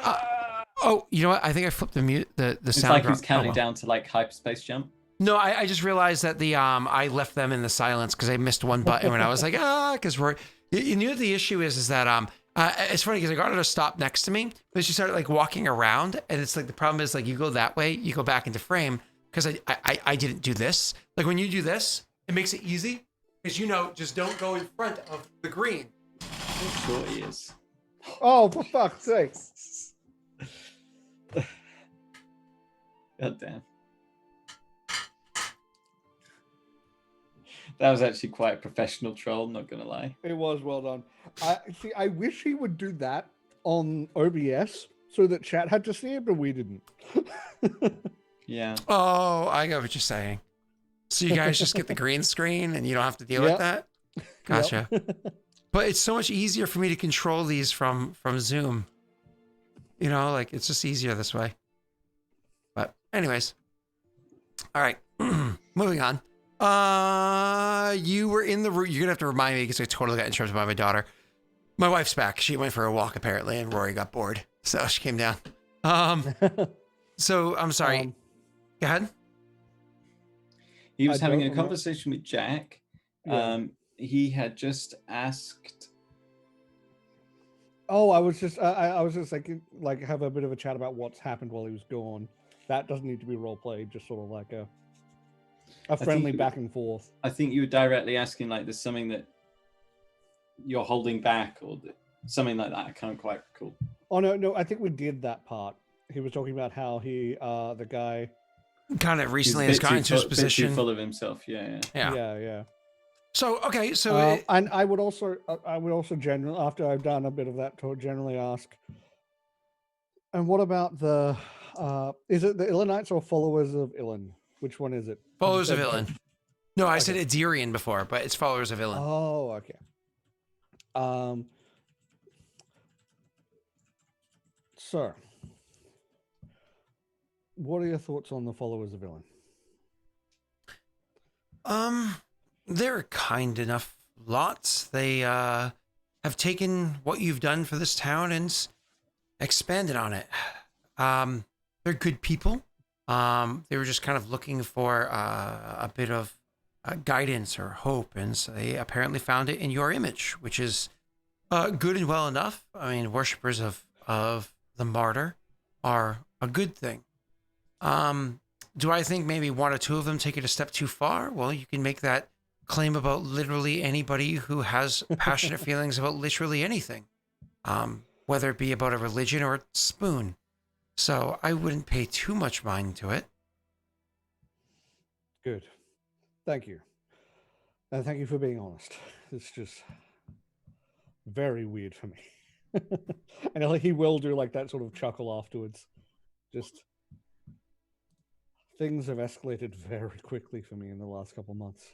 Uh, oh, you know what? I think I flipped the It's sound like he was drop. counting down to like hyperspace jump. No, I just realized that I left them in the silence because I missed one button when I was like, because Rory, you knew the issue is that it's funny because I got her to stop next to me, but she started like walking around, and it's like the problem is like you go that way, you go back into frame because I didn't do this. Like when you do this, it makes it easy because just don't go in front of the green. I'm sure he is. Oh, for fuck's sake! God damn. That was actually quite a professional troll, not gonna lie. It was well done. I wish he would do that on OBS so that chat had to see it, but we didn't. Yeah. Oh, I get what you're saying. So you guys just get the green screen and you don't have to deal with that? Gotcha. But it's so much easier for me to control these from Zoom. Like it's just easier this way. But anyways. All right. Moving on. You were in the room. You're going to have to remind me because I totally got interrupted by my daughter. My wife's back. She went for a walk apparently and Rory got bored. So she came down. So I'm sorry. Go ahead. He was having a conversation with Jack. Yeah. He had just asked. Oh, I was just thinking, like, have a bit of a chat about what's happened while he was gone. That doesn't need to be role played. Just sort of like a friendly back and forth. I think you were directly asking, like, there's something that you're holding back, or something like that. I can't quite recall. Oh no! I think we did that part. He was talking about how he, the guy, kind of recently has gotten into his position, too full of himself. Yeah. So okay, so and I would also generally, after I've done a bit of that, to generally ask, and what about the is it the Illinites or followers of Illin? Which one is it? Followers of Illin. No, I said Idirian before, but it's followers of Illin. Oh, okay. Sir, what are your thoughts on the followers of Illin? They're kind enough lots. They have taken what you've done for this town and expanded on it. They're good people. They were just kind of looking for a bit of guidance or hope, and so they apparently found it in your image, which is good and well enough. I mean, worshippers of the martyr are a good thing. Do I think maybe one or two of them take it a step too far? Well, you can make that claim about literally anybody who has passionate feelings about literally anything, whether it be about a religion or a spoon. So I wouldn't pay too much mind to it. Good. Thank you. And thank you for being honest. It's just very weird for me. And he will do like that sort of chuckle afterwards. Just things have escalated very quickly for me in the last couple months.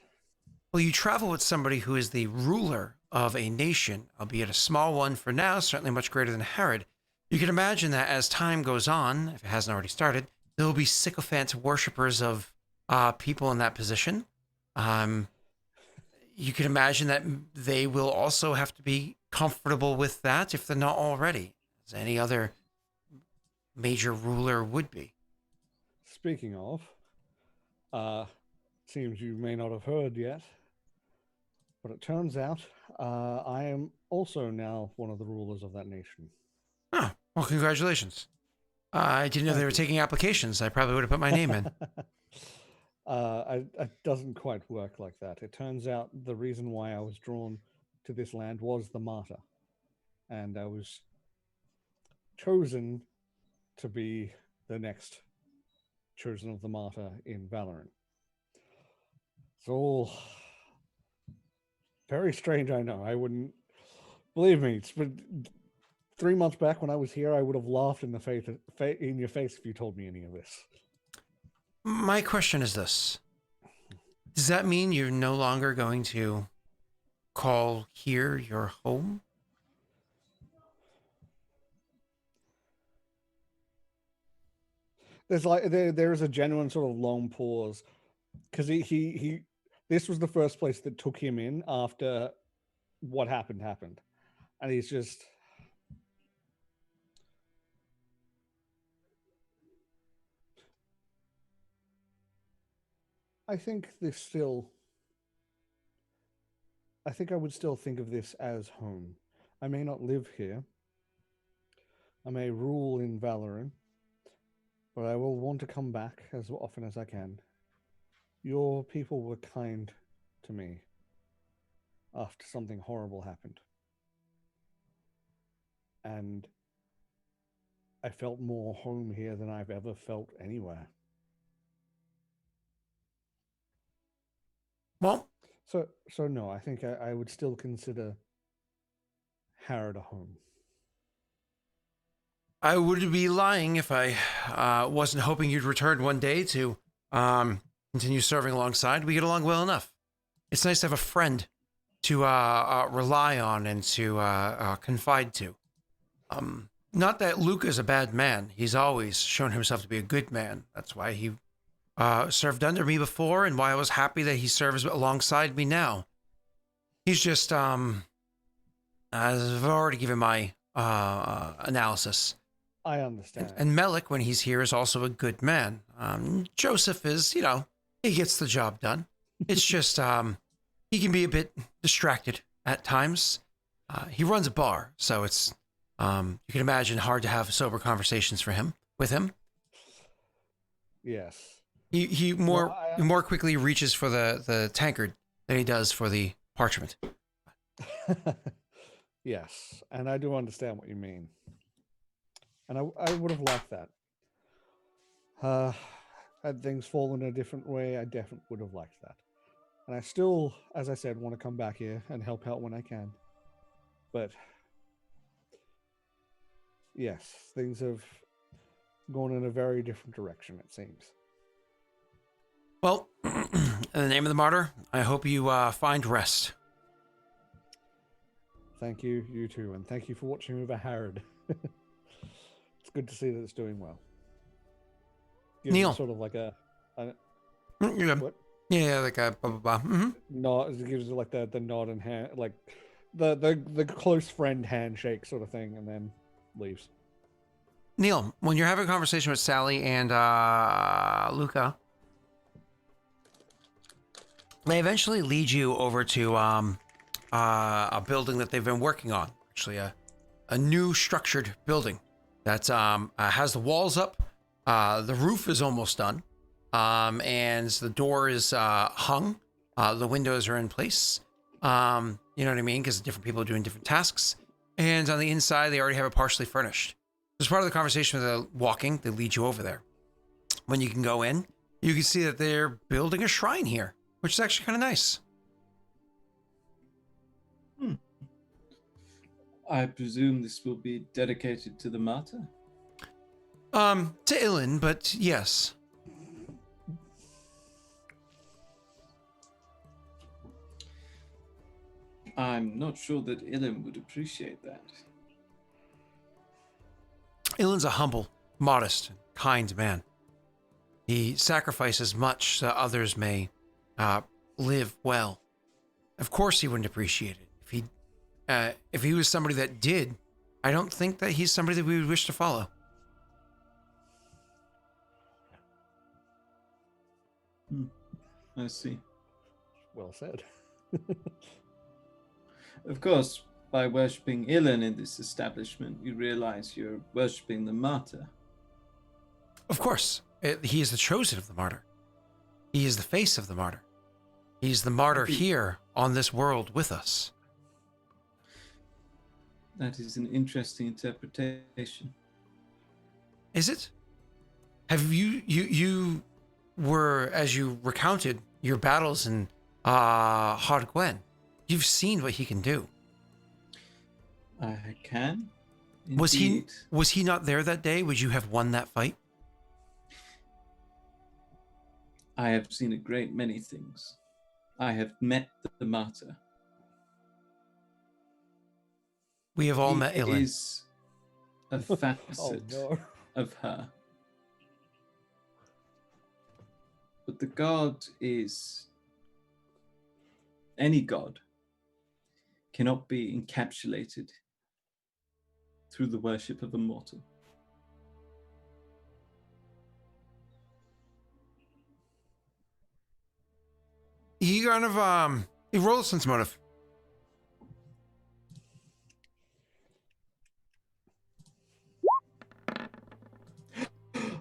Well, you travel with somebody who is the ruler of a nation, albeit a small one for now, certainly much greater than Herod. You can imagine that as time goes on, if it hasn't already started, there will be sycophant worshippers of people in that position. You can imagine that they will also have to be comfortable with that if they're not already, as any other major ruler would be. Speaking of, seems you may not have heard yet, but it turns out I am also now one of the rulers of that nation. Oh, well, congratulations. I didn't know they were taking applications. I probably would have put my name in. It doesn't quite work like that. It turns out the reason why I was drawn to this land was the martyr. And I was chosen to be the next chosen of the martyr in Valorant. It's all very strange, I know. I wouldn't... Believe me, it's been 3 months back when I was here, I would have laughed in your face if you told me any of this. My question is this. Does that mean you're no longer going to call here your home? There's there is a genuine sort of long pause because he this was the first place that took him in after what happened, and he's just I think I would still think of this as home. I may not live here. I may rule in Valoran, but I will want to come back as often as I can. Your people were kind to me after something horrible happened. And I felt more home here than I've ever felt anywhere. Well, So no, I think I would still consider Harrod a home. I would be lying if I wasn't hoping you'd return one day to continue serving alongside. We get along well enough. It's nice to have a friend to rely on and to confide to. Not that Luca's a bad man. He's always shown himself to be a good man. That's why he served under me before, and why I was happy that he serves alongside me now. He's just, I've already given my analysis. I understand. And Melik, when he's here, is also a good man. Joseph is, he gets the job done. It's just, he can be a bit distracted at times. He runs a bar, so it's, you can imagine, hard to have sober conversations with him. Yes. He more quickly reaches for the tankard than he does for the parchment. Yes, and I do understand what you mean. And I would have liked that. Had things fallen a different way, I definitely would have liked that. And I still, as I said, want to come back here and help out when I can. But yes, things have gone in a very different direction, it seems. Well, in the name of the martyr, I hope you find rest. Thank you, you too, and thank you for watching over Harrod. It's good to see that it's doing well. Gives Neil. it sort of like a You're good. what? Yeah, like a blah blah blah. Mm-hmm. Nod. It gives it like the nod and hand, like the close friend handshake sort of thing, and then leaves. Neil, when you're having a conversation with Sally and Luca, they eventually lead you over to a building that they've been working on. Actually, a new structured building that has the walls up. The roof is almost done, and the door is hung. The windows are in place. You know what I mean? Because different people are doing different tasks. And on the inside, they already have it partially furnished. As part of the conversation with the walking, they lead you over there. When you can go in, you can see that they're building a shrine here, which is actually kind of nice. I presume this will be dedicated to the martyr? To Ilan, but yes. I'm not sure that Ilan would appreciate that. Ilan's a humble, modest, kind man. He sacrifices much so others may live well. Of course he wouldn't appreciate it. If he was somebody that did, I don't think that he's somebody that we would wish to follow. I see. Well said. Of course, by worshipping Ilan in this establishment, you realize you're worshipping the martyr. Of course, he is the chosen of the martyr. He is the face of the martyr. He's the martyr here on this world with us. That is an interesting interpretation. Is it? Have you were, as you recounted your battles in Hard Gwen, you've seen what he can do. I can. Was Indeed. he not there that day? Would you have won that fight? I have seen a great many things. I have met the martyr. We have all He met Ilan. is a facet of her. But the god is... Any god cannot be encapsulated through the worship of a mortal. he kind of he rolls sense motive.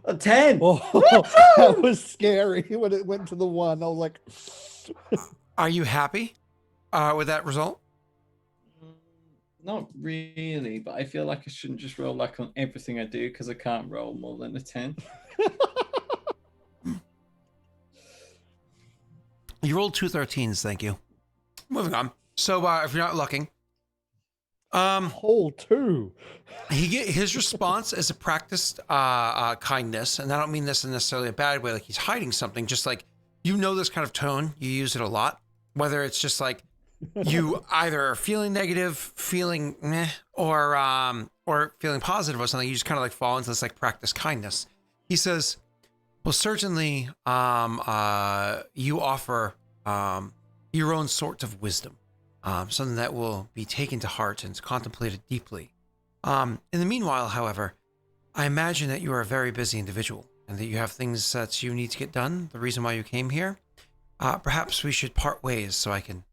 A 10. Oh, that was scary when it went to the 1. I was like, Are you happy with that result? Not really, but I feel like I shouldn't just roll like on everything I do because I can't roll more than a 10. You rolled 2 13s, thank you. Moving on. So if you're not looking, whole 2. his response is a practiced kindness, and I don't mean this in necessarily a bad way, like he's hiding something, just like you know this kind of tone, you use it a lot, whether it's just like you either are feeling negative, feeling meh, or feeling positive or something, you just kind of like fall into this like practiced kindness. He says, well, certainly you offer your own sort of wisdom, something that will be taken to heart and contemplated deeply. In the meanwhile, however, I imagine that you are a very busy individual and that you have things that you need to get done, the reason why you came here. Perhaps we should part ways so I can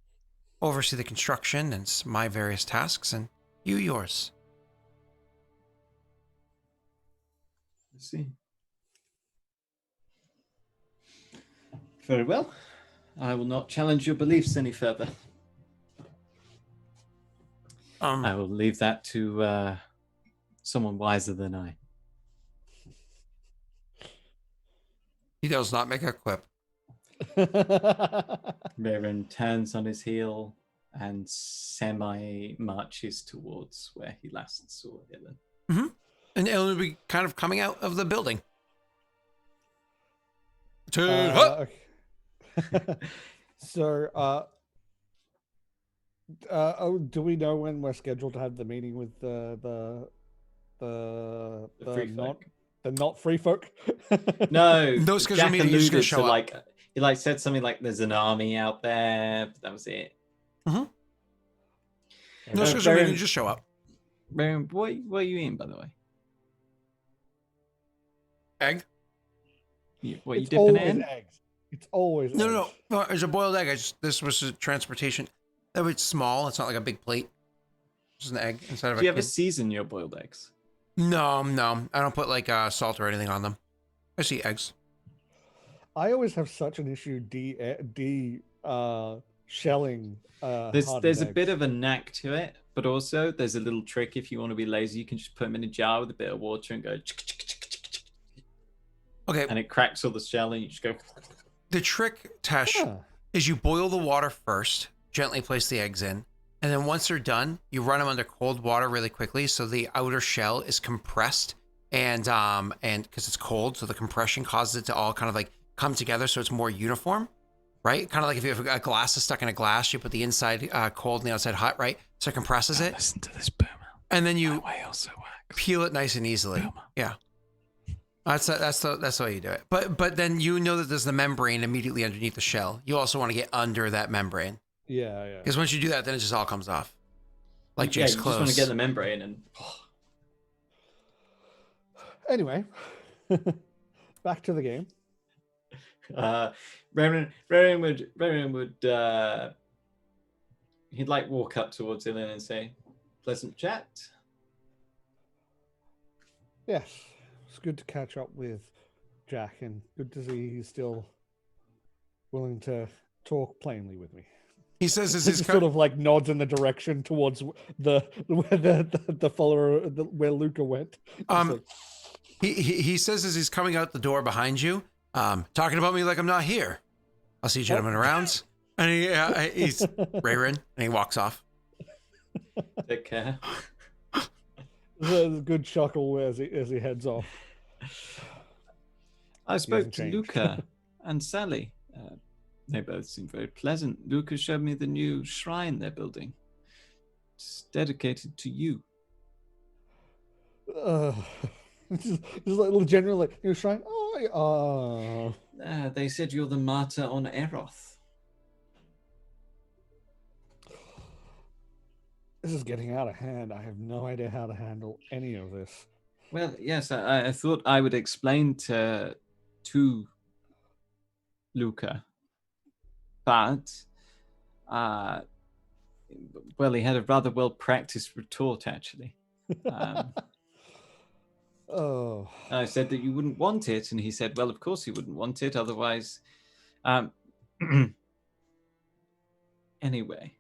oversee the construction and my various tasks, and you yours. Let's see. Very well. I will not challenge your beliefs any further. I will leave that to someone wiser than I. He does not make a quip. Raren turns on his heel and semi-marches towards where he last saw Ilan. Mm-hmm. And Ilan will be kind of coming out of the building. Okay. So, do we know when we're scheduled to have the meeting with the free folk. not free folk? No, No scheduled Jack meeting, you're just gonna alluded show to up. like he like said something like there's an army out there, but that was it. Mm-hmm. No Okay. scheduled meeting, just show up. Raren, what are you eating, by the way? Egg? What you It's dipping always it in? eggs. It's always No, eggs. no. It's a boiled egg. This was a transportation. That it's small. It's not like a big plate. Just an egg inside of Do you a ever kid. season your boiled eggs? No. I don't put like salt or anything on them. I just eat eggs. I always have such an issue shelling. There's a bit of a knack to it, but also there's a little trick if you want to be lazy. You can just put them in a jar with a bit of water and go, Okay. and it cracks all the shell, and you just go. The trick, Tesh, is you boil the water first, gently place the eggs in, and then once they're done, you run them under cold water really quickly so the outer shell is compressed and because it's cold, so the compression causes it to all kind of like come together so it's more uniform, right? Kind of like if you have a glass is stuck in a glass, you put the inside cold and the outside hot, right? So it compresses it. Listen to this boomer. And then you My way also works. peel it nice and easily. Boomer. Yeah. That's the way you do it. But then you know that there's the membrane immediately underneath the shell. You also want to get under that membrane. Yeah. Because once you do that, then it just all comes off. Like Jake's you clothes. just want to get the membrane and. Anyway, back to the game. Raren would he'd like walk up towards Ilan and say, "Pleasant chat." Yes, it's good to catch up with Jack, and good to see he's still willing to talk plainly with me. He says as He he's sort of like nods in the direction towards the follower where Luca went. Just like, he says as he's coming out the door behind you, talking about me like I'm not here. I'll see you gentlemen around. And he's Rayrin, and he walks off. Take care. there's a good chuckle as he heads off. I spoke to changed. Luca and Sally. They both seem very pleasant. Luca showed me the new shrine they're building. It's dedicated to you. Just like little general like you're shrine. They said you're the martyr on Eroth. This is getting out of hand. I have no idea how to handle any of this. Well, yes, I thought I would explain to Luca but well, he had a rather well-practiced retort, actually. Oh. I said that you wouldn't want it, and he said, well, of course he wouldn't want it, otherwise... Anyway,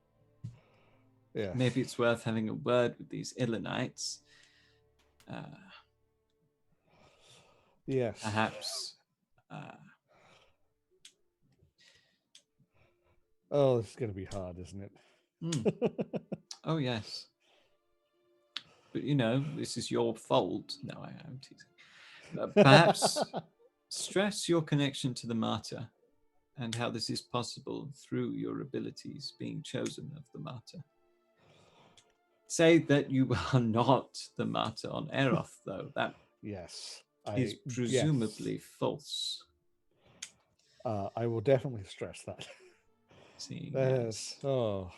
Yeah. maybe it's worth having a word with these Illinites. Yes. Perhaps... Oh, this is going to be hard, isn't it? Oh, yes. But, this is your fault. No, I'm teasing. Perhaps stress your connection to the Martyr and how this is possible through your abilities being chosen of the Martyr. Say that you are not the Martyr on Eroth, though. That Yes. is presumably false. I will definitely stress that. Yes. Oh.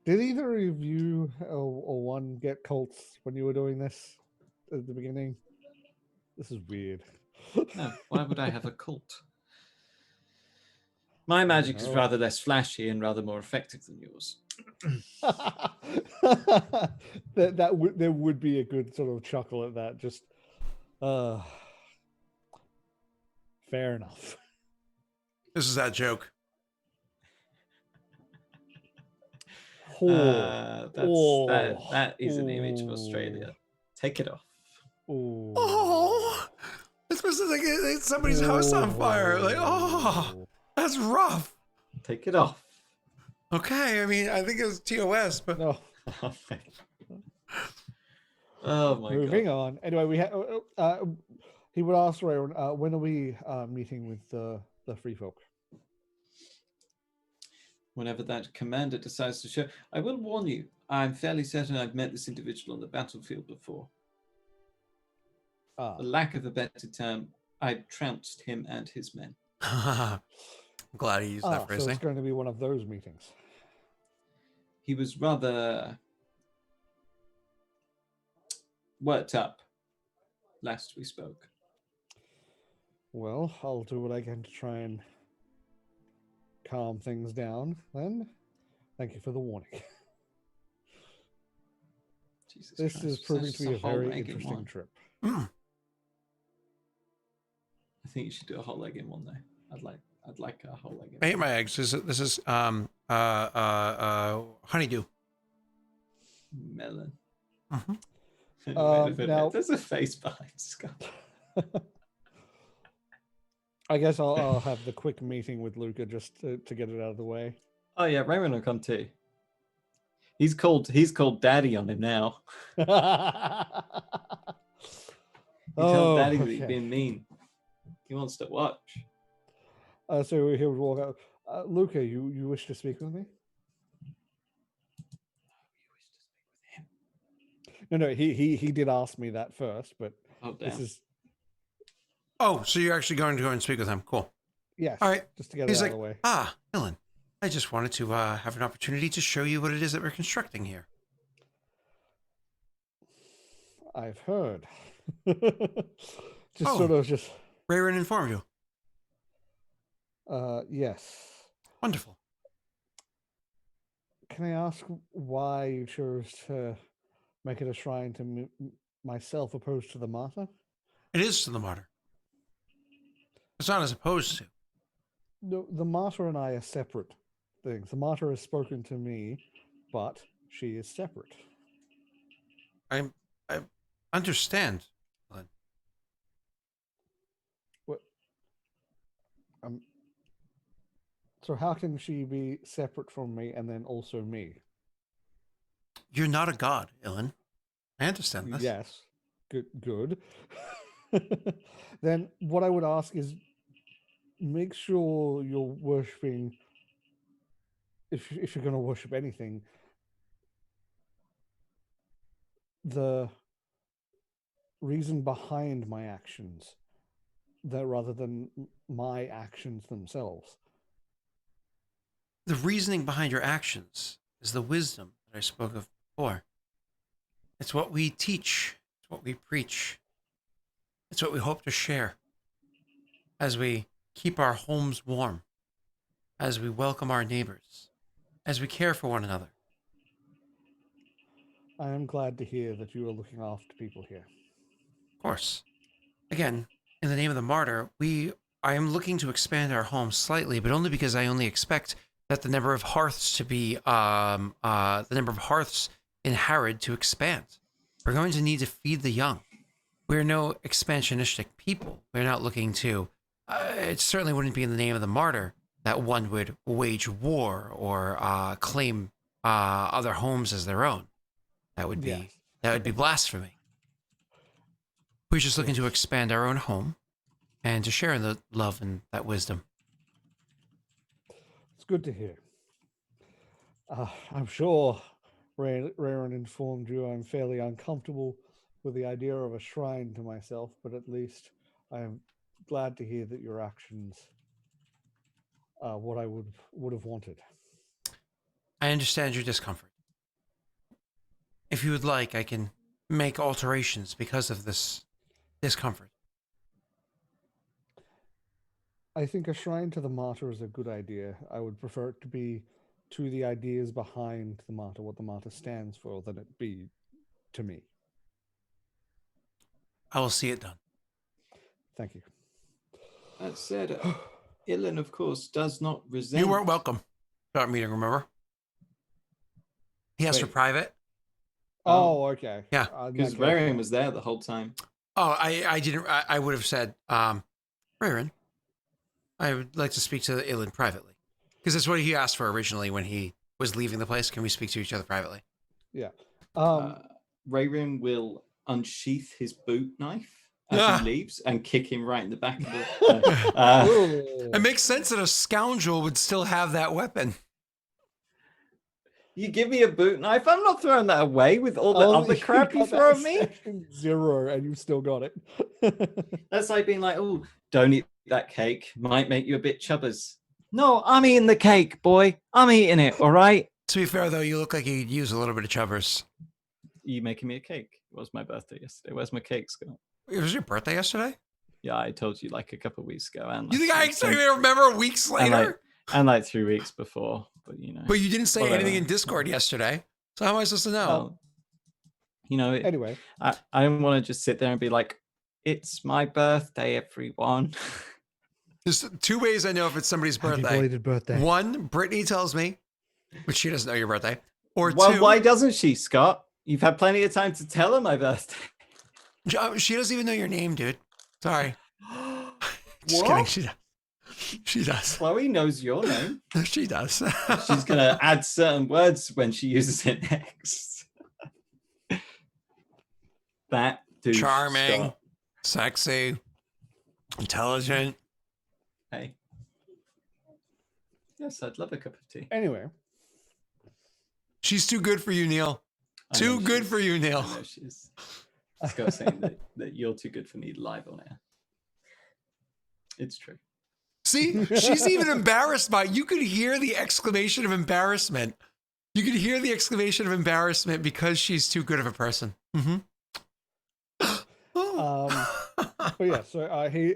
Did either of you or one get cults when you were doing this at the beginning? This is weird. No, why would I have a cult? My magic is rather less flashy and rather more effective than yours. There would be a good sort of chuckle at that. Just fair enough. This is that joke. That is an image of Australia. Take it off. Oh, this was like somebody's house on fire. Like, oh, that's rough. Take it off. Okay, I mean, I think it was TOS, but No. Oh my Moving god. on. Anyway, we had he would ask Ray, when are we meeting with the free folk? Whenever that commander decides to show. I will warn you, I'm fairly certain I've met this individual on the battlefield before. For lack of a better term, I trounced him and his men. I'm glad he used that phrasing. So it's going to be one of those meetings. He was rather worked up last we spoke. Well, I'll do what I can to try and calm things down then. Thank you for the warning. Jesus this Christ, is proving such to be a whole very leg in interesting one. trip. I think you should do a whole leg in one though. I'd like a whole leg in I ate one. my eggs. This is honeydew. Melon. Mm-hmm. Wait a minute. Now- There's a face behind Scott. I guess I'll have the quick meeting with Luca just to get it out of the way. Oh yeah, Raymond will come too. He's called Daddy on him now. He tells Daddy that he's being mean. He wants to watch. So he would walk out. Luca, you wish to speak with me? No, he did ask me that first, but Oh damn. this is Oh, so you're actually going to go and speak with him? Cool. yes. All right. Just to get He's it like, out of the way. Ellen, I just wanted to have an opportunity to show you what it is that we're constructing here. I've heard. Sort of just. Rayron informed you. Yes. Wonderful. Can I ask why you chose to make it a shrine to myself opposed to the martyr? It is to the martyr. It's not as opposed to. No, the martyr and I are separate things. The martyr has spoken to me, but she is separate. I understand. Ellen. What? So how can she be separate from me and then also me? You're not a god, Ellen. I understand this. Yes. Good. Then what I would ask is make sure you're worshipping, if you're going to worship anything, the reason behind my actions, that rather than my actions themselves. The reasoning behind your actions is the wisdom that I spoke of before. It's what we teach. It's what we preach. It's what we hope to share as we keep our homes warm as we welcome our neighbors, as we care for one another. I am glad to hear that you are looking after people here. Of course. Again, in the name of the martyr, I am looking to expand our home slightly, but only because I only expect that the number of hearths to be the number of hearths in Harrod to expand. We're going to need to feed the young. We're no expansionistic people. We're not looking to. It certainly wouldn't be in the name of the martyr that one would wage war or claim other homes as their own. That would be blasphemy. We're just looking to expand our own home and to share in the love and that wisdom. It's good to hear. I'm sure Raren informed you I'm fairly uncomfortable with the idea of a shrine to myself, but at least I am glad to hear that your actions are what I would have wanted. I understand your discomfort. If you would like, I can make alterations because of this discomfort. I think a shrine to the martyr is a good idea. I would prefer it to be to the ideas behind the martyr, what the martyr stands for, than it be to me. I will see it done. Thank you. That said, Ilan, of course, does not resent. You weren't welcome. Start meeting, remember? He asked for Wait. private. Oh, okay. Yeah. Because Raren was there the whole time. Oh, I didn't. I would have said, Raren, I would like to speak to Ilan privately. Because that's what he asked for originally when he was leaving the place. Can we speak to each other privately? Yeah. Raren will unsheath his boot knife as he leaves and kick him right in the back of the... It makes sense that a scoundrel would still have that weapon. You give me a boot knife, I'm not throwing that away with all the other crap you throw at me. 0 and you still got it. That's like being like, oh, don't eat that cake. Might make you a bit chubbers. No, I'm eating the cake, boy. I'm eating it, all right? To be fair, though, you look like you'd use a little bit of chubbers. You making me a cake? It was my birthday yesterday. Where's my cake, Scott? It was your birthday yesterday? Yeah, I told you like a couple of weeks ago. And You think I can't even remember weeks later? And like 3 weeks before, but you know. But you didn't say anything in Discord yesterday. So how am I supposed to know? Well, you know, anyway, I don't want to just sit there and be like, it's my birthday, everyone. There's 2 ways I know if it's somebody's birthday. Happy belated birthday. 1, Brittany tells me, but she doesn't know your birthday. Or well, 2, why doesn't she, Scott? You've had plenty of time to tell her my birthday. She doesn't even know your name, dude. Sorry. Just What? kidding. She does. Chloe knows your name. She does. She's going to add certain words when she uses it next. That dude. Charming, Scott. sexy, intelligent. Hey. Yes, I'd love a cup of tea. Anyway, She's too good for you, Neil. Too good for you, Neil. I know she is. Scott saying that you're too good for me live on air. It's true. See, she's even embarrassed by it. You could hear the exclamation of embarrassment. You could hear the exclamation of embarrassment because she's too good of a person. Mm-hmm. but yeah, so he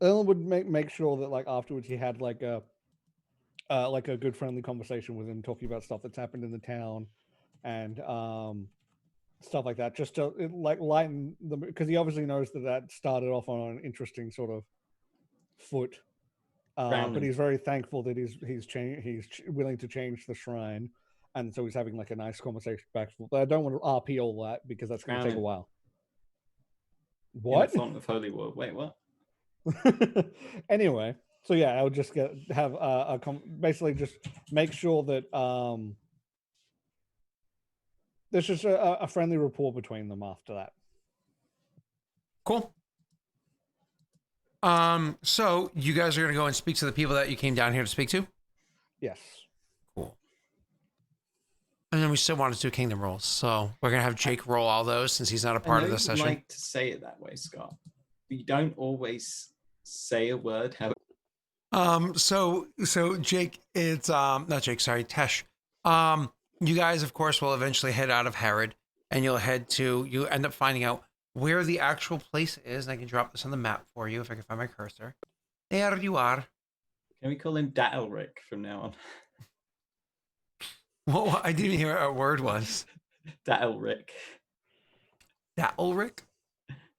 Erlen would make sure that like afterwards he had like a good friendly conversation with him, talking about stuff that's happened in the town and stuff like that, just to like lighten the, because he obviously knows that started off on an interesting sort of foot. But he's very thankful that he's willing to change the shrine, and so he's having like a nice conversation back. But I don't want to RP all that because that's going to take a while. What? In the font of holy war. Wait, what? Anyway, so yeah, I would just have basically just make sure that there's just a friendly rapport between them after that. Cool. So you guys are going to go and speak to the people that you came down here to speak to? Yes. Cool. And then we still want to do kingdom rolls. So we're going to have Jake roll all those since he's not a part of this session. I like to say it that way, Scott. But you don't always say a word. So Jake, it's, not Jake, sorry, Tesh. You guys, of course, will eventually head out of Harrod and you end up finding out where the actual place is. And I can drop this on the map for you if I can find my cursor. There you are. Can we call him Daelric from now on? Well, I didn't hear what our word was. Daelric. Daelric?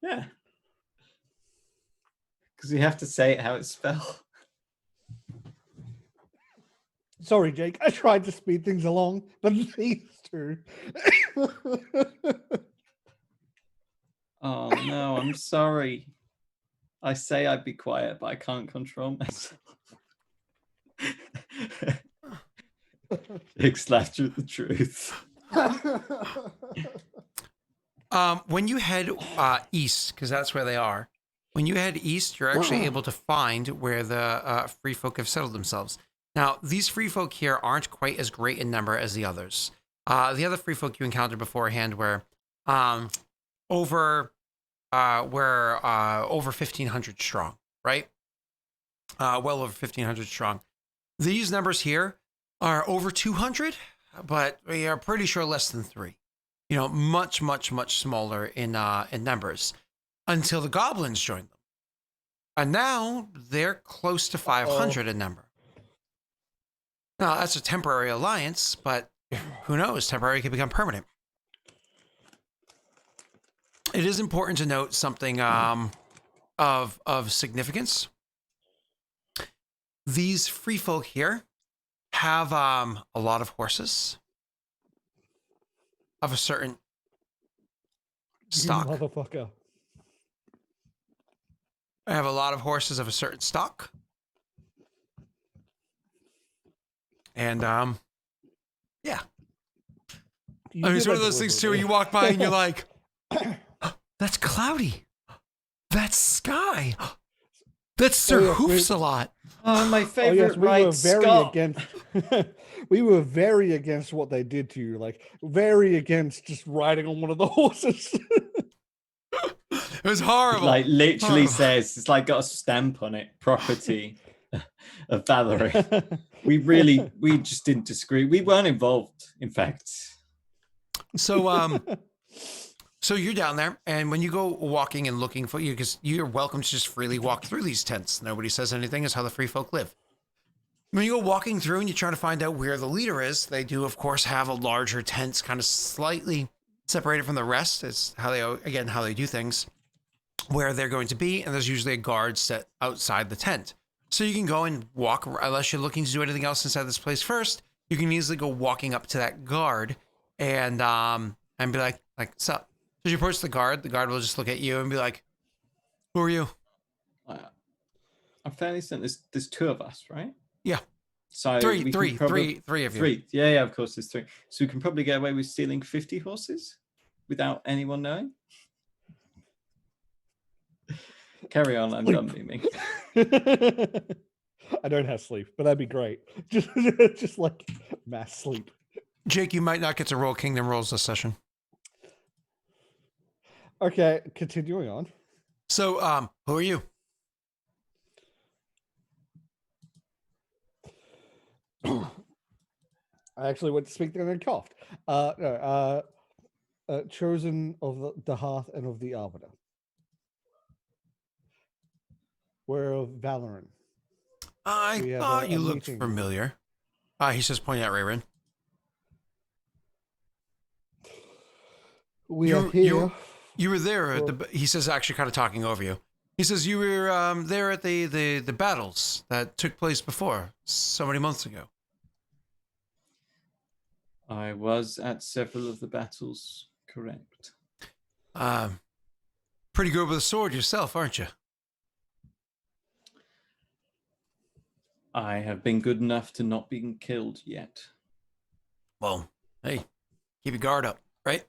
Yeah. Because you have to say it how it's spelled. Sorry, Jake. I tried to speed things along, but these two. Oh no, I'm sorry. I say I'd be quiet, but I can't control myself. Jake slapped you with the truth. When you head east, because that's where they are, when you head east, you're actually able to find where the free folk have settled themselves. Now, these free folk here aren't quite as great in number as the others. The other free folk you encountered beforehand were over 1,500 strong, right? Well over 1,500 strong. These numbers here are over 200, but we are pretty sure less than 3. You know, much, much, much smaller in numbers until the goblins joined them. And now they're close to 500 in number. Now, that's a temporary alliance, but who knows? Temporary can become permanent. It is important to note something of significance. These free folk here have a lot of horses of a certain stock. You motherfucker. I have a lot of horses of a certain stock. And yeah. I mean, it's one of those things too where you walk by and you're like, that's cloudy. That's sky. That's their hoofs a lot. Oh, my favorite we right, were very Scott. against. We were very against what they did to you. Like very against just riding on one of the horses. It was horrible. Like literally Horrible. says it's like got a stamp on it, property of Daelric. We just didn't disagree. We weren't involved, in fact. So so you're down there, and when you go walking and looking for you, because you're welcome to just freely walk through these tents. Nobody says anything. It's how the free folk live. When you go walking through and you're trying to find out where the leader is, they do, of course, have a larger tent, kind of slightly separated from the rest. It's how they do things, where they're going to be, and there's usually a guard set outside the tent. So you can go and walk, unless you're looking to do anything else inside this place first. You can easily go walking up to that guard and be like, what's up? So you approach the guard will just look at you and be like, who are you? I'm fairly certain there's 2 of us, right? Yeah. So Three we can probably, of you. 3. Yeah, of course there's 3. So we can probably get away with stealing 50 horses without anyone knowing. Carry on, I'm done memeing. I don't have sleep, but that'd be great. Just like mass sleep. Jake, you might not get to roll Kingdom rolls this session. Okay, continuing on. So, who are you? I actually went to speak there and then coughed. Chosen of the Hearth and of the Arbiter. We're of Valoran. I thought you looked familiar. He says, pointing at Rayrin. We are here. You were there at he says, actually kind of talking over you. He says you were there at the battles that took place before, so many months ago. I was at several of the battles, correct. Pretty good with a sword yourself, aren't you? I have been good enough to not be killed yet. Well, hey, keep your guard up, right?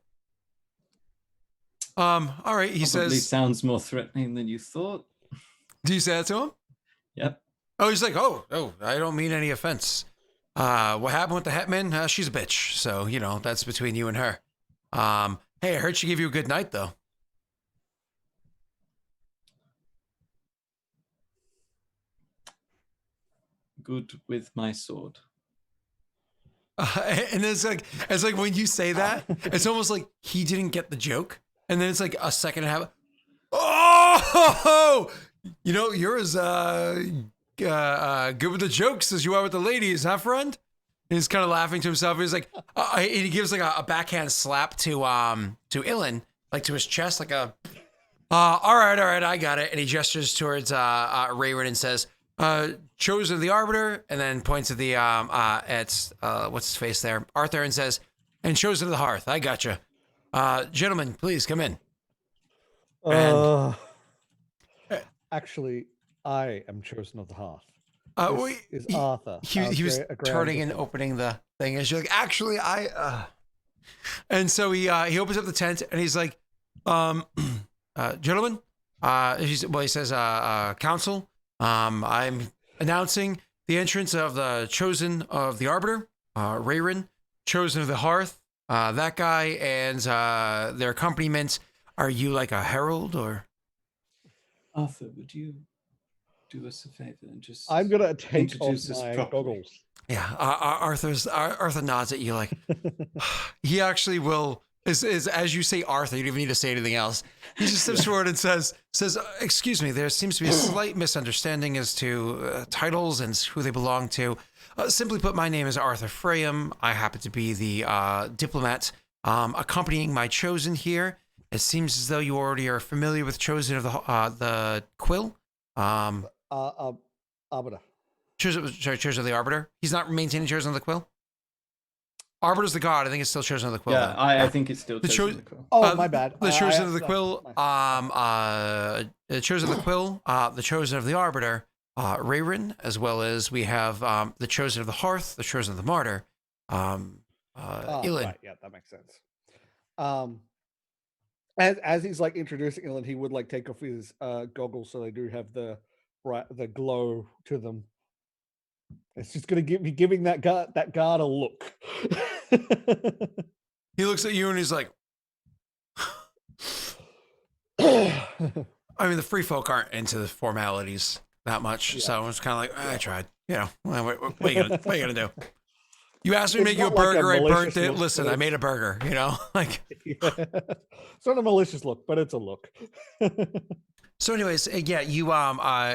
All right, he Probably says. Sounds more threatening than you thought. Do you say that to him? Yep. Oh, he's like, oh, I don't mean any offense. What happened with the Hetman? She's a bitch, so you know that's between you and her. Hey, I heard she gave you a good night though. Good with my sword. And it's like when you say that, it's almost like he didn't get the joke, and then it's like a second and a half. Oh, you know, you're as good with the jokes as you are with the ladies, huh, friend? And he's kind of laughing to himself. He's like, and he gives like a backhand slap to Ilan, like to his chest, like a, all right, I got it. And he gestures towards Rayron and says, chosen of the Arbiter, and then points at the what's his face there, Arthur, and says, and chosen of the Hearth. I gotcha. Gentlemen, please come in. Actually, I am chosen of the Hearth. This is he, Arthur. He was turning and opening the thing, and she's like, actually, and so he opens up the tent, and he's like, gentlemen, he says, council, I'm announcing the entrance of the chosen of the Arbiter, Rayron, chosen of the Hearth, that guy, and their accompaniment. Are you like a herald or? Arthur, would you do us a favor and just? I'm gonna take off introduce us my properly? goggles. Yeah, Arthur nods at you like he actually will. Is as you say, Arthur. You don't even need to say anything else. He just steps forward and says, "Excuse me. There seems to be a slight misunderstanding as to titles and who they belong to. Simply put, my name is Arthur Freyam. I happen to be the diplomat accompanying my chosen here. It seems as though you already are familiar with chosen of the Quill. Arbiter. Chosen of the Arbiter. He's not maintaining chosen of the Quill. Arbiter's the god. I think it's still chosen of the Quill. Yeah, I think it's still The chosen of the Quill. Oh, my bad. The chosen of the Quill. The chosen of the Quill. The chosen of the Arbiter. Rayron, as well as we have the chosen of the Hearth, the chosen of the Martyr. Ilan. Right, yeah, that makes sense. As he's like introducing Ilan, he would like take off his goggles so they do have the glow to them. It's just gonna be giving that guard a look. He looks at you and he's like, I mean, the free folk aren't into the formalities that much, so it's kind of like, I tried. You know, what are you gonna do? You asked me to make you a burger, I burnt it. Listen, I made a burger. You know, like. It's not a malicious look, but it's a look. So, anyways, yeah, you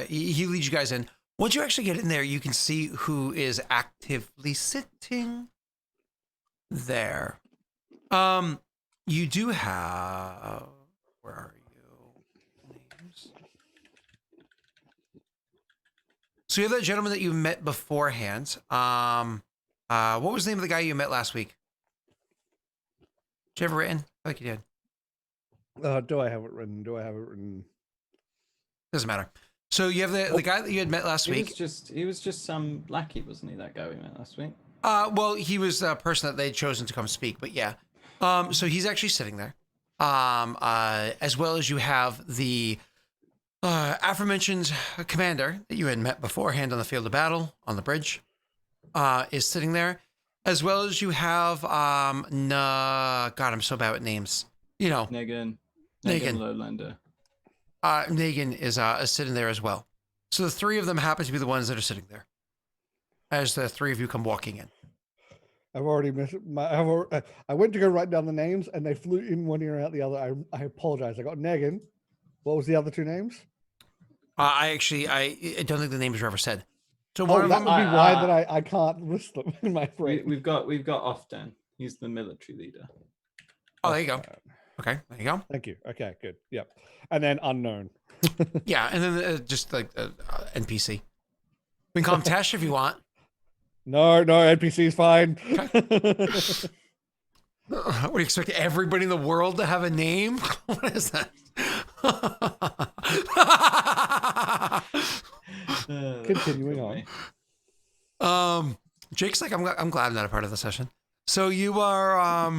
he leads you guys in. Once you actually get in there, you can see who is actively sitting there. You do have, where are you? Names. So you have that gentleman that you met beforehand. What was the name of the guy you met last week? Did you have it written? I think you did. Do I have it written? Doesn't matter. So you have the guy that you had met last week. He was just some lackey, wasn't he? That guy we met last week. Well, he was a person that they'd chosen to come speak, but yeah. So he's actually sitting there. As well as you have the aforementioned commander that you had met beforehand on the field of battle on the bridge, is sitting there, as well as you have God, I'm so bad with names. You know, Negan Lowlander. Negan is sitting there as well. So the three of them happen to be the ones that are sitting there as the three of you come walking in. I've already missed I went to go write down the names and they flew in one ear out the other. I apologize. I got Negan. What was the other two names? I don't think the names were ever said. So that would be why that I can't list them in my brain. We've got Often. He's the military leader. Oh, there you go. Okay, there you go. Thank you. Okay, good. Yep. And then Unknown. Yeah, and then just like NPC. We can call him Tesh if you want. No, NPC is fine. Okay. What do you expect everybody in the world to have a name? What is that? Continuing on. Jake's like, I'm glad I'm not a part of the session. So you are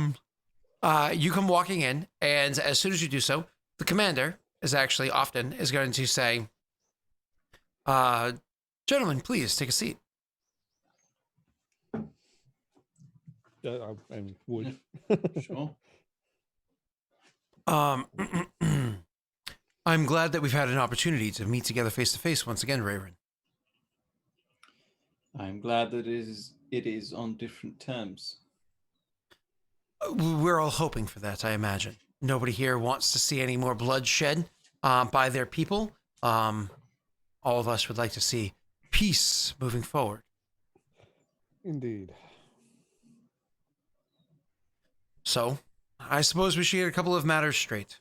you come walking in, and as soon as you do so, the commander is actually going to say, gentlemen, please take a seat. And would. Sure. I'm glad that we've had an opportunity to meet together face to face once again, Rayron. I'm glad that it is on different terms. We're all hoping for that, I imagine. Nobody here wants to see any more bloodshed by their people. All of us would like to see peace moving forward. Indeed. So, I suppose we should get a couple of matters straight.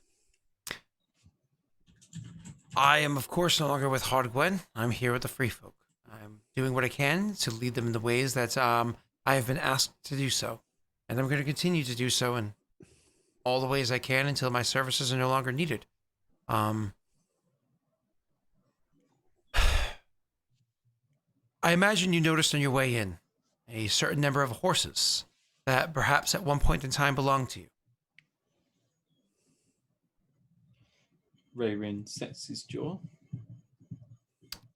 I am, of course, no longer with Hardgwen. I'm here with the Free Folk. I'm doing what I can to lead them in the ways that I have been asked to do so. And I'm going to continue to do so in all the ways I can until my services are no longer needed. I imagine you noticed on your way in a certain number of horses that perhaps at one point in time belonged to you. Rayrin sets his jaw.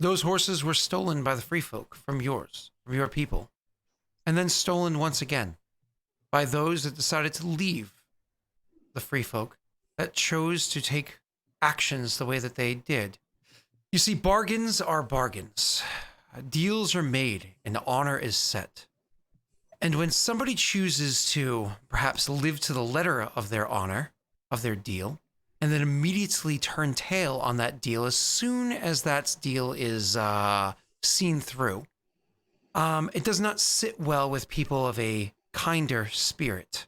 Those horses were stolen by the Free Folk from your people, and then stolen once again by those that decided to leave the Free Folk, that chose to take actions the way that they did. You see, bargains are bargains. Deals are made and honor is set. And when somebody chooses to perhaps live to the letter of their honor, of their deal, and then immediately turn tail on that deal as soon as that deal is seen through, it does not sit well with people of a kinder spirit.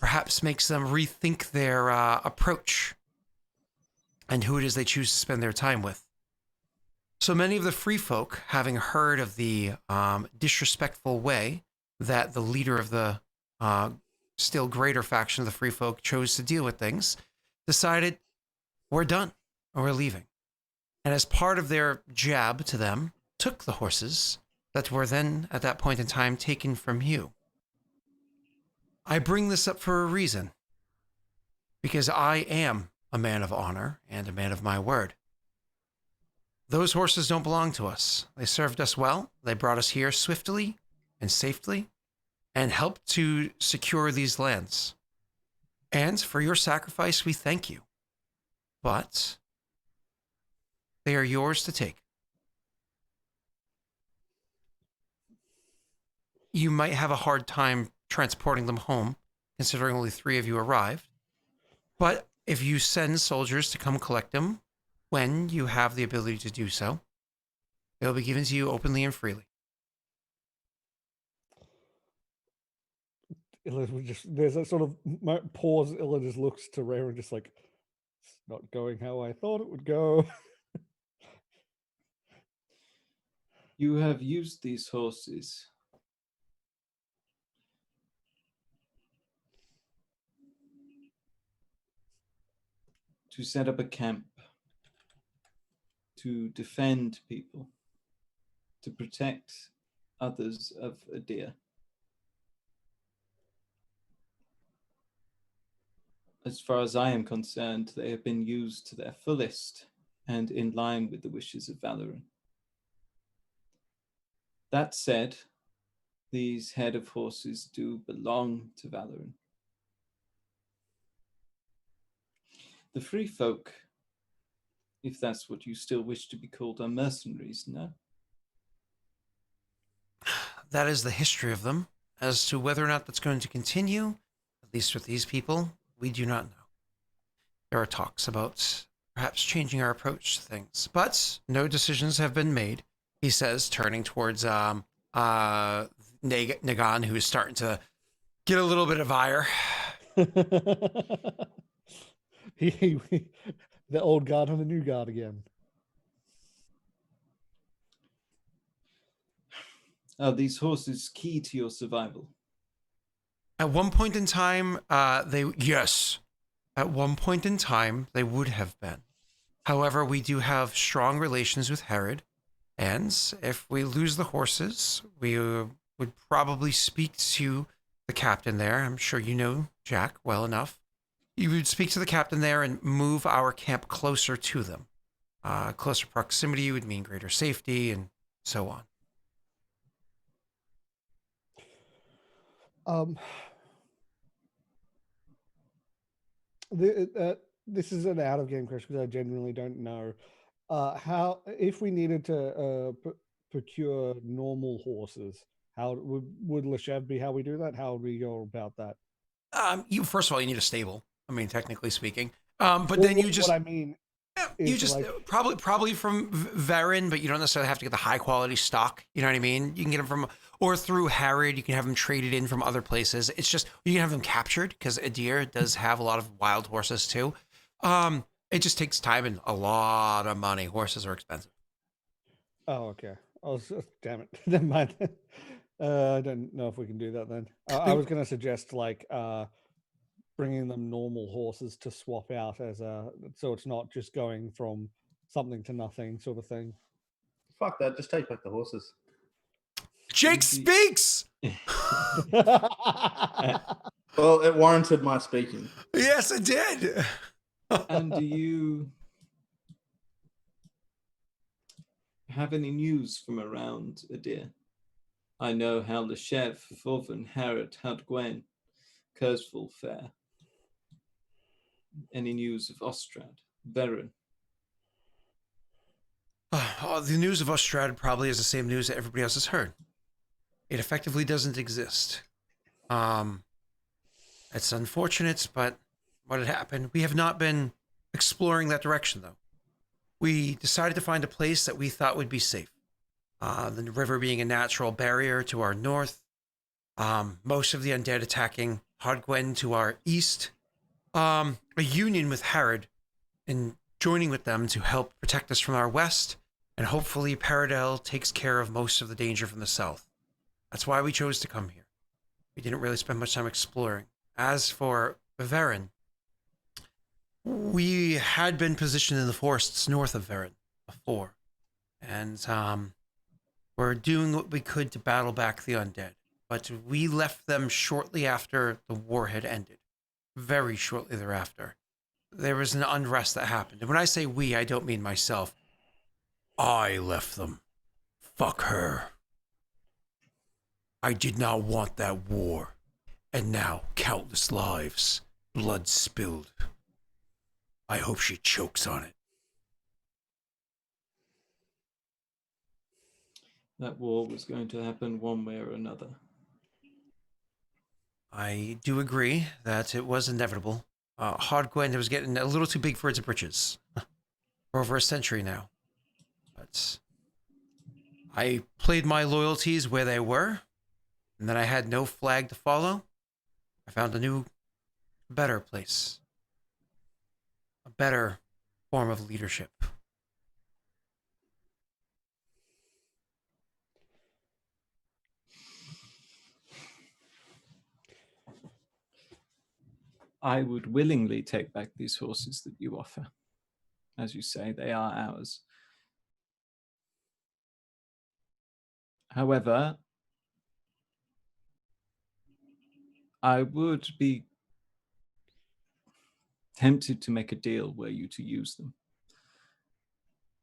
Perhaps makes them rethink their approach and who it is they choose to spend their time with. So many of the Free Folk, having heard of the disrespectful way that the leader of the still greater faction of the Free Folk chose to deal with things, decided, we're done, or we're leaving. And as part of their jab to them, took the horses that were then, at that point in time, taken from you. I bring this up for a reason, because I am a man of honor and a man of my word. Those horses don't belong to us. They served us well. They brought us here swiftly and safely and helped to secure these lands. And for your sacrifice, we thank you. But they are yours to take. You might have a hard time transporting them home, considering only 3 of you arrived. But if you send soldiers to come collect them, when you have the ability to do so, they'll be given to you openly and freely. There's a sort of pause. Illa just looks to Rare and just like, it's not going how I thought it would go. You have used these horses to set up a camp, to defend people, to protect others of Idir. As far as I am concerned, they have been used to their fullest and in line with the wishes of Valoran. That said, these head of horses do belong to Valoran. The Free Folk, if that's what you still wish to be called, are mercenaries, no? That is the history of them. As to whether or not that's going to continue, at least with these people, we do not know. There are talks about perhaps changing our approach to things, but no decisions have been made, he says, turning towards Nagan, who is starting to get a little bit of ire. The old guard and the new guard again. Are these horses key to your survival? At one point in time, yes. At one point in time, they would have been. However, we do have strong relations with Herod, and if we lose the horses, we would probably speak to the captain there. I'm sure you know Jack well enough. You would speak to the captain there and move our camp closer to them. Closer proximity would mean greater safety and so on. This is an out of game question because I genuinely don't know how, if we needed to procure normal horses, how would Leshev be how we do that? How would we go about that? You first of all, you need a stable. I mean, technically speaking. But then you just. What I mean, You is just like, probably from Varen, but you don't necessarily have to get the high quality stock. You know what I mean? You can get them from, or through Harrod. You can have them traded in from other places. It's just you can have them captured because Idir does have a lot of wild horses too. It just takes time and a lot of money. Horses are expensive. oh, okay. I was damn it. Never mind. I don't know if we can do that then. I was going to suggest like bringing them normal horses to swap out as a, so it's not just going from something to nothing sort of thing. Fuck that. Just take back the horses. Jake speaks. Well, it warranted my speaking. Yes, it did. And do you have any news from around Idir? I know how Leshev, Foven, Harrod, Hadgwen, Kurzful fare. Any news of Ostrad, Varen? The news of Ostrad probably is the same news that everybody else has heard. It effectively doesn't exist. It's unfortunate, but what had happened? We have not been exploring that direction, though. We decided to find a place that we thought would be safe. The river being a natural barrier to our north. Most of the undead attacking Hadgwen to our east. A union with Harrod and joining with them to help protect us from our west. And hopefully Paradel takes care of most of the danger from the south. That's why we chose to come here. We didn't really spend much time exploring. As for Varen, we had been positioned in the forests north of Varen before. And we're doing what we could to battle back the undead. But we left them shortly after the war had ended. Very shortly thereafter. There was an unrest that happened. And when I say we, I don't mean myself. I left them. Fuck her. I did not want that war. And now, countless lives, blood spilled. I hope she chokes on it. That war was going to happen one way or another. I do agree that it was inevitable. Hadgwen was getting a little too big for its britches. For over a century now. But I played my loyalties where they were, and then I had no flag to follow. I found a new, better place. A better form of leadership. I would willingly take back these horses that you offer. As you say, they are ours. However, I would be tempted to make a deal were you to use them.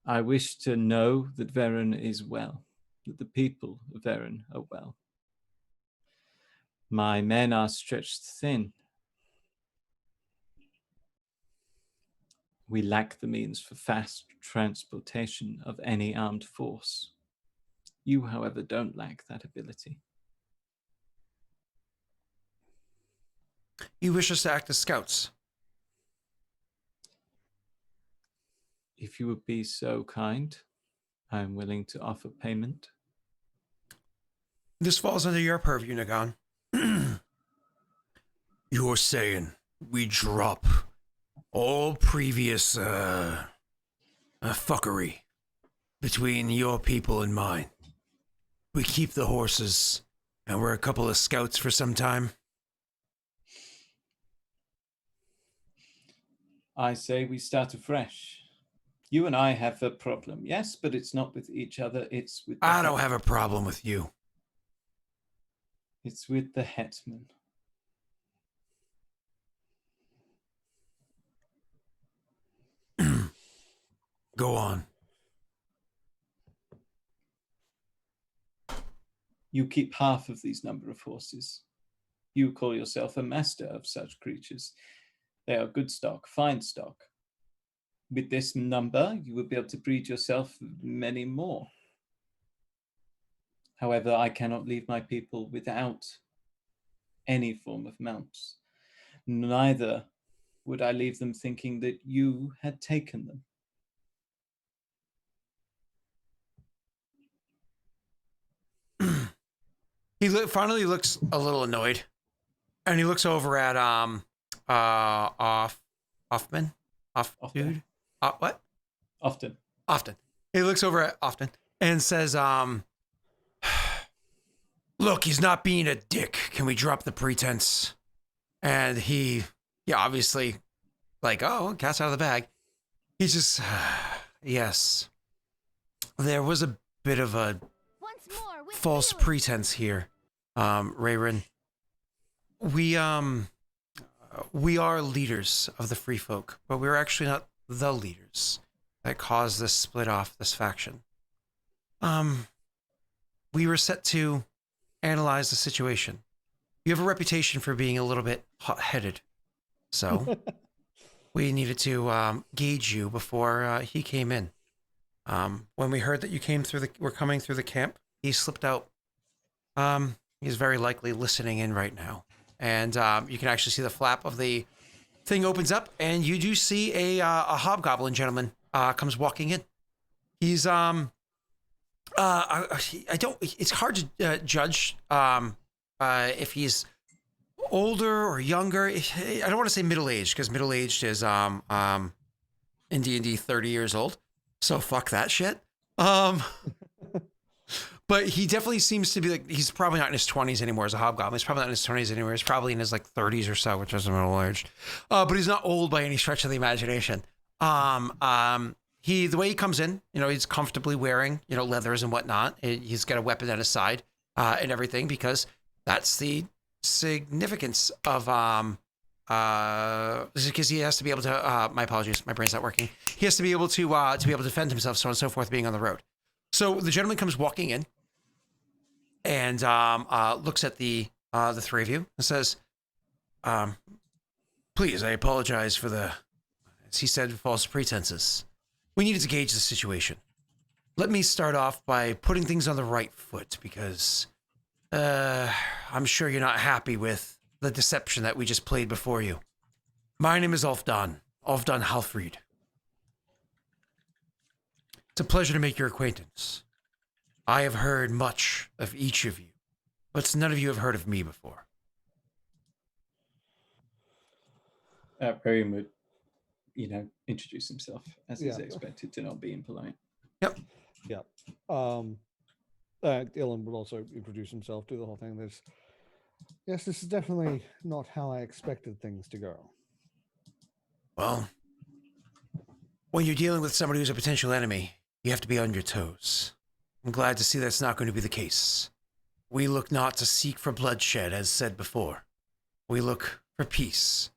I wish to know that Varen is well, that the people of Varen are well. My men are stretched thin. We lack the means for fast transportation of any armed force. You, however, don't lack that ability. You wish us to act as scouts? If you would be so kind, I am willing to offer payment. This falls under your purview, Nagan. You're saying we drop all previous fuckery between your people and mine. We keep the horses, and we're a couple of scouts for some time. I say we start afresh. You and I have a problem, yes, but it's not with each other, it's with the I don't have a problem with you. It's with the hetman. Go on. You keep half of these number of horses. You call yourself a master of such creatures. They are good stock, fine stock. With this number, you will be able to breed yourself many more. However, I cannot leave my people without any form of mounts. Neither would I leave them thinking that you had taken them. Finally looks a little annoyed, and he looks over at Offman, dude, what? Often. He looks over at Often and says, "Look, he's not being a dick. Can we drop the pretense?" And he, obviously, like, oh, cat's out of the bag. He just, yes, there was a bit of a false pretense here, Rayron. We are leaders of the free folk, but we're actually not the leaders that caused this split off, this faction. We were set to analyze the situation. You have a reputation for being a little bit hot-headed, so we needed to gauge you before he came in. When we heard that you were coming through the camp, he slipped out. He's very likely listening in right now. And you can actually see the flap of the thing opens up, and you do see a hobgoblin gentleman comes walking in. He's it's hard to judge if he's older or younger. I don't want to say middle-aged, because middle-aged is in D&D 30 years old. So fuck that shit. But he definitely seems to be like, he's probably not in his 20s anymore as a hobgoblin. He's probably not in his 20s anymore. He's probably in his like 30s or so, which is middle-aged. But he's not old by any stretch of the imagination. The way he comes in, he's comfortably wearing, leathers and whatnot. He's got a weapon at his side and everything, because that's the significance of, because he has to be able to, my apologies, my brain's not working. He has to be able to defend himself, so on and so forth, being on the road. So the gentleman comes walking in and looks at the three of you and says, "Please, I apologize for the, as he said, false pretenses. We needed to gauge the situation. Let me start off by putting things on the right foot, because I'm sure you're not happy with the deception that we just played before you. My name is Ulfdan Halfried. It's a pleasure to make your acquaintance. I have heard much of each of you, but none of you have heard of me before." Rayron would, introduce himself as is expected, to not be impolite. Yep. Dylan would also introduce himself, do the whole thing. This is definitely not how I expected things to go. Well, when you're dealing with somebody who's a potential enemy, you have to be on your toes. I'm glad to see that's not going to be the case. We look not to seek for bloodshed, as said before. We look for peace.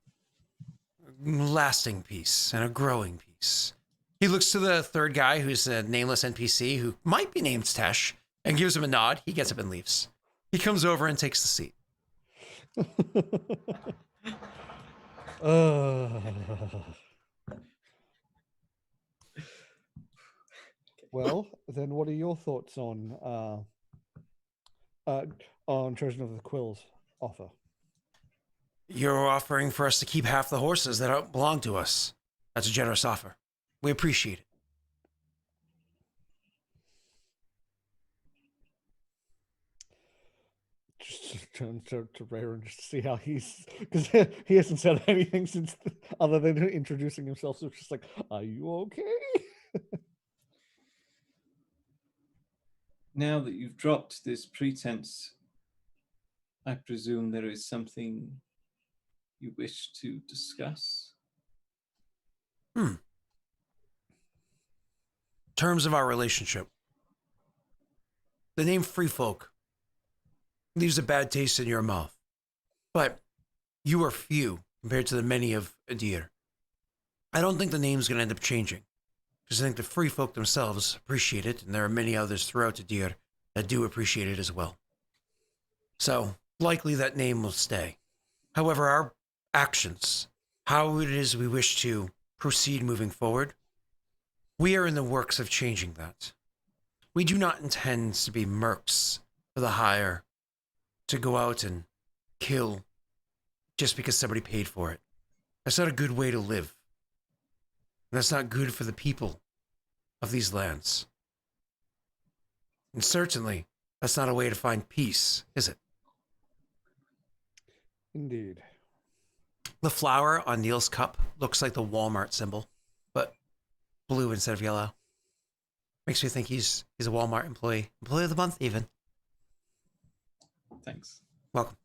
Lasting peace and a growing peace. He looks to the third guy, who's a nameless NPC, who might be named Tesh, and gives him a nod. He gets up and leaves. He comes over and takes the seat. Well, then what are your thoughts on Chosen of the Quill's offer? You're offering for us to keep half the horses that don't belong to us. That's a generous offer. We appreciate it. Just turn to Rayron just to see how he's, because he hasn't said anything since, other than introducing himself. So it's just like, are you okay? Now that you've dropped this pretense, I presume there is something you wish to discuss? Terms of our relationship. The name Free Folk leaves a bad taste in your mouth. But you are few compared to the many of Idir. I don't think the name's going to end up changing, because I think the Free Folk themselves appreciate it, and there are many others throughout Idir that do appreciate it as well. So, likely that name will stay. However, our actions, how it is we wish to proceed moving forward, we are in the works of changing that. We do not intend to be mercs for the hire, to go out and kill just because somebody paid for it. That's not a good way to live. That's not good for the people of these lands. And certainly That's not a way to find peace, is it? Indeed. The flower on Neil's cup looks like the Walmart symbol, but blue instead of yellow. Makes me think he's a Walmart employee. Employee of the month, even. Thanks. Welcome.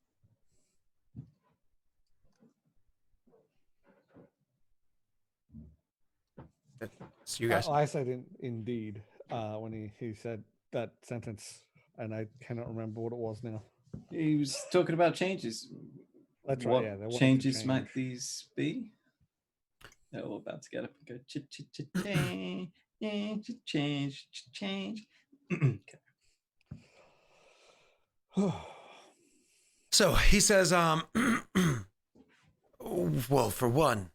It's you guys. I said indeed when he said that sentence, and I cannot remember what it was now. He was talking about changes. That's What right. Yeah, they wanted to changes might change. these be? They're all about to get up and go change. Okay. So he says, well, for one,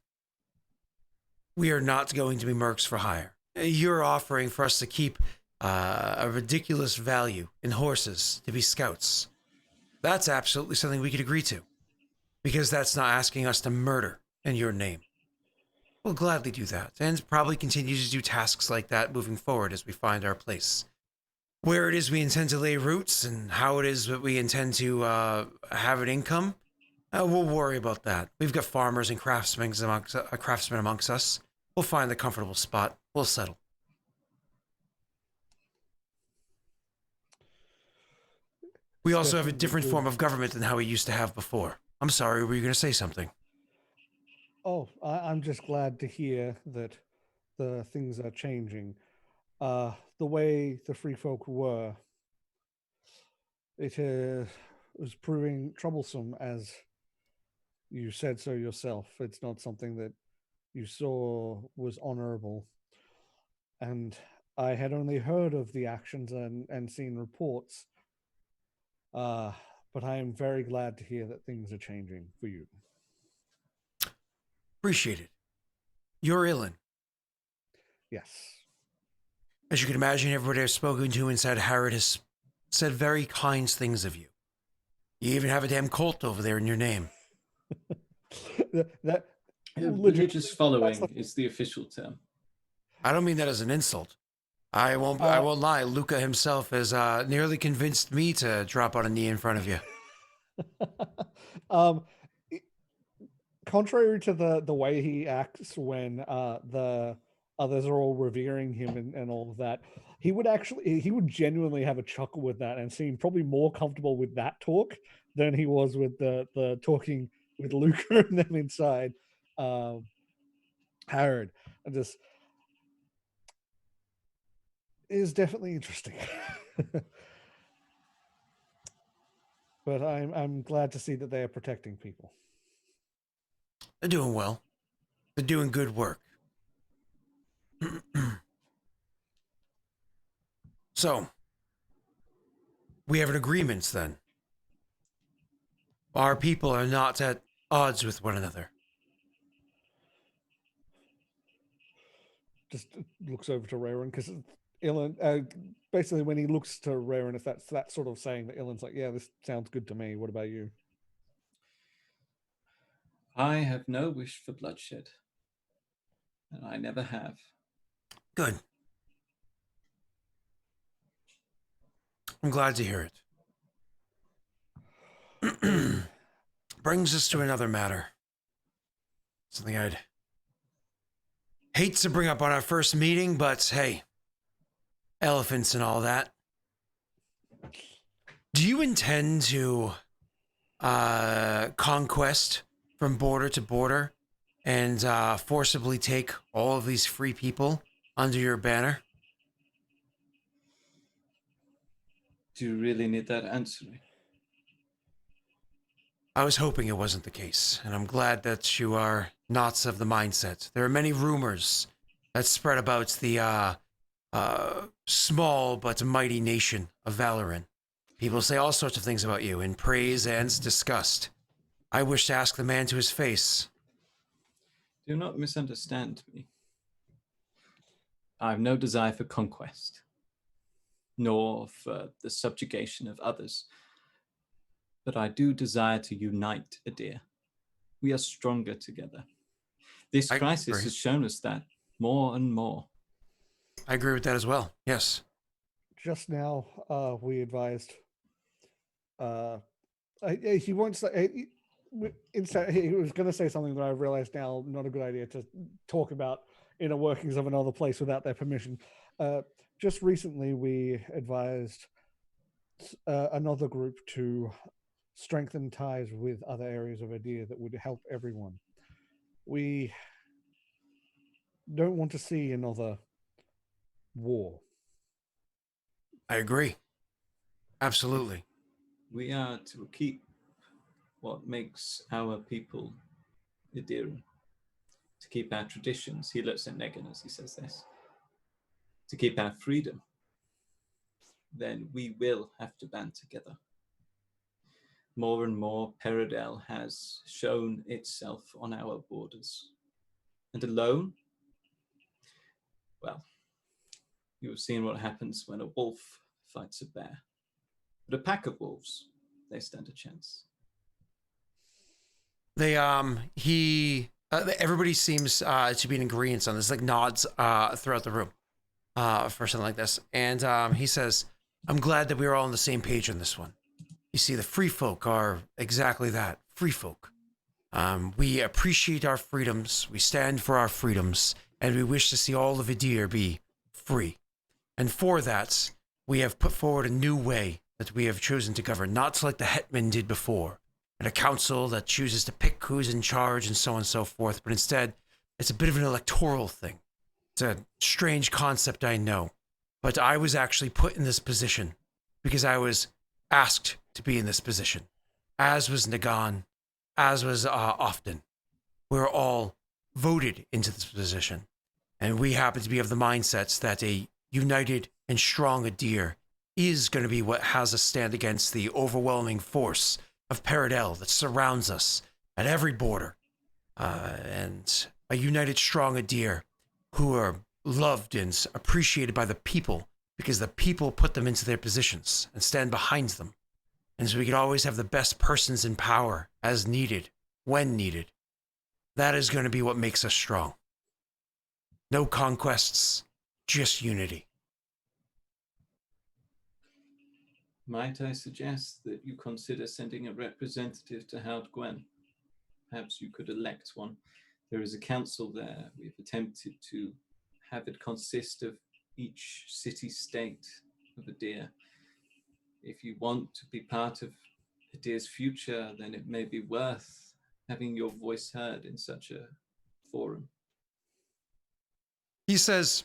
we are not going to be mercs for hire. You're offering for us to keep a ridiculous value in horses to be scouts. That's absolutely something we could agree to, because that's not asking us to murder in your name. We'll gladly do that, and probably continue to do tasks like that moving forward as we find our place. Where it is we intend to lay roots and how it is that we intend to have an income, we'll worry about that. We've got farmers and craftsmen amongst us. We'll find the comfortable spot. We'll settle. We also have a different form of government than how we used to have before. I'm sorry, were you going to say something? Oh, I'm just glad to hear that the things are changing. The way the free folk were, it was proving troublesome, as you said so yourself. It's not something that you saw was honorable. And I had only heard of the actions and seen reports. But I am very glad to hear that things are changing for you. Appreciate it. You're Illin. Yes. As you can imagine, everybody I've spoken to inside Harrod has said very kind things of you. You even have a damn cult over there in your name. that Religious following is the official term. I don't mean that as an insult. I won't lie. Luca himself has nearly convinced me to drop on a knee in front of you. Contrary to the way he acts when the others are all revering him and all of that, he would genuinely have a chuckle with that and seem probably more comfortable with that talk than he was with the talking with Luca and them inside Harrod. And just is definitely interesting. But I'm glad to see that they are protecting people. They're doing well. They're doing good work. So, we have an agreement then. Our people are not at odds with one another. Just looks over to Raren because Illin, basically when he looks to Raren, if that's that sort of saying that Illin's like, yeah, this sounds good to me. What about you? I have no wish for bloodshed, and I never have. Good. I'm glad to hear it. Brings us to another matter. Something I'd hate to bring up on our first meeting, but hey, elephants and all that. Do you intend to conquest from border to border and forcibly take all of these free people under your banner? Do you really need that answering? I was hoping it wasn't the case, and I'm glad that you are not of the mindset. There are many rumors that spread about the small but mighty nation of Valoran. People say all sorts of things about you, in praise and disgust. I wish to ask the man to his face. Do not misunderstand me. I have no desire for conquest, nor for the subjugation of others. But I do desire to unite Idir. We are stronger together. This crisis agree. has shown us that more and more. I agree with that as well, yes. just now we advised. He won't say. Instead, he was going to say something that I realized now not a good idea to talk about inner workings of another place without their permission. Just recently, we advised another group to strengthen ties with other areas of Idir that would help everyone. We don't want to see another war. I agree. Absolutely. We are to keep what makes our people Idir, to keep our traditions. He looks at Negan as he says this. To keep our freedom, then we will have to band together. More and more, Peridel has shown itself on our borders. And alone, well, you have seen what happens when a wolf fights a bear. But a pack of wolves, they stand a chance. They everybody seems to be in agreement on this, like nods throughout the room for something like this. And he says, I'm glad that we are all on the same page on this one. You see, the free folk are exactly that, free folk. We appreciate our freedoms, we stand for our freedoms, and we wish to see all of Idir be free. And for that, we have put forward a new way that we have chosen to govern, not like the hetman did before, and a council that chooses to pick who's in charge and so on and so forth, but instead, it's a bit of an electoral thing. It's a strange concept, I know, but I was actually put in this position because I was asked to be in this position, as was Nagan, as was Often. We were all voted into this position, and we happen to be of the mindsets that a united and strong Idir is going to be what has us stand against the overwhelming force of Peridel that surrounds us at every border, and a united strong Idir who are loved and appreciated by the people because the people put them into their positions and stand behind them. And so we can always have the best persons in power as needed, when needed. That is going to be what makes us strong. No conquests, just unity. Might I suggest that you consider sending a representative to Howard Gwen? Perhaps you could elect one. There is a council there. We've attempted to have it consist of each city-state of Idir. If you want to be part of Idir's future, then it may be worth having your voice heard in such a forum. He says,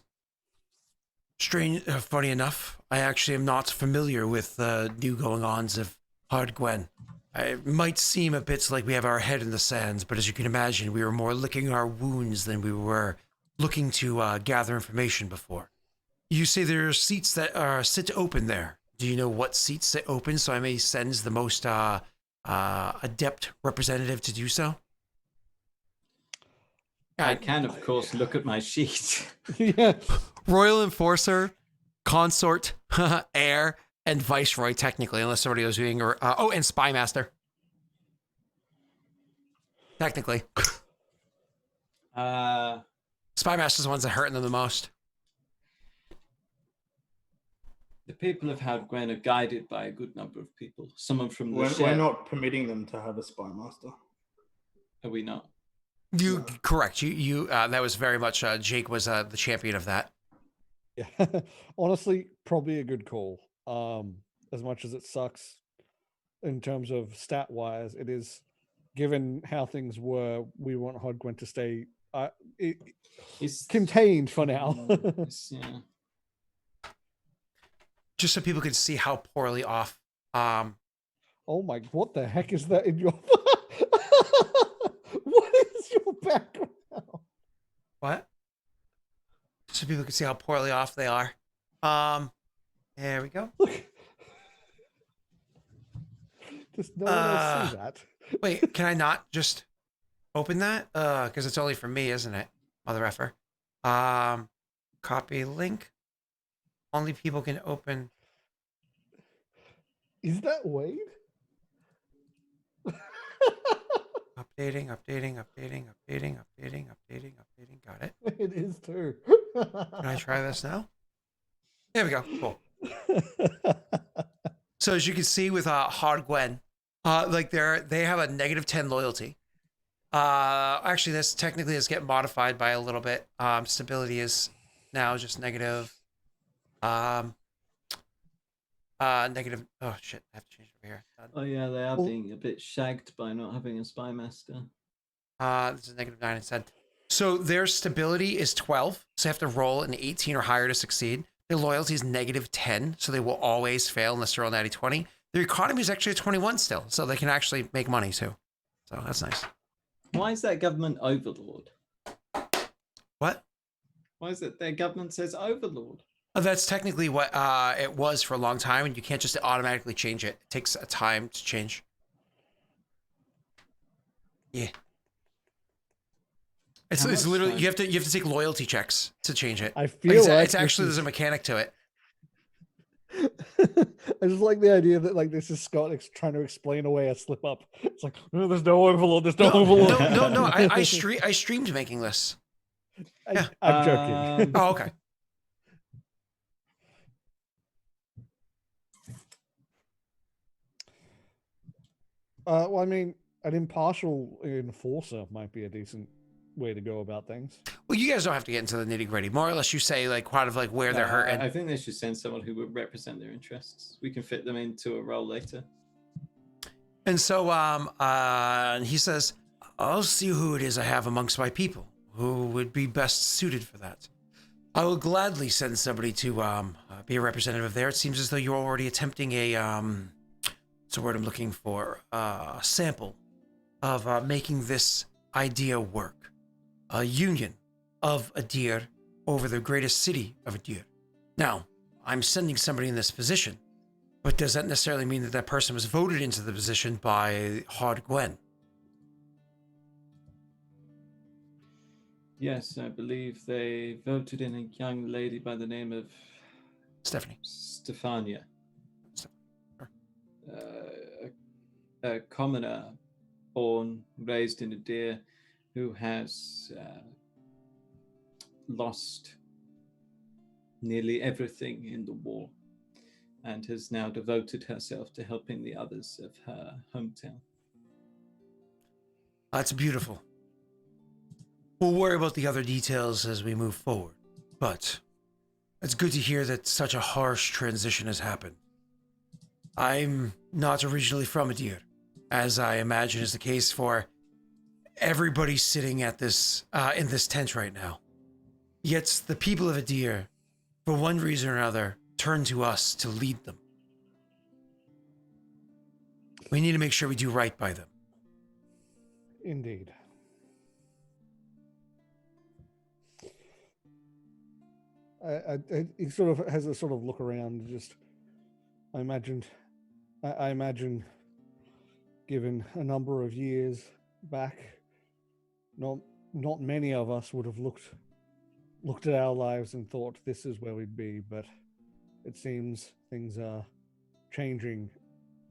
funny enough, I actually am not familiar with the new going-ons of Hard Gwen. It might seem a bit like we have our head in the sands, but as you can imagine, we were more licking our wounds than we were looking to gather information before. You say there are seats that sit open there. Do you know what seats sit open so I may send the most adept representative to do so? I can, of course, look at my sheet. Yeah. Royal Enforcer, Consort, Heir, and Viceroy, technically, unless somebody was doing, and Spy Master. Technically. Spy Master's the ones that are hurting them the most. The people of Howard Gwen are guided by a good number of people. Someone from the We're not permitting them to have a spy master. Are we not? Correct. You that was very much Jake was the champion of that. Yeah. Honestly, probably a good call. As much as it sucks in terms of stat wise, it is, given how things were, we want Hodgwen to stay contained for now. Yeah. Just so people can see how poorly off. Oh my! What the heck is that in your? What is your background? What? So people can see how poorly off they are. There we go. Does no one else see that? Wait, can I not just open that? Because it's only for me, isn't it? Mother effer. Copy link. Only people can open. Is that Wade? Updating. Got it. It is too. Can I try this now? There we go. Cool. So as you can see with Hard Gwen, like they have a -10 loyalty. Actually, this technically is getting modified by a little bit. Stability is now just negative. Negative. Oh shit! I have to change it over here. Oh yeah, they are Well- being a bit shagged by not having a spy master. This is -9 instead. So their stability is 12, so they have to roll an 18 or higher to succeed. Their loyalty is -10, so they will always fail unless they roll natty 20. Their economy is actually a 21 still, so they can actually make money too. So that's nice. Why is that government overlord? What? Why is it their government says overlord? That's technically what it was for a long time, and you can't just automatically change it. It takes a time to change. Yeah. It's How much literally time? you have to take loyalty checks to change it. I feel like it's actually this there's a mechanic to it. I just like the idea that like this is Scott trying to explain away a slip up. It's like, oh, there's no overlord. There's no overlord. No. I streamed making this. Yeah. I'm joking. Oh, okay. Well, I mean, an impartial enforcer might be a decent way to go about things. Well, you guys don't have to get into the nitty gritty. More or less, you say like kind of like where they're hurting. I think they should send someone who would represent their interests. We can fit them into a role later. And so he says, I'll see who it is I have amongst my people who would be best suited for that. I will gladly send somebody to be a representative there. It seems as though you're already attempting a what's the word I'm looking for? Sample of making this idea work. A union of Idir over the greatest city of Idir. Now, I'm sending somebody in this position, but does that necessarily mean that that person was voted into the position by Hard Gwen? Yes, I believe they voted in a young lady by the name of Stephanie. Stefania. Sure. A commoner born, raised in Idir, who has lost nearly everything in the war and has now devoted herself to helping the others of her hometown. That's beautiful. We'll worry about the other details as we move forward, but it's good to hear that such a harsh transition has happened. I'm not originally from Idir, as I imagine is the case for everybody sitting at this in this tent right now. Yet the people of Idir, for one reason or another, turn to us to lead them. We need to make sure we do right by them. Indeed. He sort of has a sort of look around. Just, I imagine, given a number of years back, not many of us would have looked at our lives and thought this is where we'd be. But it seems things are changing,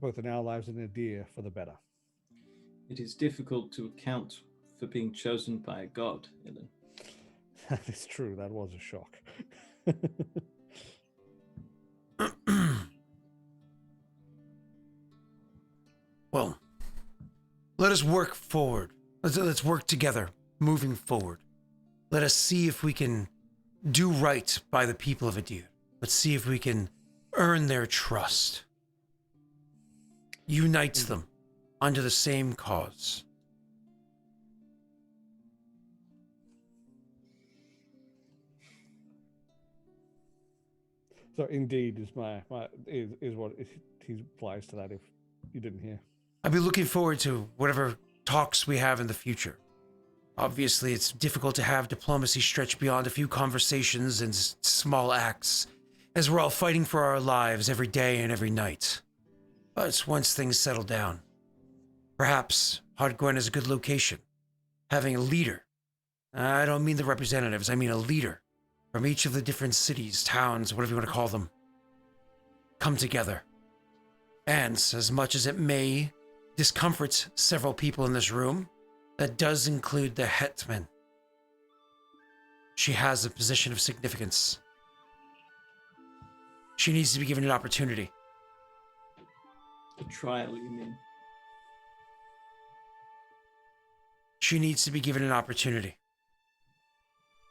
both in our lives and in Idir, for the better. It is difficult to account for being chosen by a god, Ilan. That is true. That was a shock. Well, let us work forward. Let's work together, moving forward. Let us see if we can do right by the people of Idir. Let's see if we can earn their trust. Unite them under the same cause. So indeed is is what he applies to that if you didn't hear. I'd be looking forward to whatever talks we have in the future. Obviously, it's difficult to have diplomacy stretch beyond a few conversations and small acts, as we're all fighting for our lives every day and every night. But once things settle down, perhaps Hardgwen is a good location. Having a leader. I don't mean the representatives, I mean a leader from each of the different cities, towns, whatever you want to call them, come together. And as much as it may discomfort several people in this room, that does include the hetman. She has a position of significance. She needs to be given an opportunity. A trial, you mean? She needs to be given an opportunity.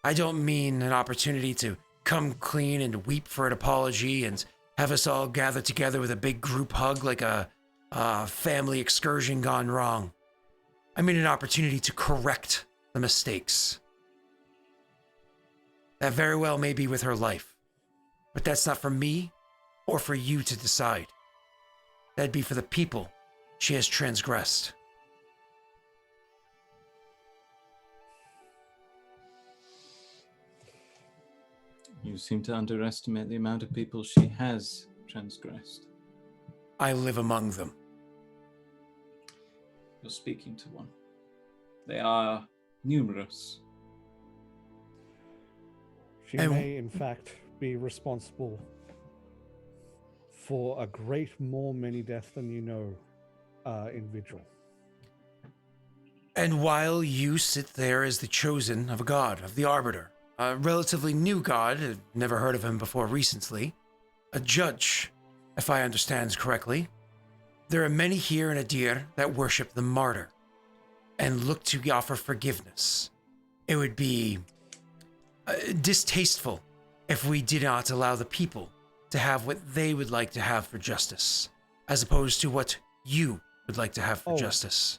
I don't mean an opportunity to come clean and weep for an apology and have us all gather together with a big group hug like a family excursion gone wrong. I mean an opportunity to correct the mistakes. That very well may be with her life, but that's not for me or for you to decide. That'd be for the people she has transgressed. You seem to underestimate the amount of people she has transgressed. I live among them. You're speaking to one. They are numerous. She And- may, in fact, be responsible for a great more many deaths than you know in Vigil. And while you sit there as the chosen of a god, of the Arbiter, a relatively new god, I've never heard of him before recently, a judge, if I understand correctly, there are many here in Idir that worship the martyr and look to offer forgiveness. It would be distasteful if we did not allow the people to have what they would like to have for justice, as opposed to what you would like to have for Oh. justice.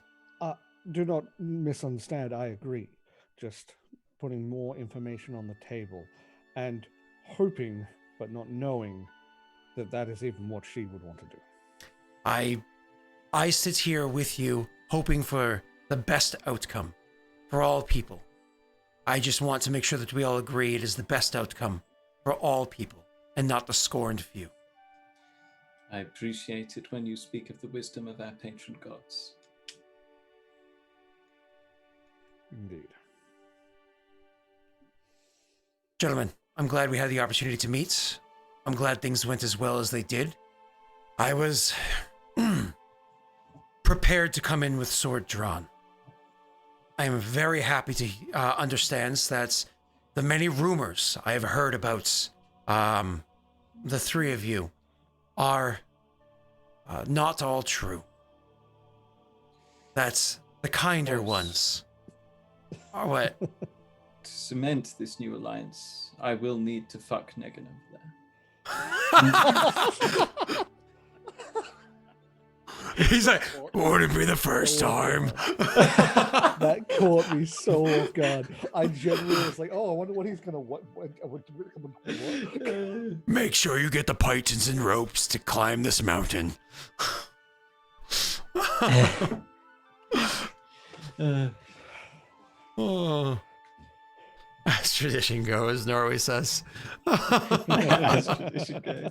Do not misunderstand, I agree. Just putting more information on the table and hoping, but not knowing, that that is even what she would want to do. I sit here with you hoping for the best outcome for all people. I just want to make sure that we all agree it is the best outcome for all people and not the scorned few. I appreciate it when you speak of the wisdom of our patron gods. Indeed. Gentlemen, I'm glad we had the opportunity to meet. I'm glad things went as well as they did. I was prepared to come in with sword drawn. I am very happy to understand that the many rumors I have heard about the three of you are not all true. That's the kinder ones. Or what? To cement this new alliance, I will need to fuck Negan over there. He's like, wouldn't be the first time. That caught me so off guard. I genuinely was like, oh, I wonder what he's going to... What? Make sure you get the pythons and ropes to climb this mountain. Oh. As tradition goes, Norway says. As tradition goes.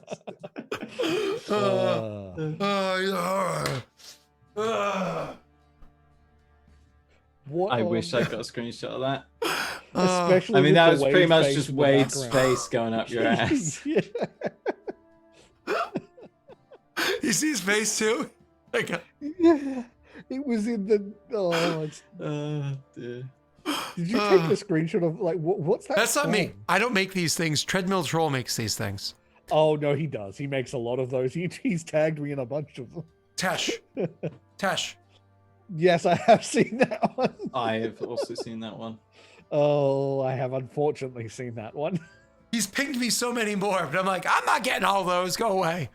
What I on- wish I got a screenshot of that. Especially I mean, with that the was Wade pretty much face just in the Wade's background. face going up your ass. Yeah. You see his face too? Like, Yeah. It was in the... Oh, it's... Dear. Did you take a screenshot of, like, what's that? that's not me. from? I don't make these things. Treadmill Troll makes these things. Oh, no, he does. He makes a lot of those. He's tagged me in a bunch of them. Tesh. Tesh. Yes, I have seen that one. I have also seen that one. Oh, I have unfortunately seen that one. He's pinged me so many more, but I'm like, I'm not getting all those. Go away.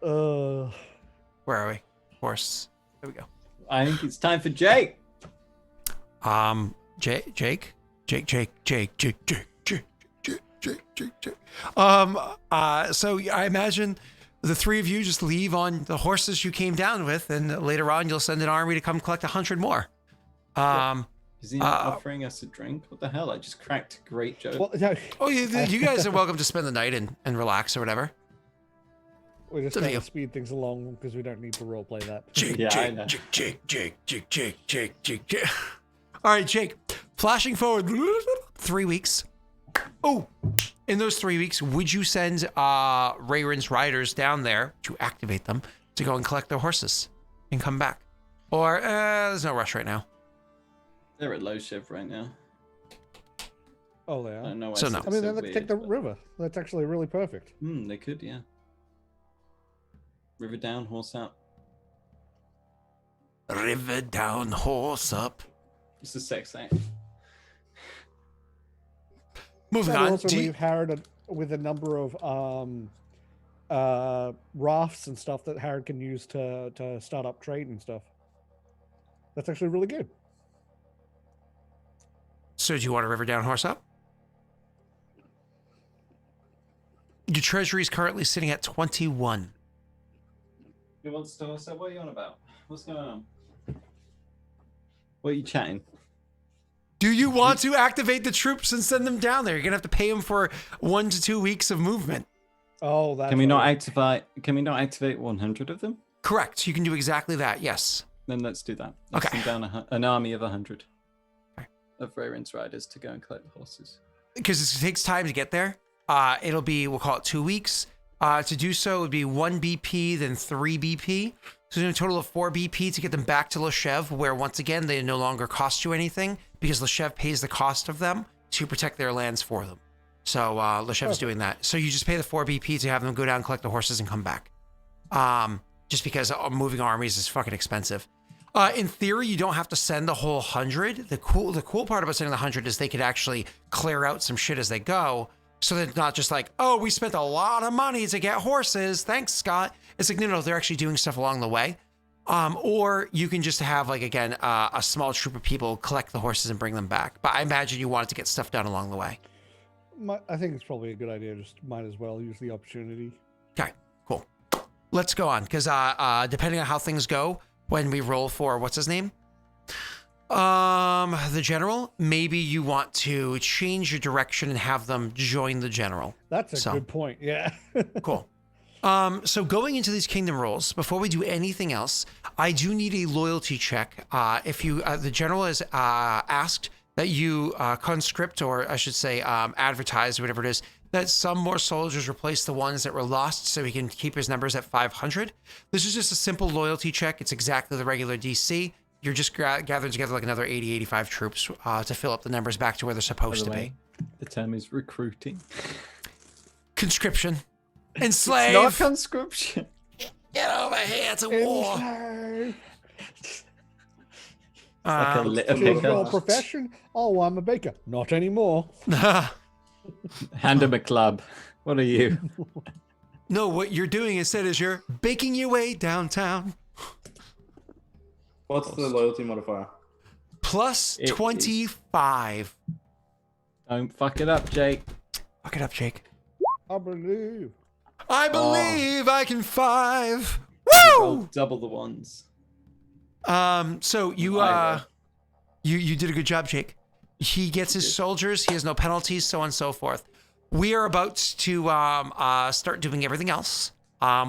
Where are we? Horse. There we go. I think it's time for Jake. Jake. So I imagine the three of you just leave on the horses you came down with, and later on you'll send an army to come collect 100 more. Is he not offering us a drink? What the hell? I just cracked a great joke. Well, no, Oh, you guys are welcome to spend the night and relax or whatever. we're just Good going to deal. speed things along because we don't need to roleplay that. Yeah, I know. Jake. All right, Jake. Flashing forward 3 weeks. Oh, in those 3 weeks, would you send Rayron's riders down there to activate them to go and collect their horses and come back? Or there's no rush right now. They're at low shift right now. Oh, they I are. don't know why So I no. said I mean, so then let's take the weird, but- river. That's actually really perfect. They could, yeah. River down, horse out. River down, horse up. It's a sex act. Moving That'll on. also Do you- leave Harrod with a number of rafts and stuff that Harrod can use to start up trade and stuff. That's actually really good. So do you want a river down, horse up? Your treasury is currently sitting at 21. Who wants to horse out? What are you on about? What's going on? What are you chatting? Do you want to activate the troops and send them down there? You're gonna have to pay them for 1 to 2 weeks of movement. Oh, that's Can we not right. activate? Can we not activate 100 of them? Correct. You can do exactly that. Yes. Then let's do that. Let's Okay. send down an army of 100 Okay. of Rayron's riders to go and collect the horses. Because it takes time to get there. It'll be, we'll call it 2 weeks. To do so, it would be 1 BP, then 3 BP. So a total of 4 BP to get them back to Leshev, where once again, they no longer cost you anything because Leshev pays the cost of them to protect their lands for them. So Leshev's doing that. So you just pay the 4 BP to have them go down, collect the horses, and come back. Just because moving armies is fucking expensive. In theory, you don't have to send the whole 100. The cool part about sending the 100 is they could actually clear out some shit as they go. So that it's not just like, oh, we spent a lot of money to get horses. Thanks, Scott. It's like, no, they're actually doing stuff along the way. Or you can just have, like, again, a small troop of people collect the horses and bring them back. But I imagine you wanted to get stuff done along the way. I think it's probably a good idea. Just might as well use the opportunity. Okay, cool. Let's go on. Because depending on how things go, when we roll for, what's his name? The general, maybe you want to change your direction and have them join the general. That's a good point. Yeah. Cool. So going into these kingdom rolls, before we do anything else, I do need a loyalty check. If you, the general has asked that you conscript, or I should say advertise, whatever it is, that some more soldiers replace the ones that were lost so he can keep his numbers at 500. This is just a simple loyalty check. It's exactly the regular DC. You're just gathering together like another 80, 85 troops to fill up the numbers back to where they're supposed to be. The term is recruiting. Conscription. Enslave. It's not conscription. Get over here. It's a war. Like a litter Choose your picker. profession? Oh, I'm a baker. Not anymore. Hand him a club. What are you? No, what you're doing instead is you're baking your way downtown. What's the loyalty modifier? Plus It is- 25. Don't fuck it up, Jake. Fuck it up, Jake. I believe. I believe I can 5. Roll Woo! double the ones. So you did a good job, Jake. He gets his soldiers. He has no penalties, so on and so forth. We are about to start doing everything else,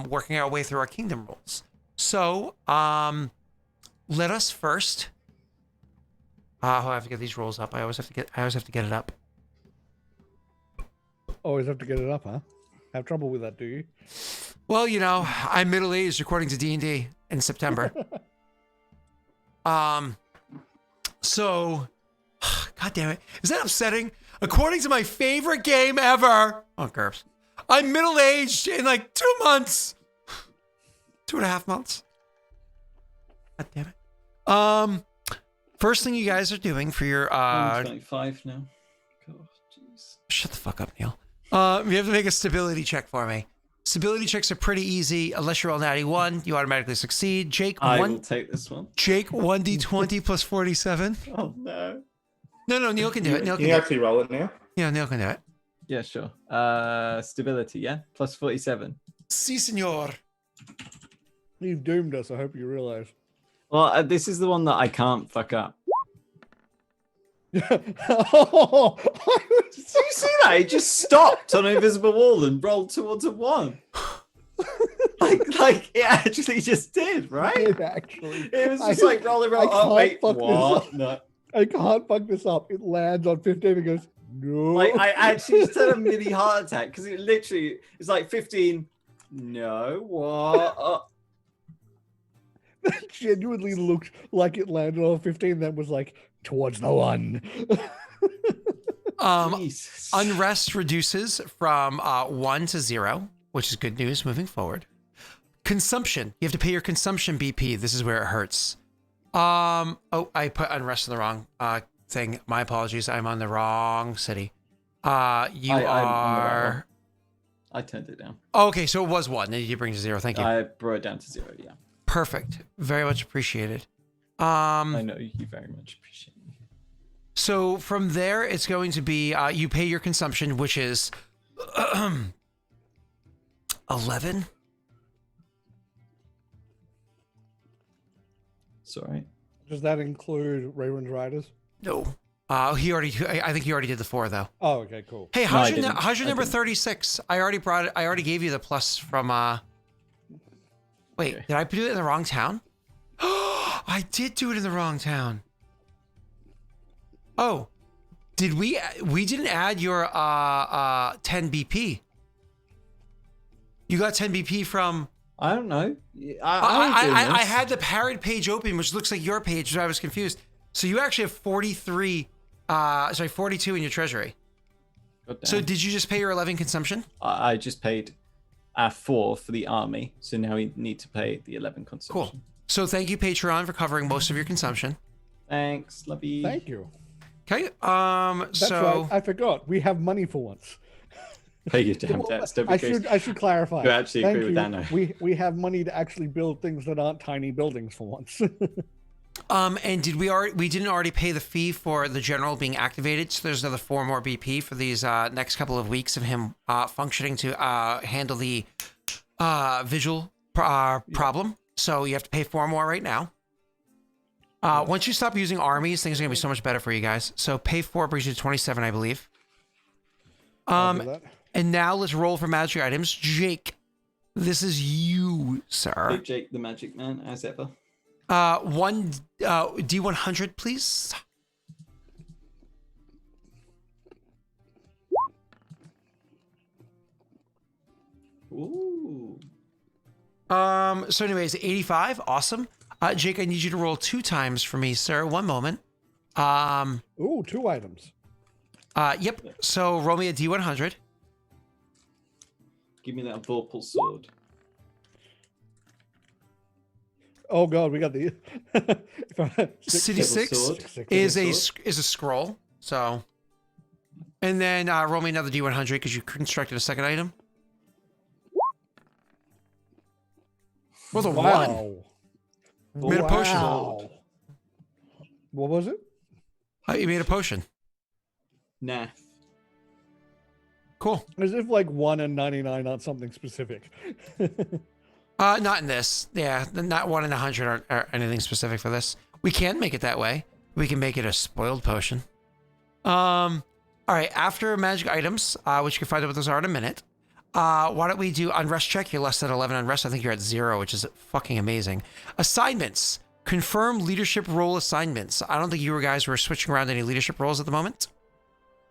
working our way through our kingdom rolls. So let us first. I have to get these rolls up. I always have to get it up. Always have to get it up, huh? Have trouble with that, do you? Well, you know, I'm middle-aged according to D&D in September. So, God damn it. Is that upsetting? According to my favorite game ever. Oh, GURPS. I'm middle-aged in like 2 months. 2.5 months. God damn it. First thing you guys are doing for your, I'm 25 now. God, jeez. shut the fuck up, Neil. You have to make a stability check for me. Stability checks are pretty easy. Unless you're all natty 1, you automatically succeed. Jake, I will take this one. Jake, 1d20 plus 47. Oh no. No, Neil can do it. Neil Can can you do it. actually roll it now? Yeah, Neil can do it. Yeah, sure. Stability, yeah? Plus 47. Si, senor. You've doomed us. I hope you realize. Well, this is the one that I can't fuck up. Oh, Did you see that? It just stopped on an invisible wall and rolled towards a 1. like it actually just did, right? it actually. It was just like rolling. I Oh, wait, can't fuck this what? up. No. I can't fuck this up. It lands on 15 and goes, no. Like I actually just had a mini heart attack because it literally it's like 15. No, what? That genuinely looked like it landed on 15, then was like, towards the 1. Jesus. Unrest reduces from 1 to 0, which is good news moving forward. Consumption. You have to pay your consumption BP. This is where it hurts. Oh, I put unrest in the wrong thing. My apologies. I'm on the wrong city. You I'm on the right are... one. I turned it down. Oh, okay, so it was 1. Then you bring it to 0. Thank you. I brought it down to 0, yeah. Perfect. Very much appreciated. I know you very much appreciate me. So from there, it's going to be you pay your consumption, which is 11. Sorry. Does that include Raywin's Riders? No. He already. I think he already did the 4 though. Oh, okay, cool. Hey, No, how's I your didn't. how's your I number didn't. 36? I already gave you the plus from. Wait, Okay. did I do it in the wrong town? I did do it in the wrong town. Oh, did we? We didn't add your 10 BP. You got 10 BP from. I don't know. I had the parent page open, which looks like your page, so I was confused. So you actually have 42 in your treasury. So did you just pay your 11 consumption? I just paid 4 for the army, so now we need to pay the 11 consumption. Cool. So thank you, Patreon, for covering most of your consumption. Thanks, love you. Thank you. Okay. That's So right. I forgot. We have money for once. Pay your damn debts. Don't be I crazy. should clarify. You actually Thank agree with you. that now. We have money to actually build things that aren't tiny buildings for once. and did we didn't already pay the fee for the general being activated? So there's another 4 more BP for these next couple of weeks of him functioning to handle the visual problem. So you have to pay 4 more right now. Once you stop using armies, things are gonna be so much better for you guys. So pay 4 brings you to 27, I believe. I'll do that. And now let's roll for magic items. Jake, this is you, sir. Big Jake, the magic man, as ever. 1 D100, please. Ooh. So anyways, 85, awesome. Jake, I need you to roll 2 times for me, sir. 1 moment. Ooh, 2 items. Yep. So roll me a D100. Give me that Vorpal sword. Oh god, we got the City Double 6 sword. is Double a scroll. So, and then roll me another D100 because you constructed a second item. Roll the 1. Wow. Made a potion. Wow. What was it? You made a potion. Nah. Cool. As if like 1 and 99 aren't something specific. Not in this. Yeah, not 1 in 100 or anything specific for this. We can make it that way. We can make it a spoiled potion. All right. After magic items, which you can find out what those are in a minute. Why don't we do unrest check? You're less than 11 unrest. I think you're at 0, which is fucking amazing. Assignments. Confirm leadership role assignments. I don't think you guys were switching around any leadership roles at the moment.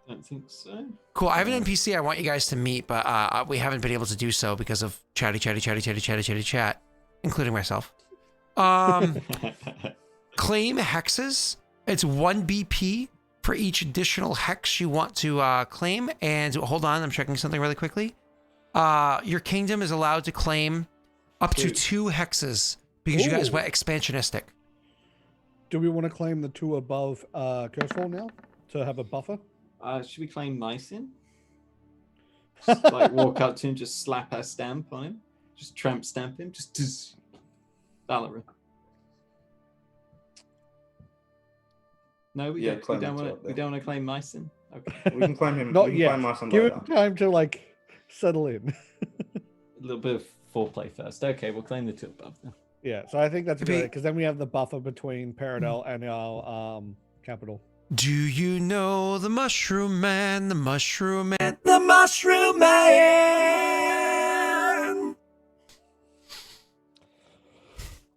Don't think so. Cool. I have an NPC I want you guys to meet, but we haven't been able to do so because of chat, including myself. Claim hexes. It's 1 BP for each additional hex you want to claim. And hold on, I'm checking something really quickly. Your kingdom is allowed to claim up to 2 hexes because you guys Ooh. went expansionistic. Do we want to claim the 2 above Cursefall now to have a buffer? Should we claim Mycin? Just, like walk up to him, just slap our stamp on him, just tramp stamp him, just Valorant. No, we Yeah, don't. We claim don't it want up to. We there. don't want to claim Mycin. Okay, We can claim him. Not we can yet. claim Marson Give later. it time to like settle in. a little bit of foreplay first. Okay, we'll claim the 2 above now. Yeah, so I think that's Maybe- good because then we have the buffer between Paradel and our capital. Do you know the Mushroom Man, the Mushroom Man, the Mushroom Man?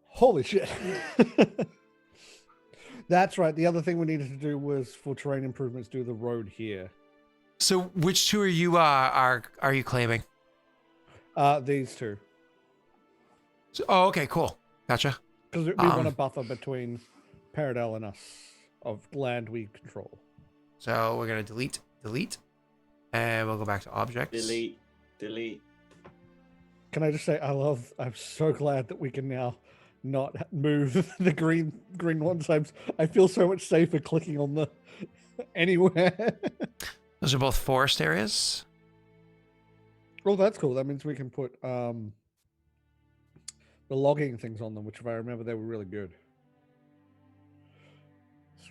Holy shit. That's right. The other thing we needed to do was for terrain improvements, do the road here. So which 2 are you claiming? These 2. So, oh, okay, cool. Gotcha. Because we want a buffer between Paradel and us of land we control. So we're gonna delete delete. And we'll go back to objects. Delete. Can I just say, I'm so glad that we can now not move the green ones. I feel so much safer clicking on the anywhere. Those are both forest areas. Well, that's cool. That means we can put the logging things on them, which if I remember, they were really good.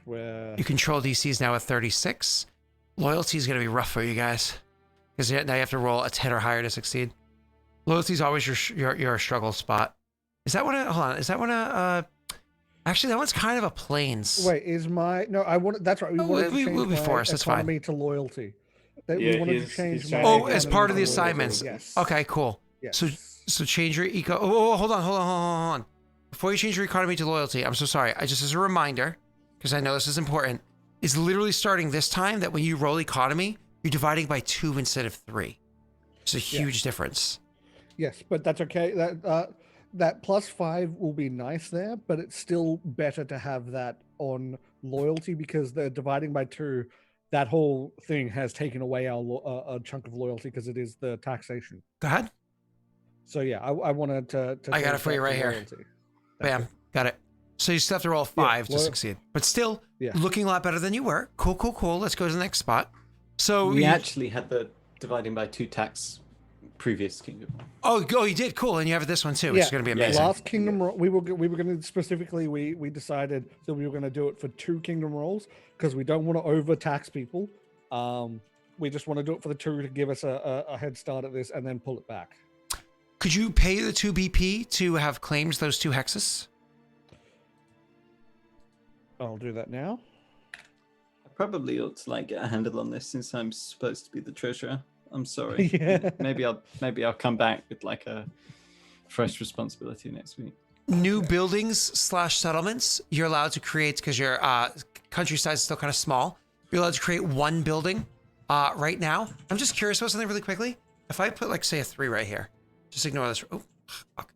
Swear. You control DCs now at 36. Loyalty is going to be rough for you guys. Because now you have to roll a 10 or higher to succeed. Loyalty is always your struggle spot. Is that one? Hold on. Is that one actually, that one's kind of a plains. Wait, I want. That's right. We'll be my forced. That's fine. economy to loyalty. Yeah, we wanted to he's change. changing my Oh, as economy part of the to assignments. loyalty. Yes. Okay, cool. Yes. So change your eco. Oh, hold on. Before you change your economy to loyalty, I'm so sorry. I just as a reminder, because I know this is important, it's literally starting this time that when you roll economy, you're dividing by 2 instead of 3. It's a huge difference. Yes, but that's okay. That +5 will be nice there, but it's still better to have that on loyalty because they're dividing by 2. That whole thing has taken away our a chunk of loyalty because it is the taxation. Go ahead. So yeah, I wanted to I got change it for that you right to here. loyalty. Thank Bam. you. Got it. So you still have to roll 5 to well- succeed. But still, Yeah. looking a lot better than you were. Cool. Let's go to the next spot. So We actually had the dividing by 2 tax previous kingdom. Oh, you did. Cool. And you have this one too, which is going to be Yeah. amazing. Last kingdom roll, we were going to specifically we decided that we were going to do it for 2 kingdom rolls because we don't want to overtax people. We just want to do it for the 2 to give us a head start at this and then pull it back. Could you pay the 2 BP to have claimed those 2 hexes? I'll do that now. I probably ought to get a handle on this since I'm supposed to be the treasurer. I'm sorry. Yeah. Maybe I'll come back with a fresh responsibility next week. New buildings / settlements you're allowed to create because your country size is still kind of small. You're allowed to create 1 building right now. I'm just curious about something really quickly. If I put say a 3 right here, just ignore this. Oh, fuck.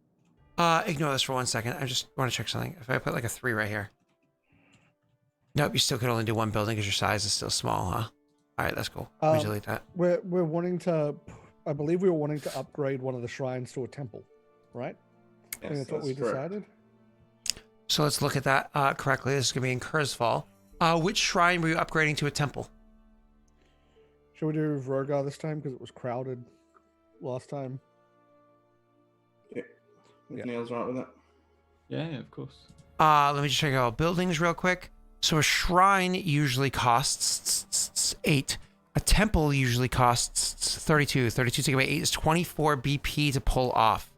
Ignore this for 1 second. I just want to check something. If I put a 3 right here. Nope, you still can only do 1 building because your size is still small, huh? All right, that's cool. Let me delete that. We're wanting to, I believe we were wanting to upgrade one of the shrines to a temple, right? I think that's what we correct. decided. So let's look at that correctly. This is going to be in Kurzfall. Which shrine were you upgrading to a temple? Should we do Vrogar this time because it was crowded last time? If Yeah. Neil's right with it. Yeah, of course. Let me just check out buildings real quick. So a shrine usually costs 8. A temple usually costs 32. 32 taken by 8 is 24 BP to pull off.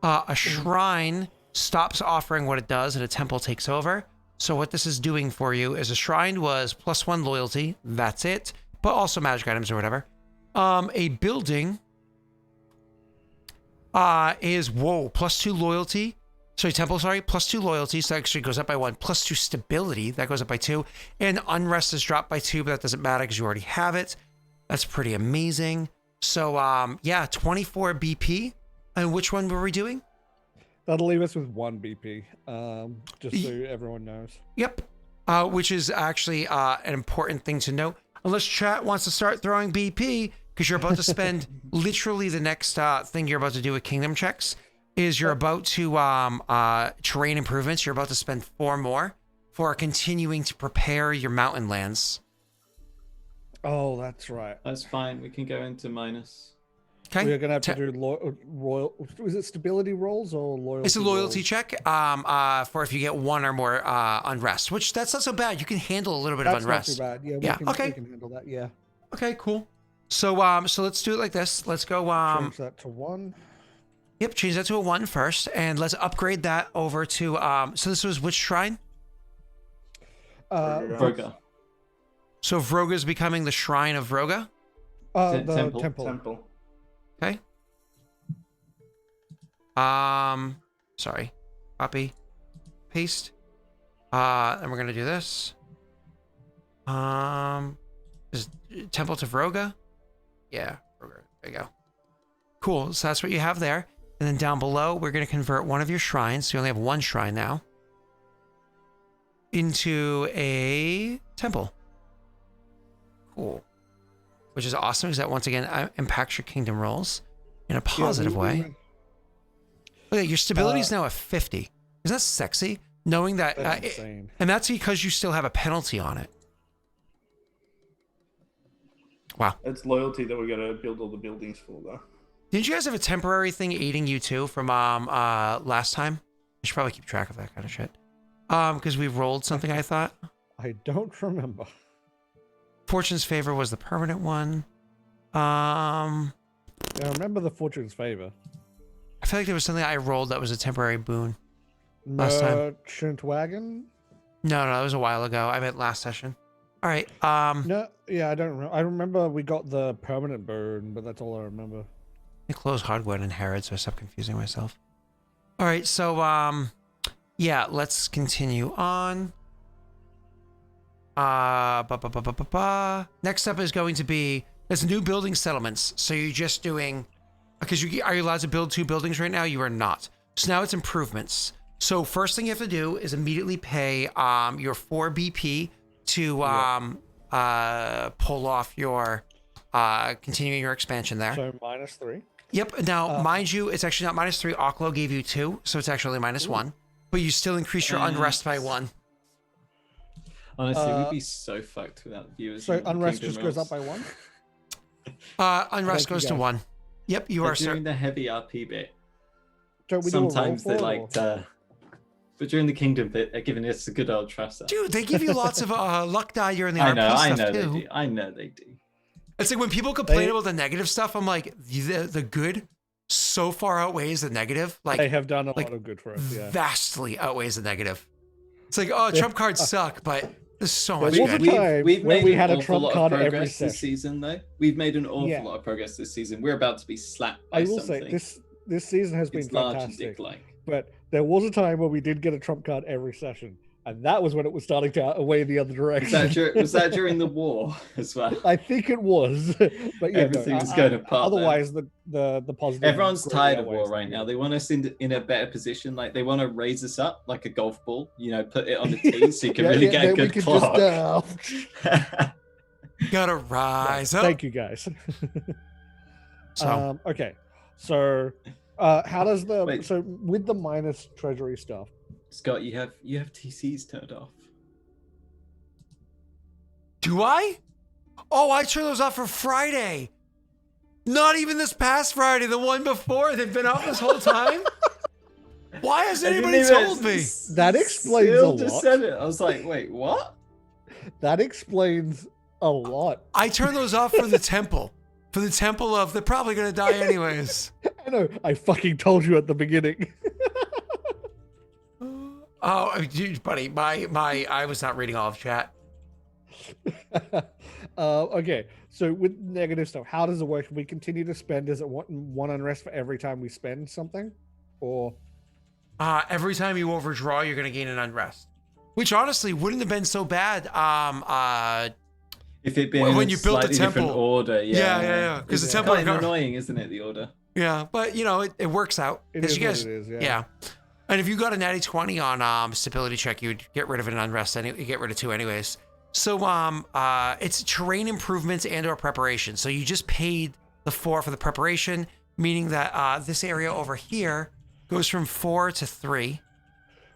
A shrine stops offering what it does and a temple takes over. So what this is doing for you is a shrine was +1 loyalty. That's it. But also magic items or whatever. A building is, +2 loyalty. Temple, +2 loyalty, so that actually goes up by 1. +2 stability, that goes up by 2. And unrest is dropped by 2, but that doesn't matter because you already have it. That's pretty amazing. So, 24 BP. And which one were we doing? That'll leave us with 1 BP, just so everyone knows. Yep. Which is actually an important thing to note. Unless chat wants to start throwing BP, because you're about to spend literally the next thing you're about to do with kingdom checks. Is you're about to terrain improvements. You're about to spend 4 more for continuing to prepare your mountain lands. Oh, that's right. That's fine. We can go into minus. Okay. We're gonna have to do royal. Is it stability rolls or loyalty? It's a loyalty rolls? check for if you get 1 or more unrest, which that's not so bad. You can handle a little bit of That's unrest. not too bad. Yeah. Yeah, okay. We can handle that. Yeah. Okay, cool. So let's do it like this. Let's go. Change that to 1. Yep, change that to a 1 first, and let's upgrade that over to. So this was which shrine? Vroga. So Vroga is becoming the shrine of Vroga. The Temple. temple. Okay. Sorry. Copy. Paste. And we're gonna do this. Is Temple to Vroga? Yeah, Vroga. There you go. Cool. So that's what you have there. And then down below, we're gonna convert one of your shrines. So you only have 1 shrine now. Into a temple. Cool. which is awesome because that once again impacts your kingdom rolls in a positive way. Okay, your stability is now at 50. Isn't that sexy? Knowing that, That's insane. and that's because you still have a penalty on it. Wow. It's loyalty that we're gonna build all the buildings for, though. Didn't you guys have a temporary thing aiding you too from last time? You should probably keep track of that kind of shit. Because we rolled something, I thought. I don't remember. Fortune's favor was the permanent one. I remember the Fortune's favor. I feel like there was something I rolled that was a temporary boon. Last time. Merchant wagon? No, that was a while ago. I meant last session. All right. No, yeah, I don't remember. I remember we got the permanent boon, but that's all I remember. I closed Hardwood and Harrod, so I stopped confusing myself. All right, so yeah, let's continue on. Next up is going to be there's new building settlements. So you're just doing because are you allowed to build 2 buildings right now? You are not. So now it's improvements. So first thing you have to do is immediately pay your 4 BP to pull off your continuing your expansion there. So -3. Yep. Now, mind you, it's actually not -3. Oklo gave you 2, so it's actually -1. But you still increase your unrest by 1. Honestly, we'd be so fucked without viewers. So in unrest Kingdom just goes Rules. up by 1? Unrest Thank you, goes to guys. 1. Yep, you But are during sir. the heavy RP bit. So we do a roll Sometimes they for it, like or- to. But during the Kingdom bit, they're giving us a good old trust. Dude, they give you lots of luck die during the I RP know stuff they too. do. I know they do. It's like when people complain They- about the negative stuff, I'm like, the good so far outweighs the negative. They Like, have done a like, lot of good for us, yeah. vastly outweighs the negative. It's like, oh, trump cards suck, but there's so much was a good. time We've when made we an had a awful trump lot card of every progress this session. season, though. We've made an awful Yeah. lot of progress this season. We're about to be slapped by I will something. say this season has been It's large and fantastic. dick-like. But there was a time where we did get a trump card every session, and that was when it was starting to outweigh the other direction. Was that during the war as well? I think it was, but yeah, Everything was going apart then. Otherwise, the positive. Everyone's greatly tired of war outweighs the right now. negative. They want us in a better position. Like they want to raise us up like a golf ball. You know, put it on the tee so you can really get a then we good can clock. Gotta rise up. Thank you, guys. So, Okay, so how does the Wait. so with the minus treasury stuff? Scott, you have TCs turned off. do I? Oh, I turned those off for Friday. Not even this past Friday, the one before. They've been out this whole time. Why hasn't anybody told me? That explains Still a just lot. said it. I was like, wait, what? That explains a lot. I turned those off for the temple. For the temple of they're probably gonna die anyways. I know. I fucking told you at the beginning. Oh, dude, buddy, my I was not reading all of chat. Okay, so with negative stuff, how does it work? We continue to spend. Is it one unrest for every time we spend something, or Every time you overdraw, you're gonna gain an unrest. Which honestly wouldn't have been so bad. If it been When in you a built the slightly different temple. order, Yeah. Because the It's temple. kind of annoying, isn't it? The order. Yeah, but you know it works out. it 'Cause is you what guys, it is? yeah. And if you got a natty 20 on stability check, you'd get rid of an unrest. You get rid of 2 anyways. So it's terrain improvements and/or preparation. So you just paid the 4 for the preparation, meaning that this area over here goes from 4 to 3.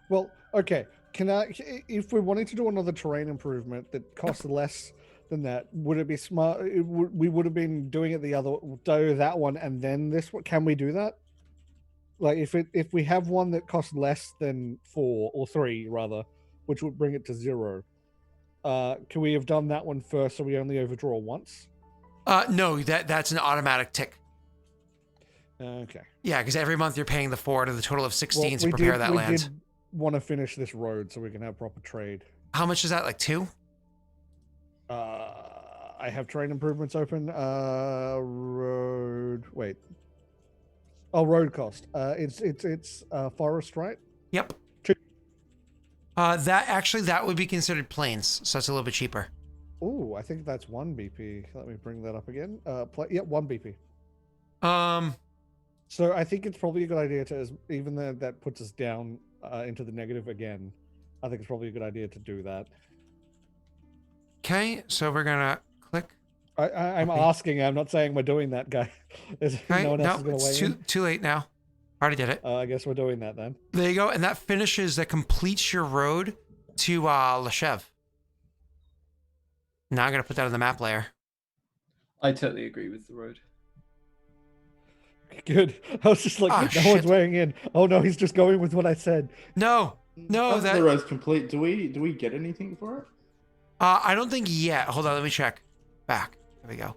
Well, okay. Can I, if we're wanting to do another terrain improvement that costs less than that, would it be smart? We would have been doing it that one and then this one. Can we do that? Like if we have one that costs less than 4 or 3 rather, which would bring it to 0. Can we have done that one first so we only overdraw once? No, that's an automatic tick. Okay. Yeah, because every month you're paying the 4 to the total of 16 to we prepare that we land. did want to finish this road so we can have proper trade. How much is that? Like 2? I have terrain improvements open. Road. Wait. Oh, road cost. It's forest, right? Yep. 2. That would be considered plains, so it's a little bit cheaper. Oh, I think that's 1 BP. Let me bring that up again. 1 BP. So I think it's probably a good idea to, even though that puts us down into the negative again, I think it's probably a good idea to do that. Okay, so we're gonna click I'm asking. I'm not saying we're doing that, guy. Right? No one else No, is going to it's weigh in. too late now. Already did it. I guess we're doing that then. There you go. And that completes your road to Leshev. Now I'm going to put that on the map layer. I totally agree with the road. Good. I was just like, Ah, no shit. one's weighing in. Oh no, he's just going with what I said. No, After the road's complete, do we get anything for it? I don't think yet. Hold on, let me check. Back. There we go.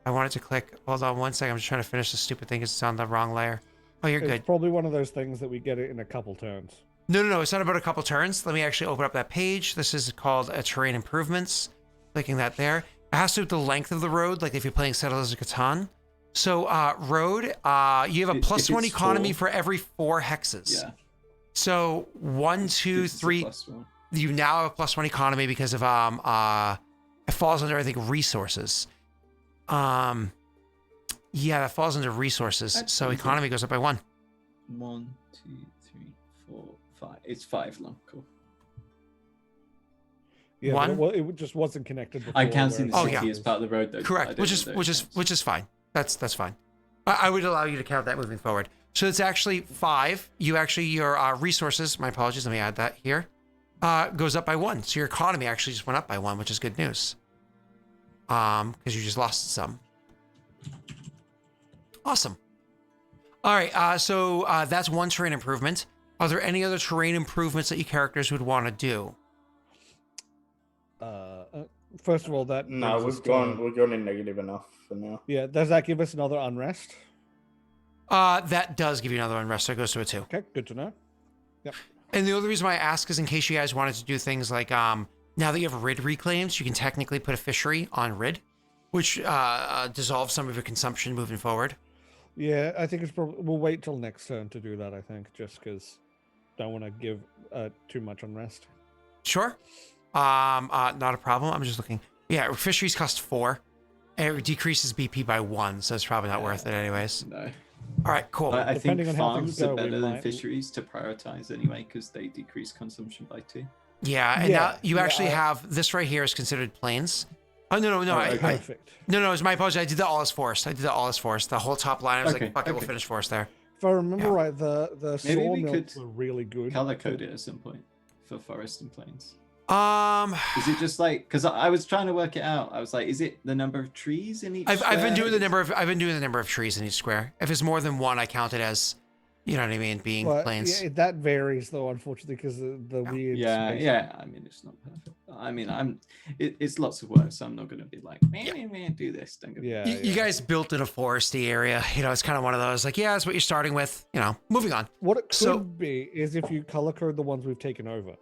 I wanted to click. Hold on one second. I'm just trying to finish the stupid thing because it's on the wrong layer. Oh, you're It's good. probably one of those things that we get it in a couple turns. No. It's not about a couple turns. Let me actually open up that page. This is called Terrain Improvements. Clicking that there. It has to do with the length of the road, like if you're playing Settlers of Catan. So, road, you have a If plus one it's economy 4. for every 4 hexes. Yeah. So 1, 2, It's a 3. +1. You now have a plus 1 economy because of it falls under, I think, resources. Yeah, that falls under resources. That's So easy. economy goes up by 1. 1, 2, 3, 4, 5. It's 5 long. Cool. Yeah, One? but it just wasn't connected before. I'm counting the Oh, city yeah. as part of the road, though. I Correct, don't which know is those counts. which is fine. That's fine. I would allow you to count that moving forward. So it's actually 5. Your resources. My apologies. Let me add that here. Goes up by 1. So your economy actually just went up by 1, which is good news. Because you just lost some. Awesome. All right. So that's one terrain improvement. Are there any other terrain improvements that your characters would want to do? First of all, that No, brings us we've gone in negative enough for now. Yeah, does that give us another unrest? That does give you another unrest, so it goes to a 2. Okay, good to know. Yep. And the other reason why I ask is in case you guys wanted to do things like, now that you have Rid reclaims, you can technically put a fishery on Rid, which dissolves some of your consumption moving forward. Yeah, I think it's probably we'll wait till next turn to do that. I think just because don't want to give too much unrest. Sure. Not a problem. I'm just looking. Yeah, fisheries cost 4. And it decreases BP by 1, so it's probably not worth it anyways. No. All right, cool. I think Depending on how things farms are go, we better than might- fisheries to prioritize anyway, because they decrease consumption by 2. Yeah, and Yeah, now you yeah, actually have this right here is considered plains. Oh no! Oh, okay. Perfect. No, it's my apology. I did the all as forest. The whole top line. I was Okay, like, fuck it, we'll okay. finish forest there. If I remember Yeah. right, the Maybe we sawmills could were really good. Color code it at some point for forest and plains. Is Is it just like, because I was trying to work it out. I was like, is it the number of trees in each? I've been square? doing the number of trees in each square. If it's more than 1, I count it as, you know what I mean, being But, plains. yeah, that varies though, unfortunately, because the weird. Yeah, space. yeah. I mean, it's not perfect. I mean, it's lots of work, so I'm not going to be like, man, do this. Don't get me Yeah. You guys built in a foresty area. You know, it's kind of one of those like, yeah, that's what you're starting with. You know, moving on. What it could So- be is if you color code the ones we've taken over,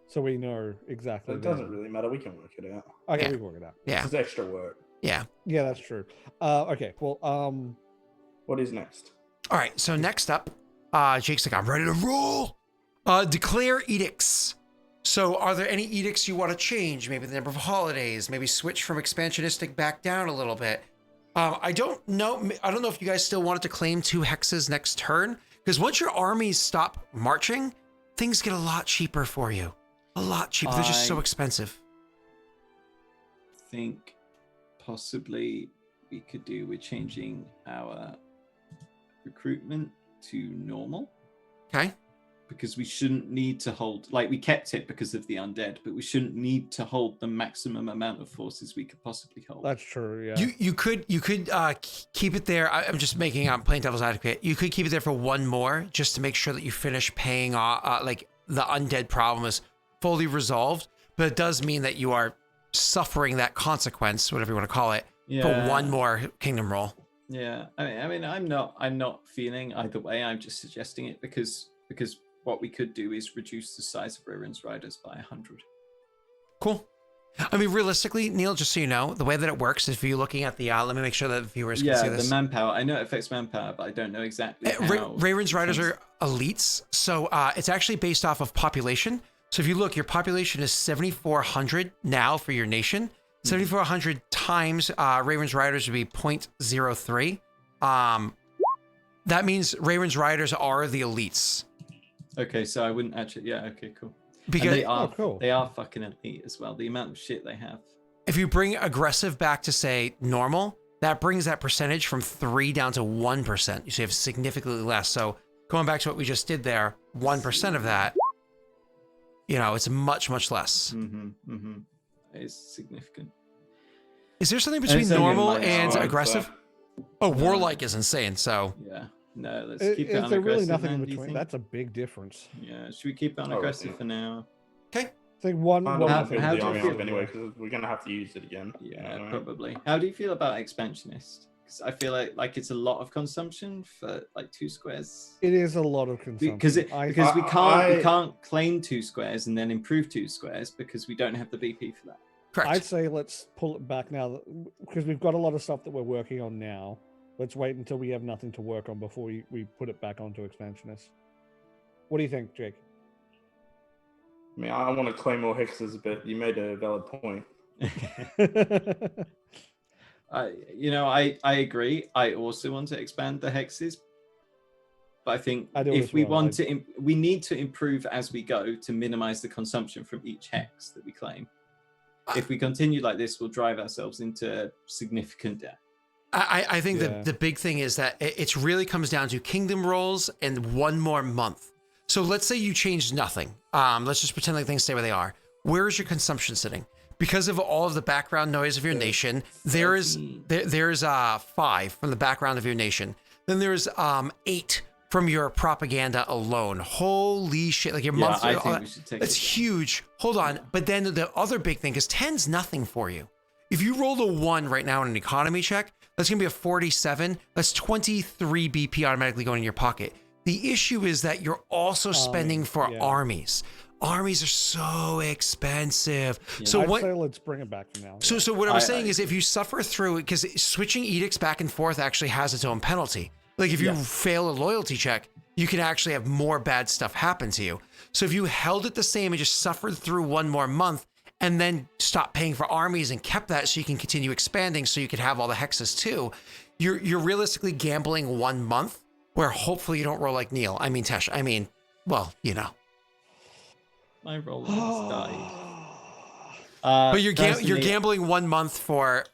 so we know exactly. It then. doesn't really matter. We can work it out. Okay, Yeah. we can work it out. Yeah, It's extra work. yeah. Yeah, that's true. Okay, well, What is next? All right. So next up, Jake's like, I'm ready to roll. Declare edicts. So are there any edicts you want to change? Maybe the number of holidays, maybe switch from expansionistic back down a little bit. I don't know. I don't know if you guys still wanted to claim 2 hexes next turn, because once your armies stop marching, things get a lot cheaper for you. A lot cheaper. They're just so I- expensive. think possibly we could do with changing our recruitment to normal, Okay. because we shouldn't need to hold, like, we kept it because of the undead, but we shouldn't need to hold the maximum amount of forces we could possibly hold. that's true. Yeah. You could keep it there. I'm just I'm playing devil's advocate. You could keep it there for 1 more just to make sure that you finish paying off. Like the undead problem is fully resolved, but it does mean that you are suffering that consequence, whatever you want to call it, for 1 more kingdom roll. Yeah, I mean, I'm not feeling either way. I'm just suggesting it because what we could do is reduce the size of Riren's riders by 100. Cool. I mean, realistically, Neil, just so you know, the way that it works is if you're looking at the, let me make sure that viewers can see Yeah, this. the manpower. I know it affects manpower, but I don't know exactly how. Rayron's riders are elites, so it's actually based off of population. So if you look, your population is 7,400 now for your nation. 7,400 times Rayron's riders would be 0.03. That means Rayron's riders are the elites. Okay, so I wouldn't actually. Yeah. Okay. Cool. Because And they are. cool. They are fucking elite as well. The amount of shit they have. if you bring aggressive back to say normal, that brings that percentage from 3 down to 1%. So you have significantly less. So going back to what we just did there, 1% of that, you know, it's much, much less. It's significant. Is there something And between it's only normal minus and one, aggressive? so- Oh, warlike is insane. So Yeah. No, let's Is keep it on there really aggressive, nothing in man, do you between? think? That's a big difference. Yeah, should we keep it on Oh, aggressive yeah. for now? okay. I think one. I one don't how- want to how fill do the you army feel? up anyway because we're gonna have to use it again. you know Yeah, what I mean? probably. How do you feel about expansionist? Because I feel like it's a lot of consumption for like 2 squares. It is a lot of consumption. Because I- because we I- can't claim 2 squares and then improve 2 squares because we don't have the BP for that. Correct. I'd say let's pull it back now because we've got a lot of stuff that we're working on now. Let's wait until we have nothing to work on before we put it back onto expansionists. What do you think, Jake? I mean, I want to claim more hexes, but you made a valid point. I agree. I also want to expand the hexes, but I think I do if as we well. want to, we need to improve as we go to minimize the consumption from each hex that we claim. If we continue like this, we'll drive ourselves into significant debt. I think Yeah. the big thing is that it really comes down to kingdom rolls and 1 more month. So let's say you changed nothing. Let's just pretend like things stay where they are. Where is your consumption sitting? Because of all of the background noise of your nation, there's 5 from the background of your nation. Then there's 8 from your propaganda alone. Holy shit! Like your Yeah, monthly. I think we should take That's it. huge. Hold on, but then the other big thing is 10's nothing for you. If you roll a 1 right now in an economy check, that's gonna be a 47. That's 23 BP automatically going in your pocket. The issue is that you're also spending for yeah. armies. Armies are so expensive. Yeah. So I'd what? say let's bring it back for now. So what I was I- saying is, if you suffer through it, because switching edicts back and forth actually has its own penalty. Like if you fail a loyalty check, you can actually have more bad stuff happen to you. So if you held it the same and just suffered through 1 more month, and then stopped paying for armies and kept that so you can continue expanding, so you could have all the hexes too, you're realistically gambling 1 month where hopefully you don't roll like Neil. I mean Tesh. I mean, well, you know. My roll has died. But you're Personally- gambling 1 month for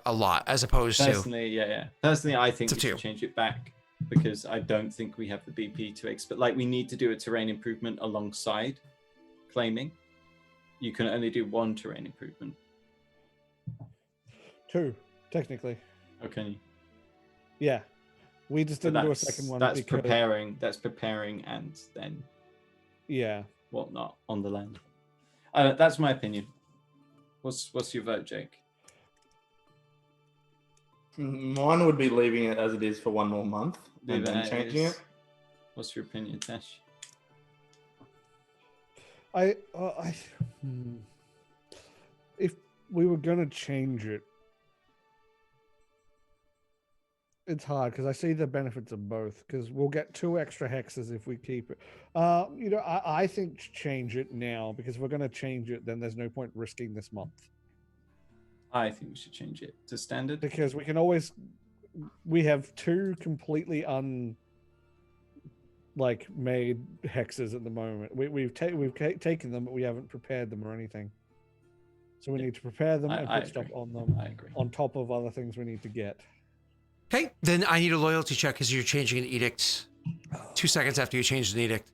a lot, as opposed to Personally, yeah. Personally, I think we It's a should 2. change it back because I don't think we have the BP to expect. Like, we need to do a terrain improvement alongside claiming. You can only do 1 terrain improvement. 2, technically. Okay. Yeah. We just But didn't do a second one. that's because, preparing. That's preparing, and then Yeah. whatnot on the land. That's my opinion. What's your vote, Jake? Mine would be leaving it as it is for 1 more month Leave and it then as changing is. it. What's your opinion, Tesh? If we were gonna change it, it's hard because I see the benefits of both. Because we'll get 2 extra hexes if we keep it. I think change it now because if we're gonna change it, then there's no point risking this month I think we should change it to standard. because we can always. We have 2 completely made hexes at the moment. We've taken them, but we haven't prepared them or anything. So we need to prepare them and I put stuff agree. on them I agree. on top of other things we need to get. Okay, then I need a loyalty check because you're changing an edict 2 seconds after you changed an edict.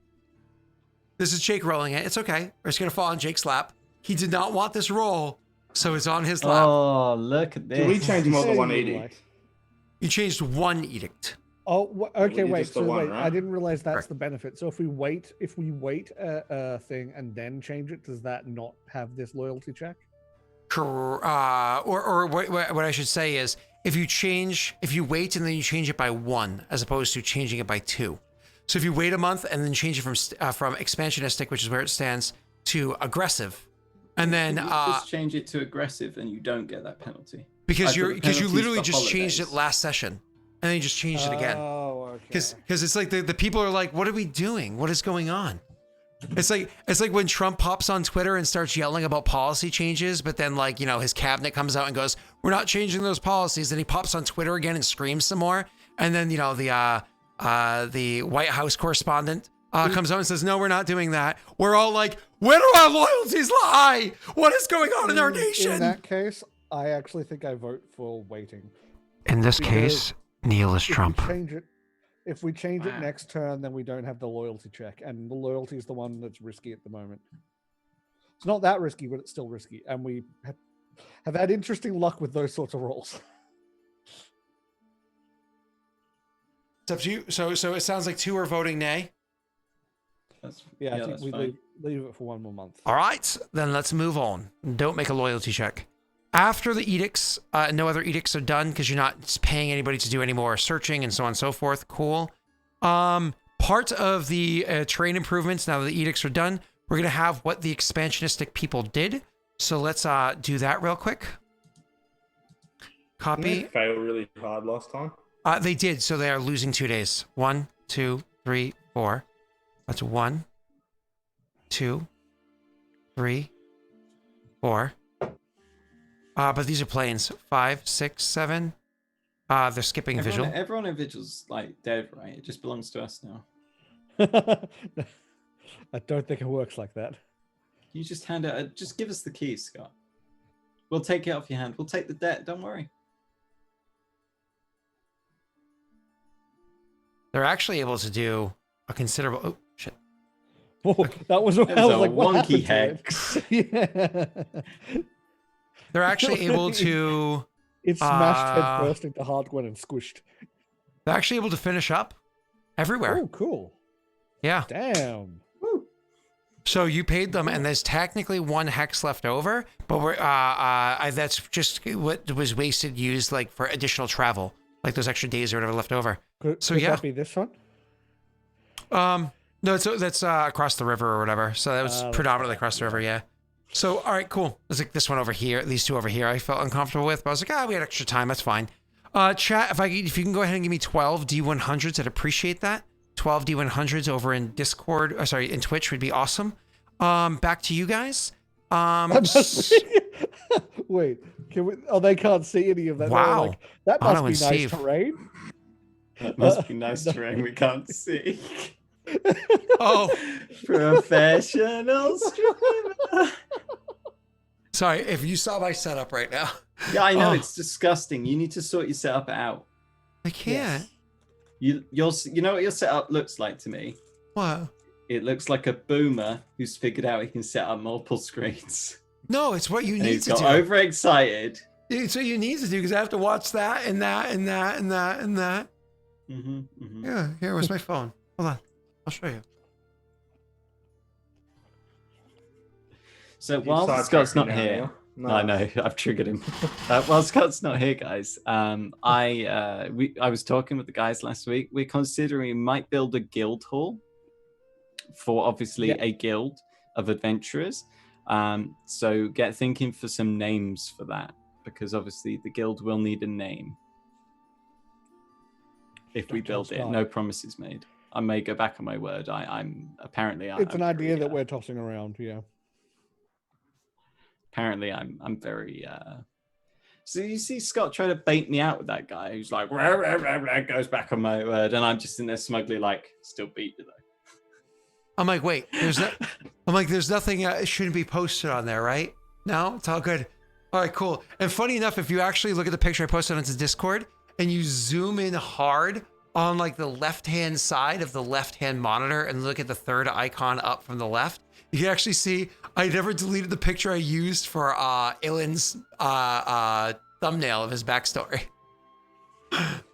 This is Jake rolling it. It's okay. It's going to fall on Jake's lap. He did not want this roll, so it's on his lap. Oh, look at this. Do we change more than Hey, 1 Eli. edict? You changed 1 edict. Oh, okay. Well, Wait. just the So one, wait, I right? didn't realize that's Correct. the benefit. So if we wait a thing and then change it, does that not have this loyalty check? Or what I should say is, if you wait and then you change it by 1, as opposed to changing it by 2. So if you wait a month and then change it from expansionistic, which is where it stands, to aggressive, and then If you just change it to aggressive, and you don't get that penalty. because I put the you penalties literally for just changed it holidays. last session, and then you just changed it again. Oh, okay. Because it's like the people are like, what are we doing? What is going on? It's like when Trump pops on Twitter and starts yelling about policy changes, but then his cabinet comes out and goes, we're not changing those policies. Then he pops on Twitter again and screams some more. And then, the White House correspondent comes out and says, no, we're not doing that. We're all like, Where do our loyalties lie? What is going on in our nation? In that case, I actually think I vote for waiting. In this Because case, Neil is If we Trump. change it, if we change it Wow. next turn, then we don't have the loyalty check, and the loyalty is the one that's risky at the moment. It's not that risky, but it's still risky, and we have had interesting luck with those sorts of rolls. It's up to you. So it sounds like 2 are voting nay. Yeah, I think that's we fine. leave it for 1 more month. All right, then let's move on. Don't make a loyalty check. After the edicts, no other edicts are done because you're not paying anybody to do any more searching and so on and so forth. Cool. Part of the terrain improvements, now that the edicts are done, we're going to have what the expansionistic people did. So let's do that real quick. Didn't Copy. they fail really hard last time? They did, so they are losing 2 days. 1, 2, 3, 4. That's 1, 2, 3, 4. But these are planes. 5, 6, 7. They're skipping visual. Everyone in Vigil's like dead, right? It just belongs to us now. I don't think it works like that. You just hand it. Just give us the keys, Scott. We'll take it off your hand. We'll take the debt. Don't worry. They're actually able to do a considerable. Oh shit! Oh, that was, I was a like, what wonky happened to it? Yeah. They're actually able to. It smashed head first into hardware and squished. They're actually able to finish up everywhere. Oh, cool. Yeah. Damn. So you paid them, and there's technically 1 hex left over, but we're that's just what was wasted, used like for additional travel, like those extra days or whatever left over. Could yeah. that be this one? No, that's across the river or whatever. So that was That's predominantly right, across the river, yeah. So all right, cool. It's like this one over here, these 2 over here. I felt uncomfortable with, but I was like, we had extra time. That's fine. Chat, if you can go ahead and give me 12 D100s, I'd appreciate that. 12 D100s over in Discord. In Twitch would be awesome. Back to you guys. Wait, can we? Oh, they can't see any of that. Wow. Like, that Otto must and be nice Steve. terrain. That must be nice terrain we can't see. Oh, Professional streamer. sorry. If you saw my setup right now, Yeah, I know Oh. it's disgusting. You need to sort your setup out. I can't. You know what your setup looks like to me? What? It looks like a boomer who's figured out he can set up multiple screens. No, it's what you And need he's to got do. overexcited. It's what you need to do because I have to watch that and that and that and that and that. Yeah, here was my phone. Hold on, I'll show you. So You while sidetracked Scott's me not now, here, Neil. No. I know I've triggered him. While Scott's not here, guys, I was talking with the guys last week. We're considering we might build a guild hall for obviously a guild of adventurers. So get thinking for some names for that, because obviously the guild will need a name if we build it. No promises made. I may go back on my word. I'm apparently. It's an idea very, that we're tossing around. Yeah. Apparently, I'm very. So you see Scott try to bait me out with that guy who's like, rah, rah, rah, rah, goes back on my word, and I'm just in there smugly like, still beat you though. I'm like, wait, there's nothing shouldn't be posted on there, right? No, it's all good. All right, cool. And funny enough, if you actually look at the picture I posted onto Discord and you zoom in hard on like the left-hand side of the left-hand monitor and look at the third icon up from the left, you can actually see I never deleted the picture I used for Ilan's thumbnail of his backstory.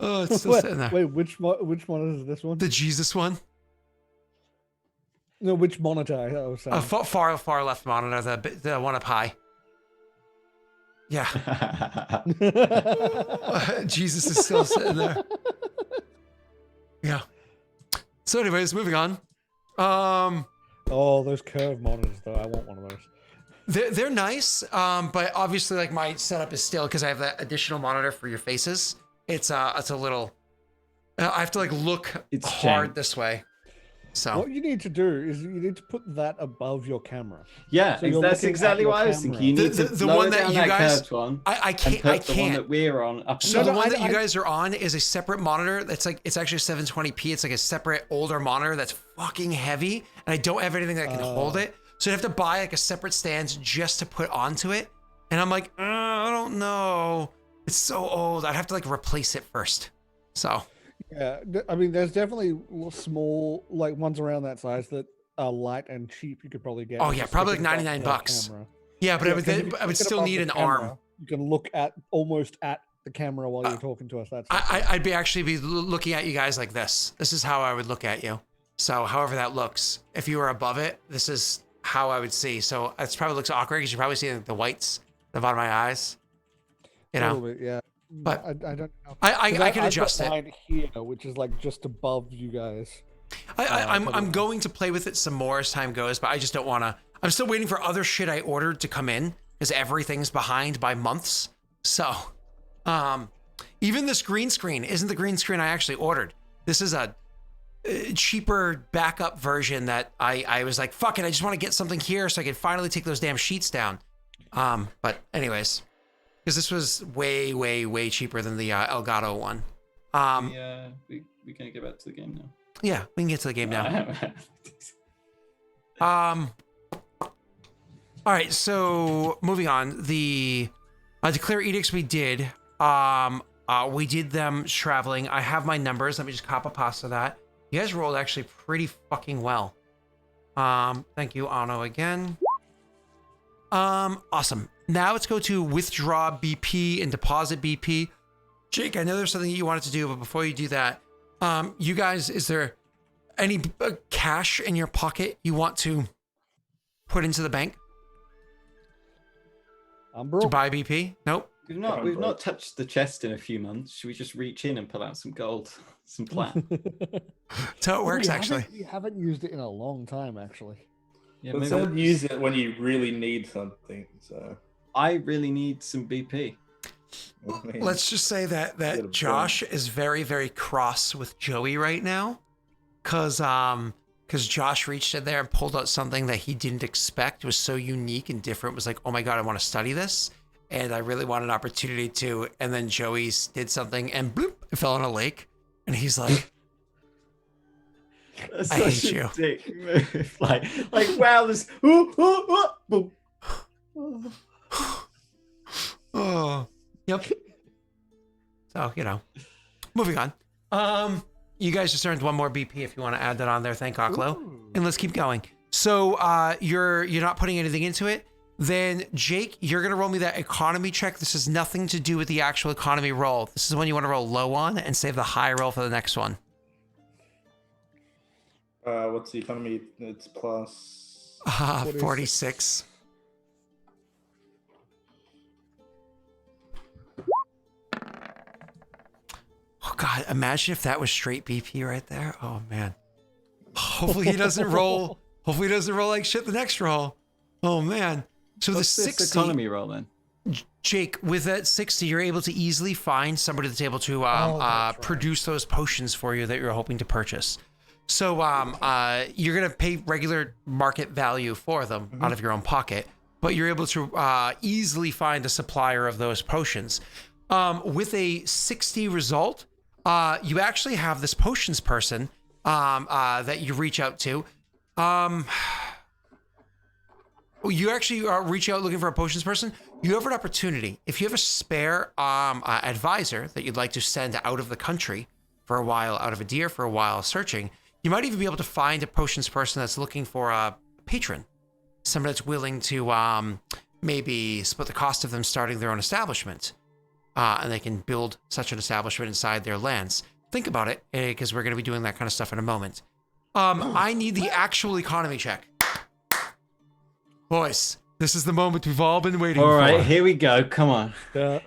Oh, it's still sitting there. Wait, which one is this one? The Jesus one. No, which monitor? I was saying. Far left monitor, the one up high. Yeah. Jesus is still sitting there. Yeah. So anyways, moving on. Oh, those curved monitors though. I want one of those. They're nice, but obviously like my setup is still, because I have that additional monitor for your faces. It's a little. I have to like look hard this way. So what you need to do is you need to put that above your camera. Yeah, So you're that's looking exactly at what I your was thinking. camera. You need The to one lower that down you that guys- curved one. I And can't. put I the one can't. that we're on up. So No, the no, one that you I- guys are on is a separate monitor. That's like, it's actually 720p. It's like a separate older monitor that's fucking heavy, and I don't have anything that can hold it. So you'd have to buy like a separate stand just to put onto it. And I'm like, I don't know. It's so old. I'd have to like replace it first. So Yeah, I mean, there's definitely small like ones around that size that are light and cheap. You could probably get. oh yeah, just probably stick like it above 99 the bucks. camera. Yeah, but Yeah, I 'cause if you would stick it still above need the an camera, arm. You can look at almost at the camera while you're talking to us. That's I'd be actually be looking at you guys like this. This is how I would look at you. So however that looks, if you were above it, this is how I would see. So it probably looks awkward because you probably see the whites, the bottom of my eyes. You a know, little bit, yeah. But I don't know. I 'Cause can I've adjust got it. mine here, which is like just above you guys. I'm going to play with it some more as time goes, but I just don't want to. I'm still waiting for other shit I ordered to come in because everything's behind by months. So, even this green screen isn't the green screen I actually ordered. This is a cheaper backup version that I was like, fuck it, I just want to get something here so I can finally take those damn sheets down. But anyways, because this was way, way, way cheaper than the Elgato one. We can get back to the game now. Yeah, we can get to the game now. All right, so moving on. The declare edicts we did. We did them traveling. I have my numbers. Let me just copy pasta that. You guys rolled actually pretty fucking well. Thank you, Ano, again. Awesome. Now let's go to withdraw BP and deposit BP. Jake, I know there's something you wanted to do, but before you do that, you guys, is there any cash in your pocket you want to put into the bank I'm to broke. buy BP? Nope. We've not touched the chest in a few months. Should we just reach in and pull out some gold, some plat? That's how it works, actually. We haven't used it in a long time, actually. Yeah, But maybe some use it when you really need something. So I really need some BP. I mean, Let's just say Get a that Josh is very, very cross with Joey right now. Cause Josh reached in there and pulled out something that he didn't expect. It was so unique and different. It was like, oh my God, I want to study this. And I really want an opportunity to. And then Joey did something and bloop, it fell in a lake. And he's like, That's I such hate a you. dick move. like wow, this. Boom. oh, yep. So, moving on. You guys just earned one more BP if you want to add that on there. Thank Oklo. And let's keep going. So, you're not putting anything into it. Then Jake, you're going to roll me that economy check. This has nothing to do with the actual economy roll. This is the one you want to roll low on and save the high roll for the next one. what's the economy? It's plus. 46. Oh God, imagine if that was straight BP right there. Oh man. Hopefully he doesn't roll. Hopefully he doesn't roll like shit the next roll. Oh man. So What's the this 60 economy roll then? Jake, with that 60, you're able to easily find somebody that's able to that's right. produce those potions for you that you're hoping to purchase. So you're going to pay regular market value for them out of your own pocket, but you're able to easily find a supplier of those potions. With a 60 result, you actually have this potions person that you reach out to. You actually reach out looking for a potions person. You have an opportunity. If you have a spare advisor that you'd like to send out of the country for a while, out of Idir for a while searching, you might even be able to find a potions person that's looking for a patron. Somebody that's willing to maybe split the cost of them starting their own establishment. And they can build such an establishment inside their lands. Think about it, because we're going to be doing that kind of stuff in a moment. I need the actual economy check. Boys, this is the moment we've all been waiting for. All right, here we go. Come on. Are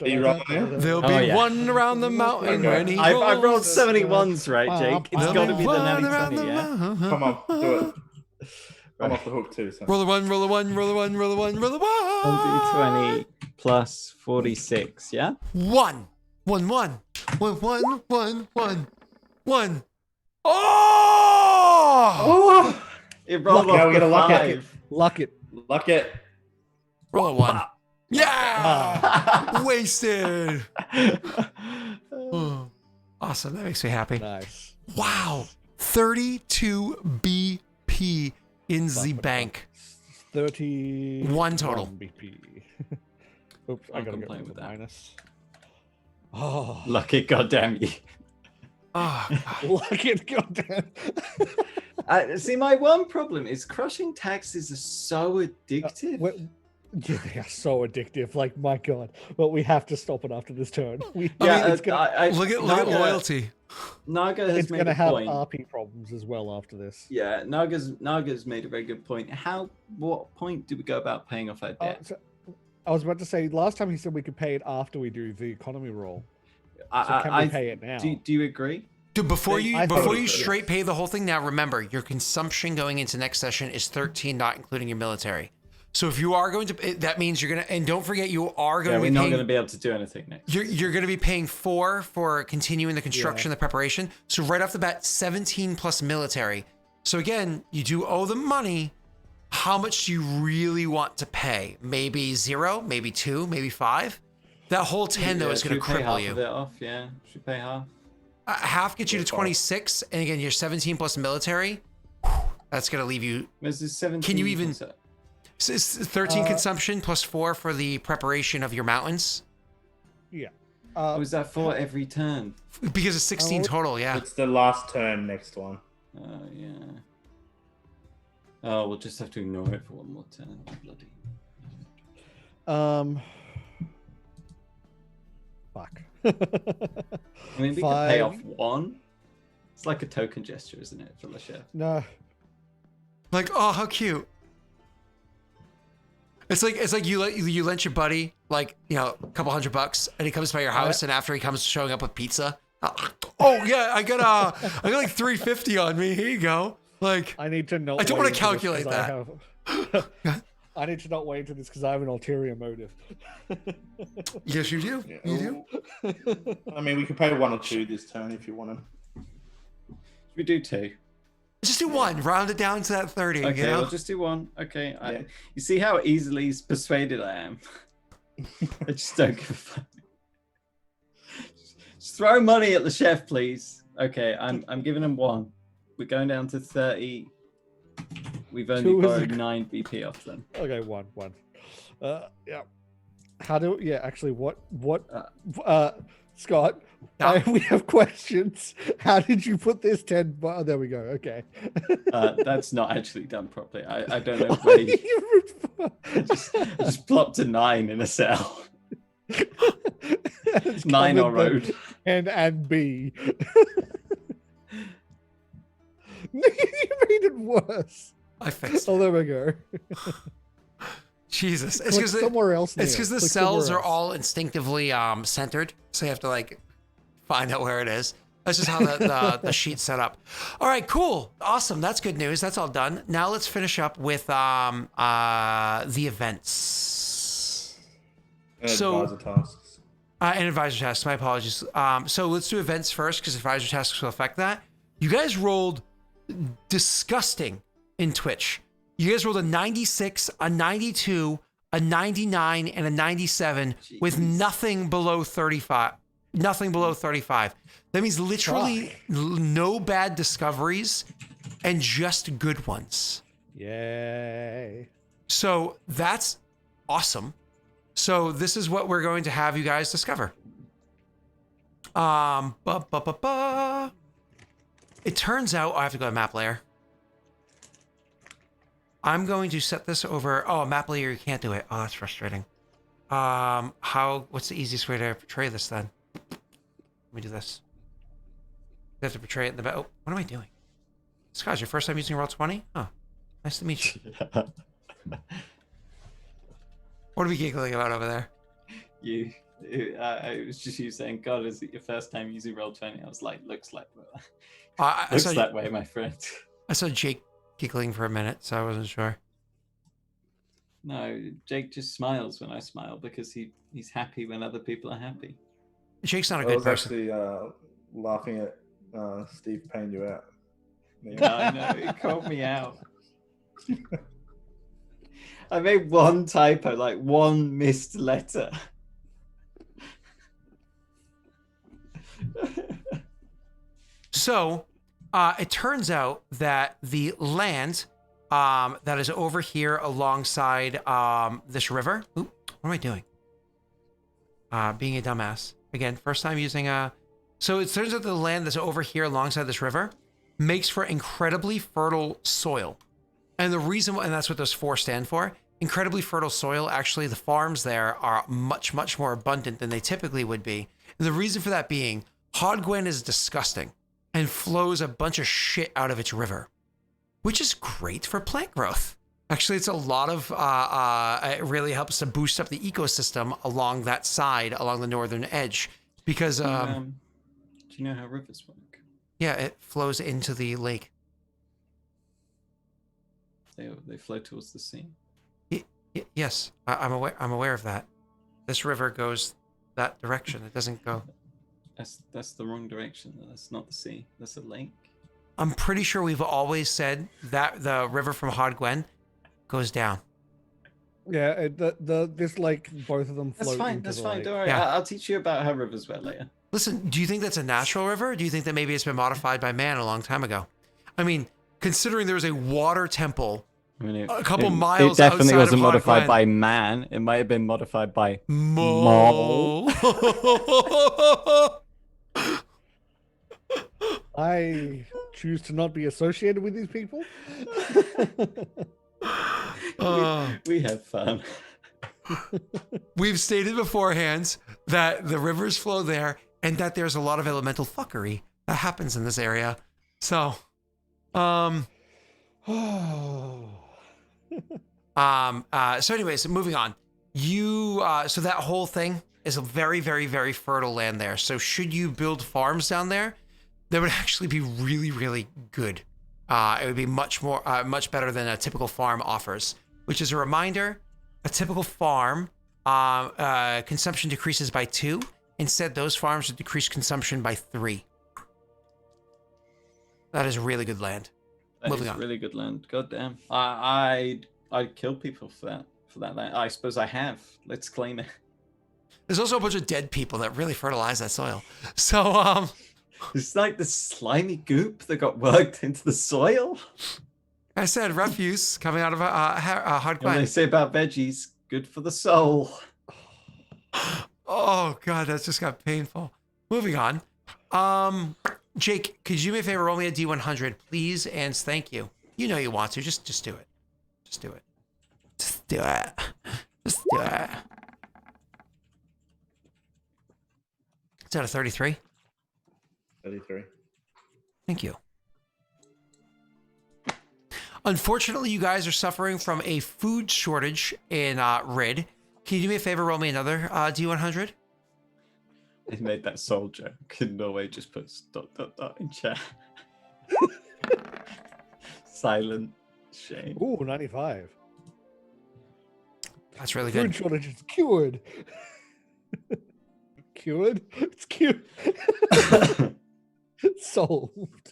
you rolling it? There'll Oh, be yeah. one around the mountain Okay. when he I've rolled rolls. 71s, right, Jake? It's There'll got to be the one natty around 20, the yeah? mountain. Come on, do it. I'm off the hook too. So. Roll a one, roll a one, roll a one, roll a one, roll a one. 1d20 plus 46, yeah? One. One, one. One, one, one, one. One. Oh! Oh! It rolled Luck it, off we gotta the luck it. 5. Luck it. Luck it. Roll a one. Yeah! Wasted. Oh, awesome. That makes me happy. Nice. Wow. 32 BP. in the bank. 31 total. BP. Oops, I Can't gotta get complain rid of with the that. minus. Oh, Lucky, goddamn you. Oh, God. luck it, goddamn. See, my one problem is crushing taxes are so addictive. Yeah, they are so addictive. Like, my God. But we have to stop it after this turn. Yeah, it's gonna, Look at Naga- loyalty. Naga has it's made gonna a have point. RP problems as well after this. Yeah, Naga's made a very good point. What point do we go about paying off our debt? So, I was about to say, last time he said we could pay it after we do the economy roll. So can we pay it now? Do you agree? Dude, before I you totally straight agree. pay the whole thing, now remember, your consumption going into next session is 13, not including your military. So if you are going to, that means you're going to, and don't forget, you are going Yeah, to we're be not paying, going to be able to do anything next. you're going to be paying 4 for continuing the construction, the preparation. So right off the bat, 17 plus military. So again, you do owe them money. How much do you really want to pay? Maybe 0, maybe 2, maybe 5. That whole 10 though is going to Should we pay cripple half you. of it off? Yeah, should pay half. Half gets you to 26, and again, you're 17 plus military. That's going to leave you. There's this 17. Can you even? It's 13 consumption plus 4 for the preparation of your mountains. Yeah. Was that for every turn? Because it's 16 total, yeah. It's the last turn next one. Oh yeah. Oh, we'll just have to ignore it for one more turn. Bloody. Fuck. I mean, we could pay off 1. It's like a token gesture, isn't it, for the chef? No. Like, oh, how cute. It's like you lent your buddy like, you know, a couple $100, and he comes by your house, and after he comes showing up with pizza, oh yeah, I got like $350 on me. Here you go. Like, I need to know. I don't want to calculate that. I need to not wait into this because I have an ulterior motive. Yes, you do. Yeah. You do. I mean, we could pay 1 or 2 this turn if you want to. Should we do 2? Just do 1. Round it down to that 30. Okay, you know? we'll just do 1. Okay. Yeah. You see how easily persuaded I am? I just don't give a fuck. Just throw money at the chef, please. Okay, I'm giving him 1. We're going down to 30. We've only 2 is borrowed a- 9 BP off them. Okay, one. Yeah. How do? Yeah, actually, what? Scott, Yeah. we have questions. How did you put this 10? Oh, there we go. Okay. That's not actually done properly. I don't know where you... I just plopped a 9 in a cell. It's 9 covered on road. and B. You made it worse. I fixed it. Oh, there we go. Jesus. It's Click because somewhere else. it's Neil. because the Click cells somewhere are else. all instinctively centered, so you have to like find out where it is. That's just how the sheet's set up. All right, cool, awesome. That's good news. That's all done. Now let's finish up with the events. So- Advisor tasks. And advisor tasks. My apologies. So let's do events first because advisor tasks will affect that. You guys rolled disgusting in Twitch. You guys rolled a 96, a 92, a 99, and a 97 with nothing below 35. Nothing below 35. That means literally no bad discoveries and just good ones. Yay. So that's awesome. So this is what we're going to have you guys discover. It turns out I have to go to map layer. I'm going to set this over. Oh, map layer, you can't do it. Oh, that's frustrating. What's the easiest way to portray this then? Let me do this. You have to portray it in the. Oh, what am I doing? Scott, your first time using Roll20? Oh, nice to meet you. What are we giggling about over there? It was just you saying, God, is it your first time using Roll20? I was like, looks like I that way, my friend. I saw Jake giggling for a minute, so I wasn't sure. No, Jake just smiles when I smile because he's happy when other people are happy. Jake's not a I good was person. actually laughing at Steve paying you out. I know, it called me out. I made one typo, like one missed letter. So, it turns out that the land that is over here alongside this river. Oop, what am I doing? Being a dumbass. Again, first time using So it turns out the land that's over here alongside this river makes for incredibly fertile soil. And the reason why, and that's what those 4 stand for, incredibly fertile soil, actually the farms there are much, much more abundant than they typically would be. And the reason for that being, Hodgwen is disgusting and flows a bunch of shit out of its river, which is great for plant growth. Actually, it's a lot of, it really helps to boost up the ecosystem along that side, along the northern edge. Because, Do you know how rivers work? yeah, it flows into the lake. They flow towards the sea. Yes, I'm aware of that. This river goes that direction. It doesn't go. That's the wrong direction. That's not the sea. That's a lake. I'm pretty sure we've always said that the river from Hodgwen goes down. Yeah, this lake, both of them float That's fine. into That's the fine. lake. Don't worry. Yeah. I'll teach you about how rivers work later. Listen, do you think that's a natural river? Or do you think that maybe it's been modified by man a long time ago? I mean, considering there was a water temple I mean, a couple miles It definitely outside wasn't of modified Hodgwen. by man. It might have been modified by Mole. I choose to not be associated with these people. we have fun. We've stated beforehand that the rivers flow there and that there's a lot of elemental fuckery that happens in this area. So, so anyways, moving on. So that whole thing is a very, very, very fertile land there. So should you build farms down there, that would actually be really, really good. It would be much better than a typical farm offers, which is a reminder, a typical farm, consumption decreases by 2. Instead, those farms would decrease consumption by 3. That is really good land. That Moving is on. really good land. God damn. I'd kill people for that land. I suppose I have. Let's claim it. There's also a bunch of dead people that really fertilize that soil. So, It's like the slimy goop that got worked into the soil. I said refuse coming out of a hard What they climate. say about veggies, good for the soul. Oh god, that just got painful. Moving on. Jake, could you do me a favor, roll me a D100, please, and thank you. You know you want to, just do it. Just do it. Just do it. Just do it. It's out of 33. 33. Thank you. Unfortunately, you guys are suffering from a food shortage in Rid. Can you do me a favor, roll me another D100? They made that soul joke. In Norway, just puts ... in chat. Silent shame. Ooh, 95. That's really Food good. shortage is cured. Cured? It's cured. Solved.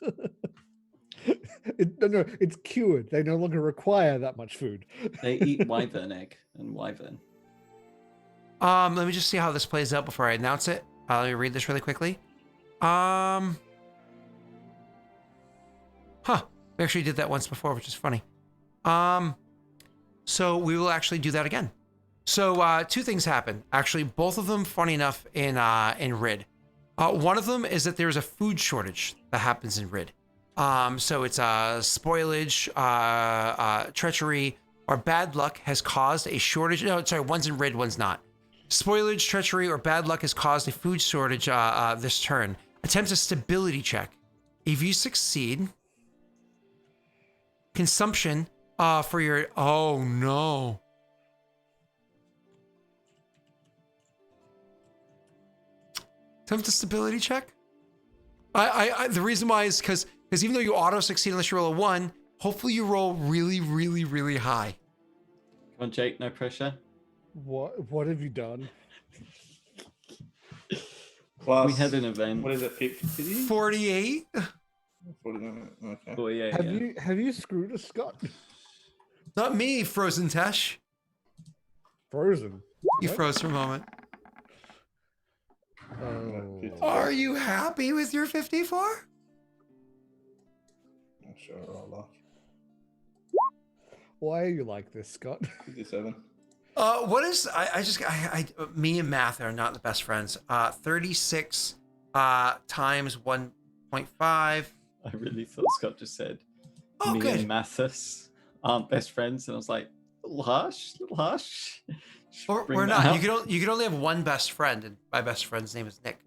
No, it's cured. They no longer require that much food. They eat wyvern egg and wyvern. Let me just see how this plays out before I announce it. Let me read this really quickly. We actually did that once before, which is funny. So we will actually do that again. So 2 things happen. Actually, both of them, funny enough, in Rid. One of them is that there's a food shortage that happens in Rid. So it's spoilage, treachery, or bad luck has caused a shortage. No, sorry, one's in Rid, one's not. Spoilage, treachery, or bad luck has caused a food shortage this turn. Attempt a stability check. If you succeed, consumption for your... Oh, no. Attempt a stability check? The reason why is because even though you auto-succeed unless you roll a 1, hopefully you roll really, really, really high. Come on, Jake, no pressure. What have you done? Plus, We had an event. what is it, 50? 48? 49, okay. Oh, yeah, Have you screwed us, Scott? Not me, Frozen Tesh. Frozen. You What? froze for a moment. Oh. Are you happy with your 54? I'm sure I'll laugh. Why are you like this, Scott? 57. What is me and math are not the best friends. 36 times 1.5. I really thought Scott just said Oh, me good. and Mathis aren't best friends, and I was like, little harsh. Or Bring we're that not. up. You could only have one best friend, and my best friend's name is Nick.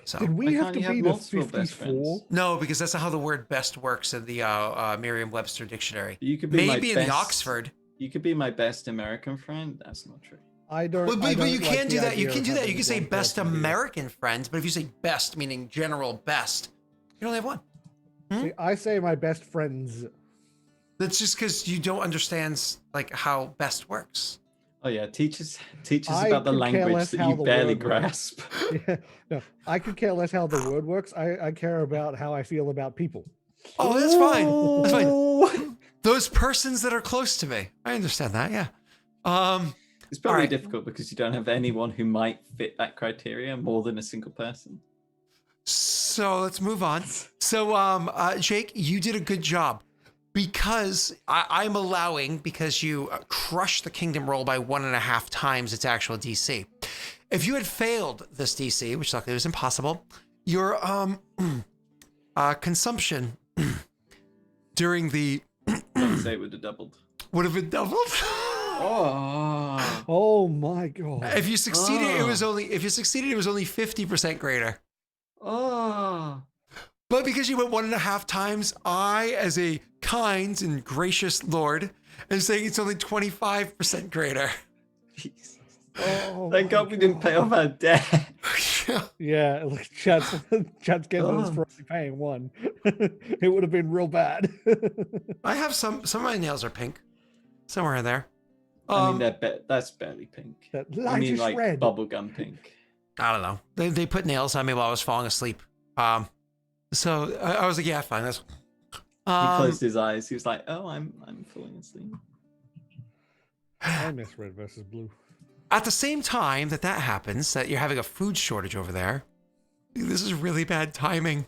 So Did we Why have can't to you have be to multiple best 54? friends? no, because that's not how the word best works in the Merriam-Webster dictionary. You could be Maybe my in best, the Oxford. You could be my best American friend. That's not true. I don't. But I don't you like can the do that. You idea can of do that. You having can say one best person do that. American friends, but if you say best, meaning general best, you only have one. See, I say my best friends. That's just because you don't understand like how best works. Oh yeah, teach us I about the could care language less that how you the barely word works. grasp. Yeah, no, I could care less how the word works. I care about how I feel about people. Oh, that's fine. That's fine. Ooh. Those persons that are close to me. I understand that. Yeah. It's probably right. difficult because you don't have anyone who might fit that criteria more than a single person. So let's move on. So, Jake, you did a good job because I'm allowing, because you crushed the kingdom roll by 1.5 times its actual DC. If you had failed this DC, which luckily was impossible, your consumption during the I'd say it would have doubled. would have been doubled. Oh. Oh my god! If you succeeded, it was Oh. only 50% greater. Oh. But because you went 1.5 times, I, as a kind and gracious Lord, am saying it's only 25% greater. Jesus. Oh Thank my God we didn't pay off our debt. Yeah, like Chad's getting us Oh. for only paying one. It would have been real bad. I have some of my nails are pink, somewhere in there. I mean, that's barely pink. That I mean, lightish like red. bubblegum pink. I don't know. They put nails on me while I was falling asleep. So I was like, yeah, fine. That's. He closed his eyes. He was like, "Oh, I'm falling asleep." I miss red versus blue. At the same time that happens, that you're having a food shortage over there. This is really bad timing.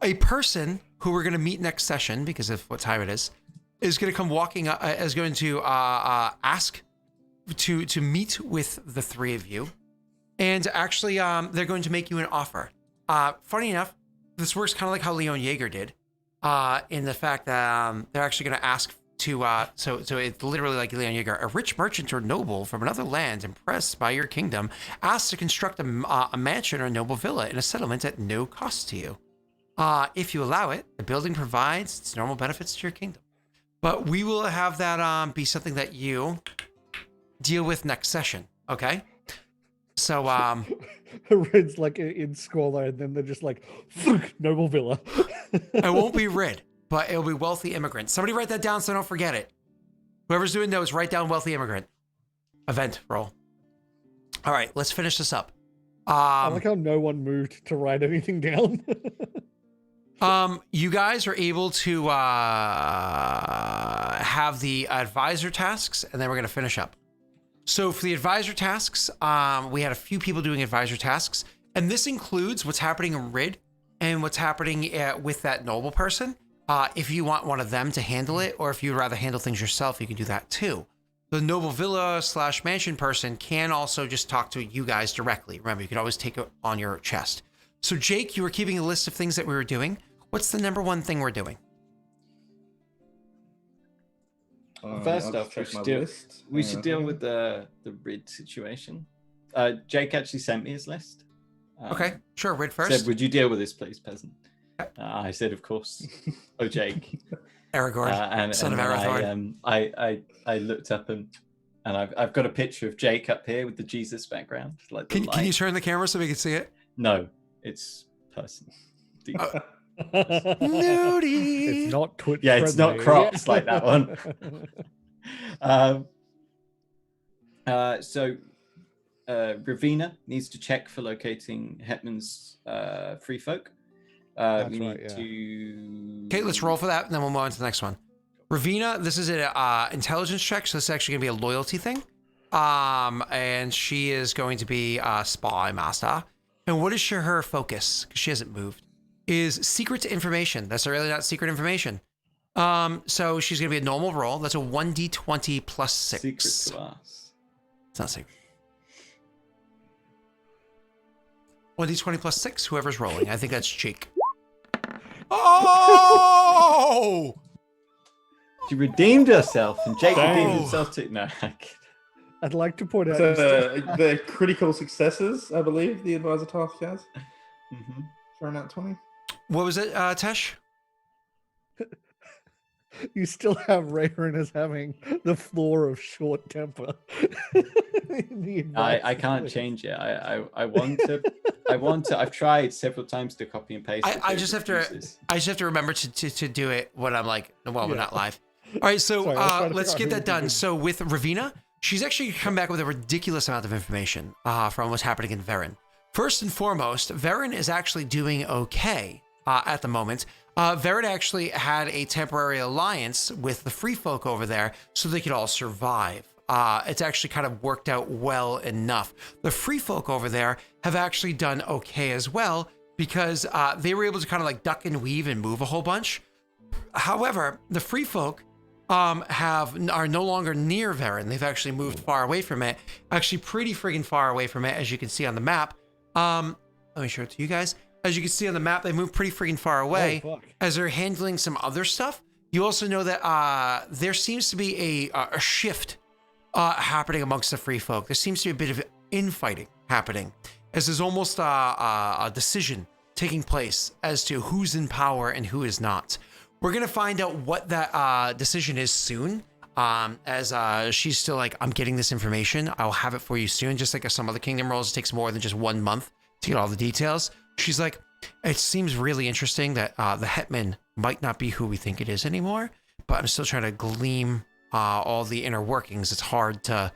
A person who we're going to meet next session, because of what time it is going to come walking up, is going to ask to meet with the three of you. And actually, they're going to make you an offer. Funny enough, this works kind of like how Leon Yeager did, in the fact that they're actually going to ask to, so it's literally like Leon Yeager, a rich merchant or noble from another land impressed by your kingdom, asks to construct a mansion or a noble villa in a settlement at no cost to you. If you allow it, the building provides its normal benefits to your kingdom. But we will have that be something that you deal with next session, okay? So, Red's like in Squalor, and then they're just like, noble villa. it won't be Rid, but it'll be wealthy immigrant. Somebody write that down so don't forget it. Whoever's doing notes, write down wealthy immigrant. Event roll. All right, let's finish this up. I like how no one moved to write anything down. You guys are able to have the advisor tasks, and then we're going to finish up. So for the advisor tasks, we had a few people doing advisor tasks, and this includes what's happening in Rid and what's happening with that noble person. If you want one of them to handle it, or if you'd rather handle things yourself, you can do that too. The noble villa / mansion person can also just talk to you guys directly. Remember, you can always take it on your chest. So Jake, you were keeping a list of things that we were doing. What's the number one thing we're doing? First I'll off, check my we list. should deal with the Rid situation. Jake actually sent me his list. Okay, sure. Rid Said, first. "Would you deal with this, please, peasant?" I said, "Of course." Oh, Jake. Aragorn, son of then Arathorn. I looked up and I've got a picture of Jake up here with the Jesus background. Like the Can you light. turn the camera so we can see it? No, it's person. Nudie. It's not Twitch. Yeah, it's not friendly. crops like that one. So Ravina needs to check for locating Hetman's free folk. That's We right, need yeah. to. Okay, let's roll for that, and then we'll move on to the next one. Ravina, this is an intelligence check, so this is actually going to be a loyalty thing. And she is going to be a spy master. And what is her focus? Because she hasn't moved. Is secret information. That's really not secret information. So she's gonna be a normal roll. That's a 1d20 plus 6. Secret to us. It's not secret. 1d20 plus 6, whoever's rolling. I think that's Jake. Oh! She redeemed herself, and Jake redeemed Dang. himself too. No, I'd like to point out. So, you still- the critical successes, I believe, the advisor task has mm-hmm. for an at 20. What was it, Tesh? You still have Rayron as having the floor of short temper. I can't change it. I want to. I've tried several times to copy and paste. I just have to. I just have to remember to do it when I'm like, well, we're not live. All right, so Sorry, I was trying to let's figure get out that who done. would- So with Ravina, she's actually come back with a ridiculous amount of information from what's happening in Varen. First and foremost, Varen is actually doing okay at the moment. Varen actually had a temporary alliance with the free folk over there so they could all survive. It's actually kind of worked out well enough. The free folk over there have actually done okay as well because they were able to kind of like duck and weave and move a whole bunch. However, the free folk are no longer near Varen. They've actually moved far away from it. Actually, pretty friggin' far away from it, as you can see on the map. Let me show it to you guys. As you can see on the map, they moved pretty friggin' far away fuck. as they're handling some other stuff. You also know that there seems to be a shift happening amongst the free folk. There seems to be a bit of infighting happening, as there's almost a decision taking place as to who's in power and who is not. We're gonna find out what that decision is soon. As she's still like, I'm getting this information. I'll have it for you soon. Just like some other kingdom rolls, it takes more than just 1 month to get all the details. She's like, it seems really interesting that the Hetman might not be who we think it is anymore, but I'm still trying to glean all the inner workings. It's hard to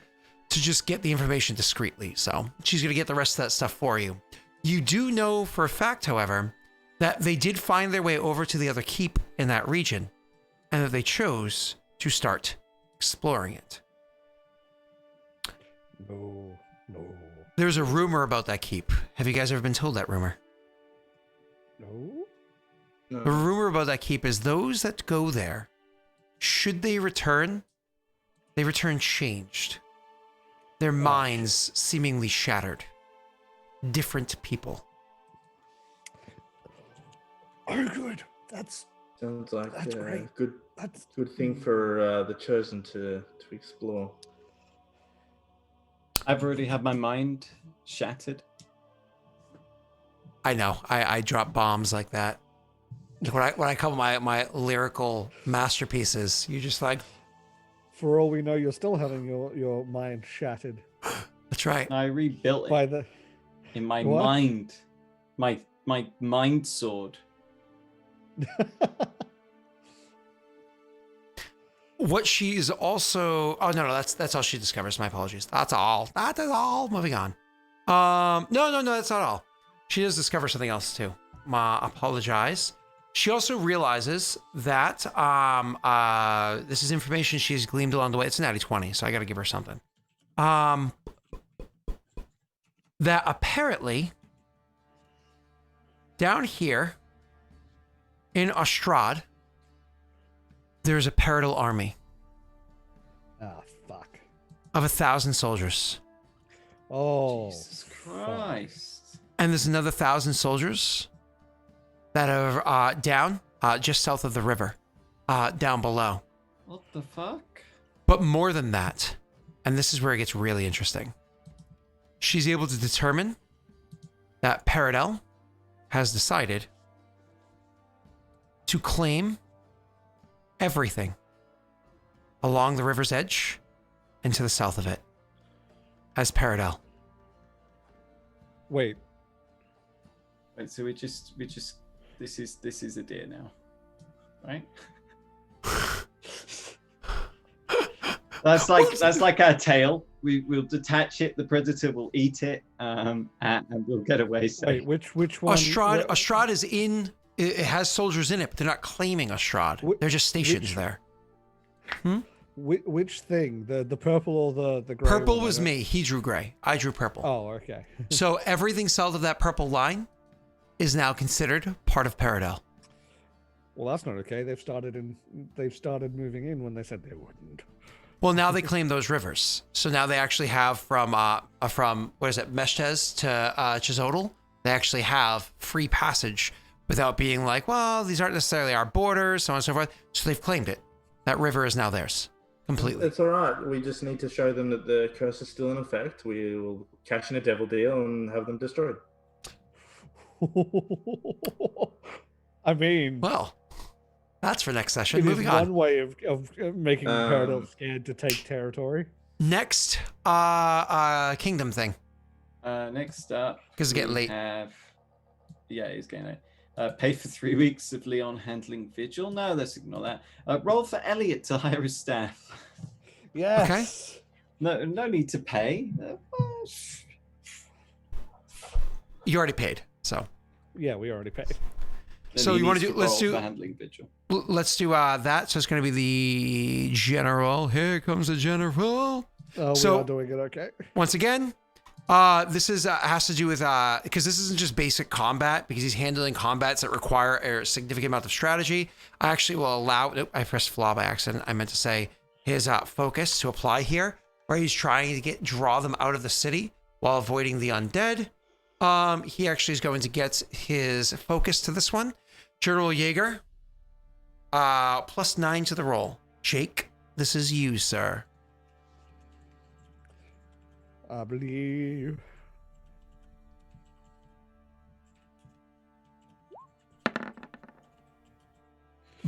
just get the information discreetly. So she's gonna get the rest of that stuff for you. You do know for a fact, however, that they did find their way over to the other keep in that region, and that they chose to start exploring it. No. There's a rumor about that keep. Have you guys ever been told that rumor? No. No. The rumor about that keep is those that go there, should they return changed. Their minds seemingly shattered. Different people. Oh, good. That's Sounds like That's a great. good thing for the chosen to explore. I've already had my mind shattered. I know. I drop bombs like that. When I call my lyrical masterpieces, you just like, for all we know, you're still having your mind shattered that's right. I rebuilt it by the. in my What? mind. My mind sword. What she's also, oh no, that's all she discovers. My apologies. That's all. That is all. Moving on. No, that's not all. She does discover something else too. Apologize. She also realizes that this is information she's gleaned along the way. It's an natty 20, so I got to give her something. That apparently down here in Ostrad, there's a Paradal army Ah, fuck. of 1,000 soldiers. Oh. Jesus Christ. And there's another 1,000 soldiers that are down, just south of the river, down below. What the fuck? But more than that, and this is where it gets really interesting, she's able to determine that Paradal has decided to claim everything along the river's edge and to the south of it as Paradal. Wait. Wait, so we just this is Idir now, right? that's like our tail. We'll detach it. The predator will eat it, and we'll get away safe. Wait. Which one? Ostrad is in. It has soldiers in it, but they're not claiming Ostrad. They're just stationed which- there. Which thing? The purple or the gray? Purple one? was me. He drew gray. I drew purple. Oh, okay. So everything south of that purple line is now considered part of Paradal. Well, that's not okay. They've started moving in when they said they wouldn't. Well, now they claim those rivers. So now they actually have from what is it, Meshtez to Chizodal, they actually have free passage without being like, well, these aren't necessarily our borders, so on and so forth. So they've claimed it. That river is now theirs completely. It's all right. We just need to show them that the curse is still in effect. We will cash in a devil deal and have them destroyed. I mean, Well, that's for next session. it is Moving on. one way of making Paradox scared to take territory. Next, kingdom thing. Next up, 'Cause it's getting we late. Yeah, it's getting late. Pay for 3 weeks of Leon handling vigil. No, let's ignore that. Roll for Elliot to hire his staff. Yes. No need to pay. You already paid, so. Yeah, we already paid. Then So he you wanna needs do- let's roll do- for handling vigil. Let's do that. So it's going to be the general. Here comes the general. Oh, So- we are doing it okay. Once again, this is has to do with because this isn't just basic combat, because he's handling combats that require a significant amount of strategy. I actually will allow. Nope, I pressed flaw by accident. I meant to say his focus to apply here, where he's trying to draw them out of the city while avoiding the undead. He actually is going to get his focus to this one. General Jaeger, +9 to the roll. Jake, this is you, sir. I believe.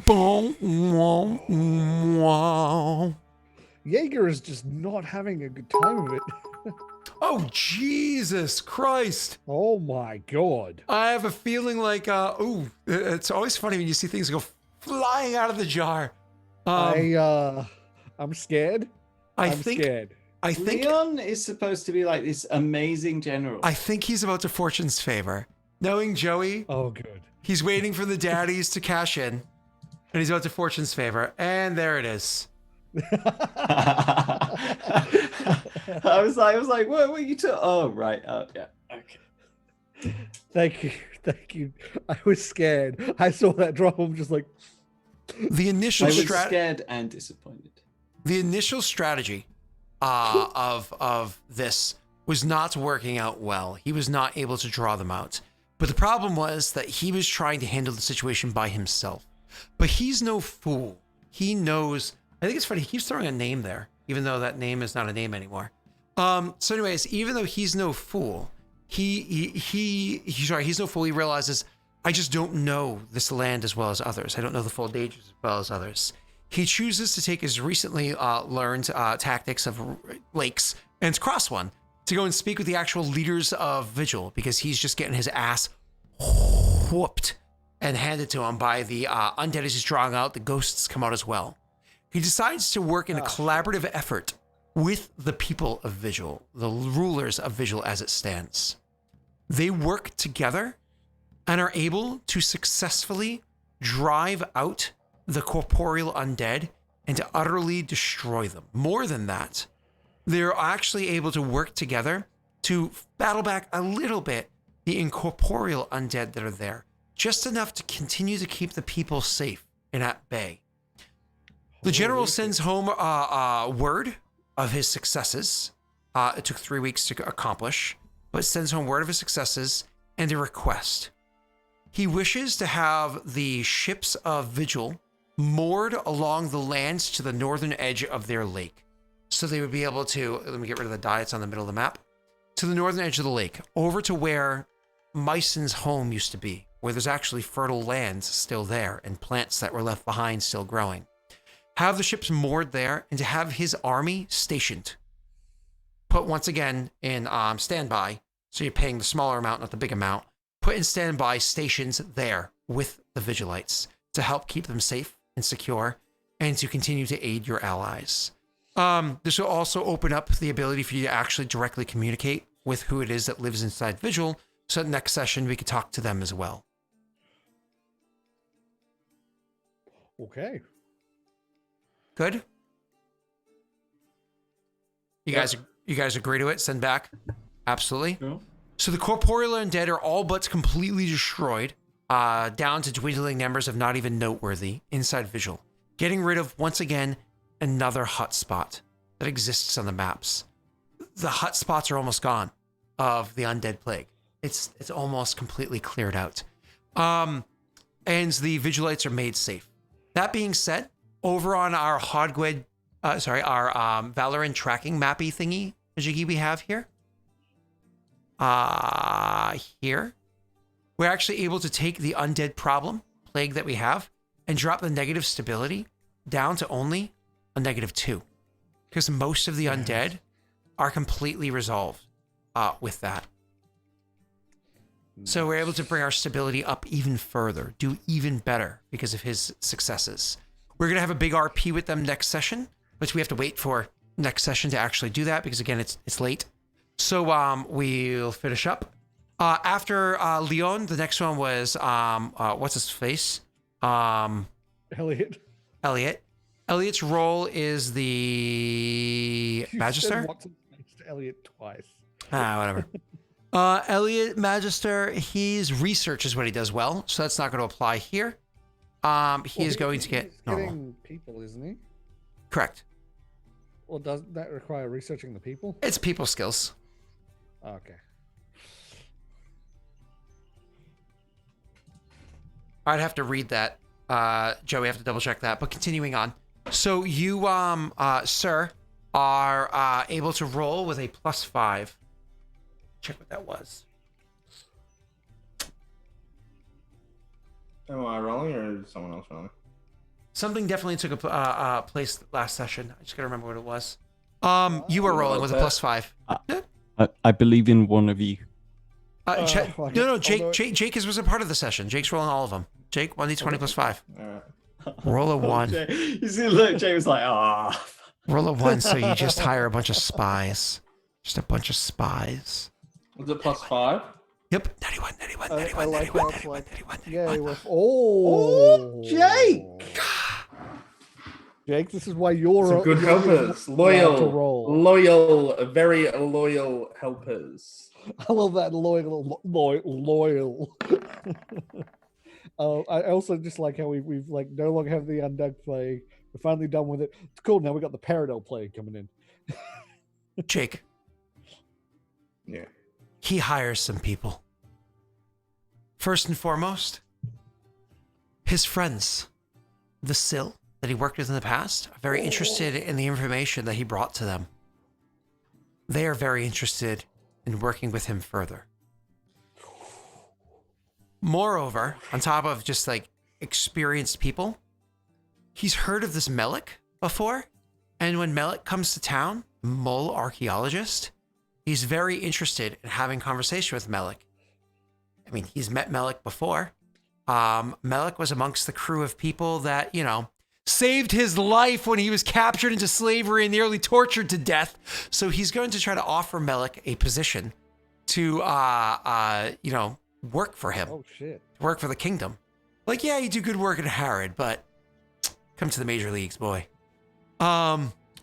Boom, wow, wow. Jaeger is just not having a good time of it. Oh, Jesus Christ. Oh my god. I have a feeling like, it's always funny when you see things go flying out of the jar. I'm scared. I'm think, scared. I think, Leon is supposed to be like this amazing general. I think he's about to fortune's favor. Knowing Joey, Oh, good. he's waiting for the daddies to cash in, and he's about to fortune's favor. And there it is. I was like, what were you talking? Oh, right. Oh, yeah. Okay. Thank you. Thank you. I was scared. I saw that drop. I'm just like, The I initial was strategy. scared and disappointed. The initial strategy of this was not working out well. He was not able to draw them out. But the problem was that he was trying to handle the situation by himself. But he's no fool. He knows. I think it's funny. He keeps throwing a name there, even though that name is not a name anymore. So anyways, even though he's no fool, he's no fool. He realizes, I just don't know this land as well as others. I don't know the full dangers as well as others. He chooses to take his recently learned tactics of lakes and cross one to go and speak with the actual leaders of Vigil, because he's just getting his ass whooped and handed to him by the undead as he's drawing out. The ghosts come out as well. He decides to work in a collaborative effort with the people of Vigil, the rulers of Vigil as it stands. They work together and are able to successfully drive out the corporeal undead and to utterly destroy them. More than that, they're actually able to work together to battle back a little bit the incorporeal undead that are there, just enough to continue to keep the people safe and at bay. The general sends home word of his successes. It took 3 weeks to accomplish, but sends home word of his successes and a request. He wishes to have the ships of Vigil moored along the lands to the northern edge of their lake. So they would be able to, let me get rid of the diets on the middle of the map, to the northern edge of the lake, over to where Myson's home used to be, where there's actually fertile lands still there and plants that were left behind still growing. Have the ships moored there and to have his army stationed. Put once again in standby, so you're paying the smaller amount, not the big amount. Put in standby stations there with the Vigilites to help keep them safe and secure and to continue to aid your allies. This will also open up the ability for you to actually directly communicate with who it is that lives inside Vigil, so that next session we could talk to them as well. okay. Good? You guys agree to it? Send back? Absolutely. Cool. So the corporeal undead are all but completely destroyed. down to dwindling numbers of not even noteworthy inside visual. Getting rid of, once again, another hotspot that exists on the maps. The hotspots are almost gone of the undead plague. It's almost completely cleared out. And the vigilites are made safe. That being said, over on our Valorant tracking mappy thingy, Jiggy, we have here. Here. We're actually able to take the undead plague that we have, and drop the negative stability down to only a -2. Because most of the undead are completely resolved with that. So we're able to bring our stability up even further, do even better because of his successes. We're going to have a big RP with them next session, but we have to wait for next session to actually do that because, again, it's late. So we'll finish up. After Leon, the next one was, what's his face? Elliot. Elliot's role is the Magister? You said what's his face to Elliot twice. Whatever. Elliot Magister, his research is what he does well, so that's not going to apply here. He is going to get he's normal. getting people, isn't he? Correct. Well, doesn't that require researching the people? It's people skills. Okay. I'd have to read that. Joey, have to double check that. But continuing on. So you, sir, are able to roll with a +5. Check what that was. Am I rolling or is someone else rolling? Something definitely took a place last session. I just gotta remember what it was. You were rolling with a +5. I believe in one of you. No, Jake was a part of the session. Jake's rolling all of them. Jake, 1d20 +5. All right. Roll a 1. You see, look, Jay was like, ah. Roll a 1, so you just hire a bunch of spies. Just a bunch of spies. Was it +5? Yep. 91. I like how it's like, yeah, we're... Oh, Jake! Jake, this is why you're Some good helpers. allowed to roll. Loyal, very loyal helpers. I love that loyal. I also just like how we've like no longer have the undug plague. We're finally done with it. It's cool. Now we got the Paradol plague coming in. Jake. Yeah. He hires some people. First and foremost, his friends, the Sill that he worked with in the past, are very interested in the information that he brought to them. They are very interested in working with him further. Moreover, on top of just like experienced people, he's heard of this Melik before. And when Melik comes to town, Mole archaeologist, he's very interested in having conversation with Melik. I mean, he's met Melik before. Melik was amongst the crew of people that, saved his life when he was captured into slavery and nearly tortured to death. So he's going to try to offer Melik a position to, work for him. Oh shit! Work for the kingdom. Like, yeah, you do good work in Harrod, but come to the major leagues, boy.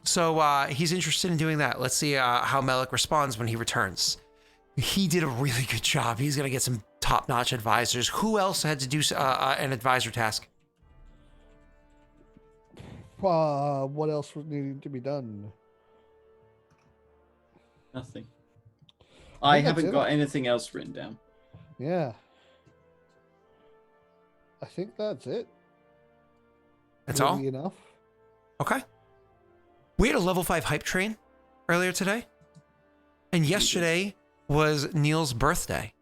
So he's interested in doing that. Let's see how Melik responds when he returns. He did a really good job. He's gonna get some top-notch advisors. Who else had to do an advisor task? What else was needing to be done? Nothing. I that's haven't it. got anything else written down. Yeah. I think that's it. That's all? Really enough. Okay. We had a level 5 hype train earlier today. And yesterday was Neil's birthday.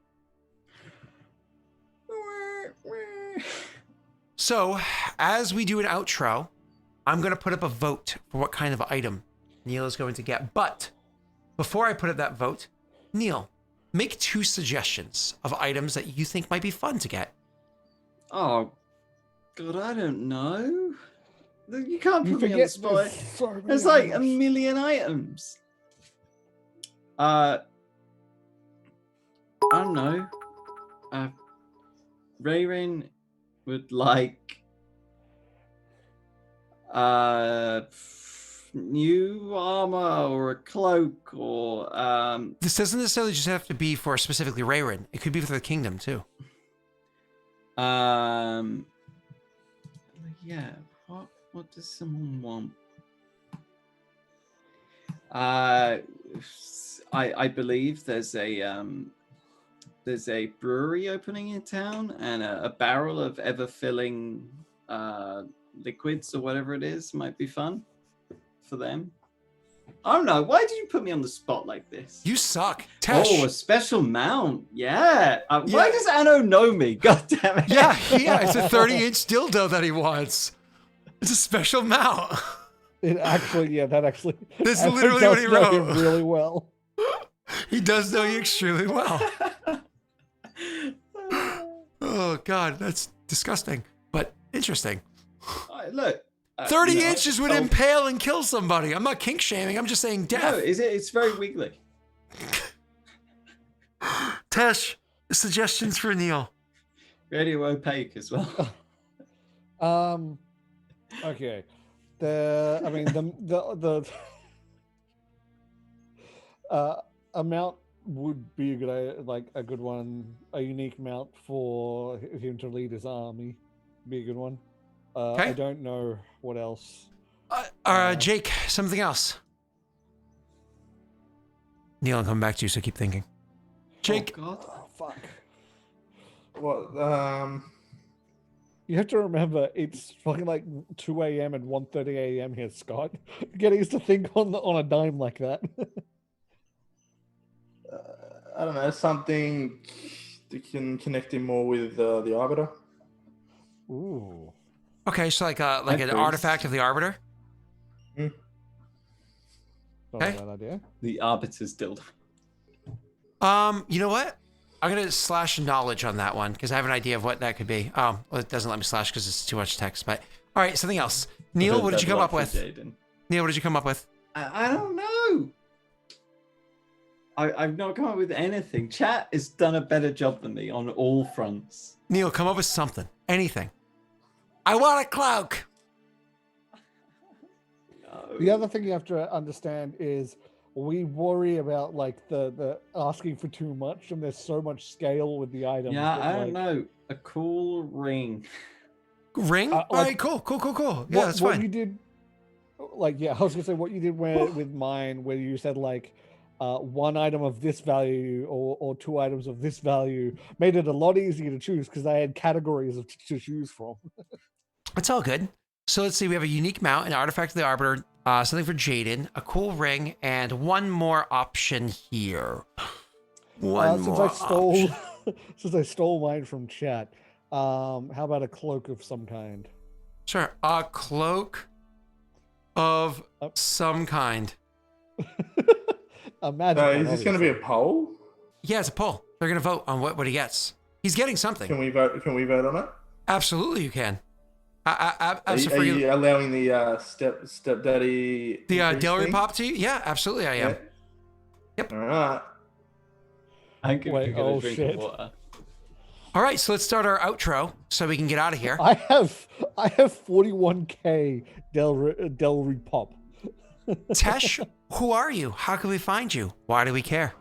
So, as we do an outro, I'm going to put up a vote for what kind of item Neil is going to get. But before I put up that vote, Neil, make 2 suggestions of items that you think might be fun to get. Oh, God, I don't know. You can't You put me on the forget spot. there's so many There's like a items. million items. I don't know. Rayrin would like new armor or a cloak or This doesn't necessarily just have to be for specifically Rayrin. It could be for the kingdom too. Yeah. What does someone want? I believe there's a brewery opening in town, and a barrel of ever filling liquids or whatever it is might be fun for them. I don't know. Why did you put me on the spot like this? You suck. Tesh. Oh, a special mount. Yeah. Why Yeah. does Anno know me? God damn it. Yeah, it's a 30-inch dildo that he wants. It's a special mount. It actually, yeah, that actually. This is Anno literally what does he know wrote. him really well. He does know you extremely well. Oh, God, that's disgusting, but interesting. Look. 30 inches would impale and kill somebody. I'm not kink shaming. I'm just saying No, death. it's very wiggly. Tesh, suggestions for Neil. Radio opaque as well. Okay. The amount would be a good one. A unique mount for him to lead his army. Be a good one. Okay. I don't know what else. Jake, something else. Neil, I'm coming back to you, so keep thinking. Jake. Oh, God. Oh, fuck. What? You have to remember it's fucking like 2 a.m. and 1:30 a.m. here, Scott. Getting us to think on a dime like that. I don't know, something that can connect him more with the Arbiter. Ooh. Okay, so like an Nice. artifact of the Arbiter. Not Okay. a bad idea. The Arbiter's dildo. You know what? I'm gonna slash knowledge on that one because I have an idea of what that could be. Oh, well, it doesn't let me slash because it's too much text. But all right, something else. Neil, what did you come up with? Neil, what did you come up with? I don't know. I've not come up with anything. Chat has done a better job than me on all fronts. Neil, come up with something. Anything. I want a cloak. No. The other thing you have to understand is we worry about like the asking for too much, and there's so much scale with the items. Yeah, that, I don't know. A cool ring. Ring? All right, cool. Yeah, that's what fine. you did, like, yeah, I was gonna say what you did with mine, where you said like one item of this value or two items of this value, made it a lot easier to choose because I had categories to choose from. It's all good. So let's see. We have a unique mount, an artifact of the Arbiter, something for Jaden, a cool ring, and one more option here. Since I stole mine from chat, how about a cloak of some kind? Sure. A cloak of some kind. A magic one, Is this going to be a obviously. poll? Yeah, it's a poll. They're going to vote on what he gets. He's getting something. Can we vote? Can we vote on it? Absolutely, you can. Are you allowing the stepdaddy? The increase Daelric thing? pop to you? Yeah, absolutely, I am. Yeah. Yep. All right. I'm going to get oh, a drink shit. of water. All right, so let's start our outro so we can get out of here. I have 41k Daelric pop. Tesh, who are you? How can we find you? Why do we care?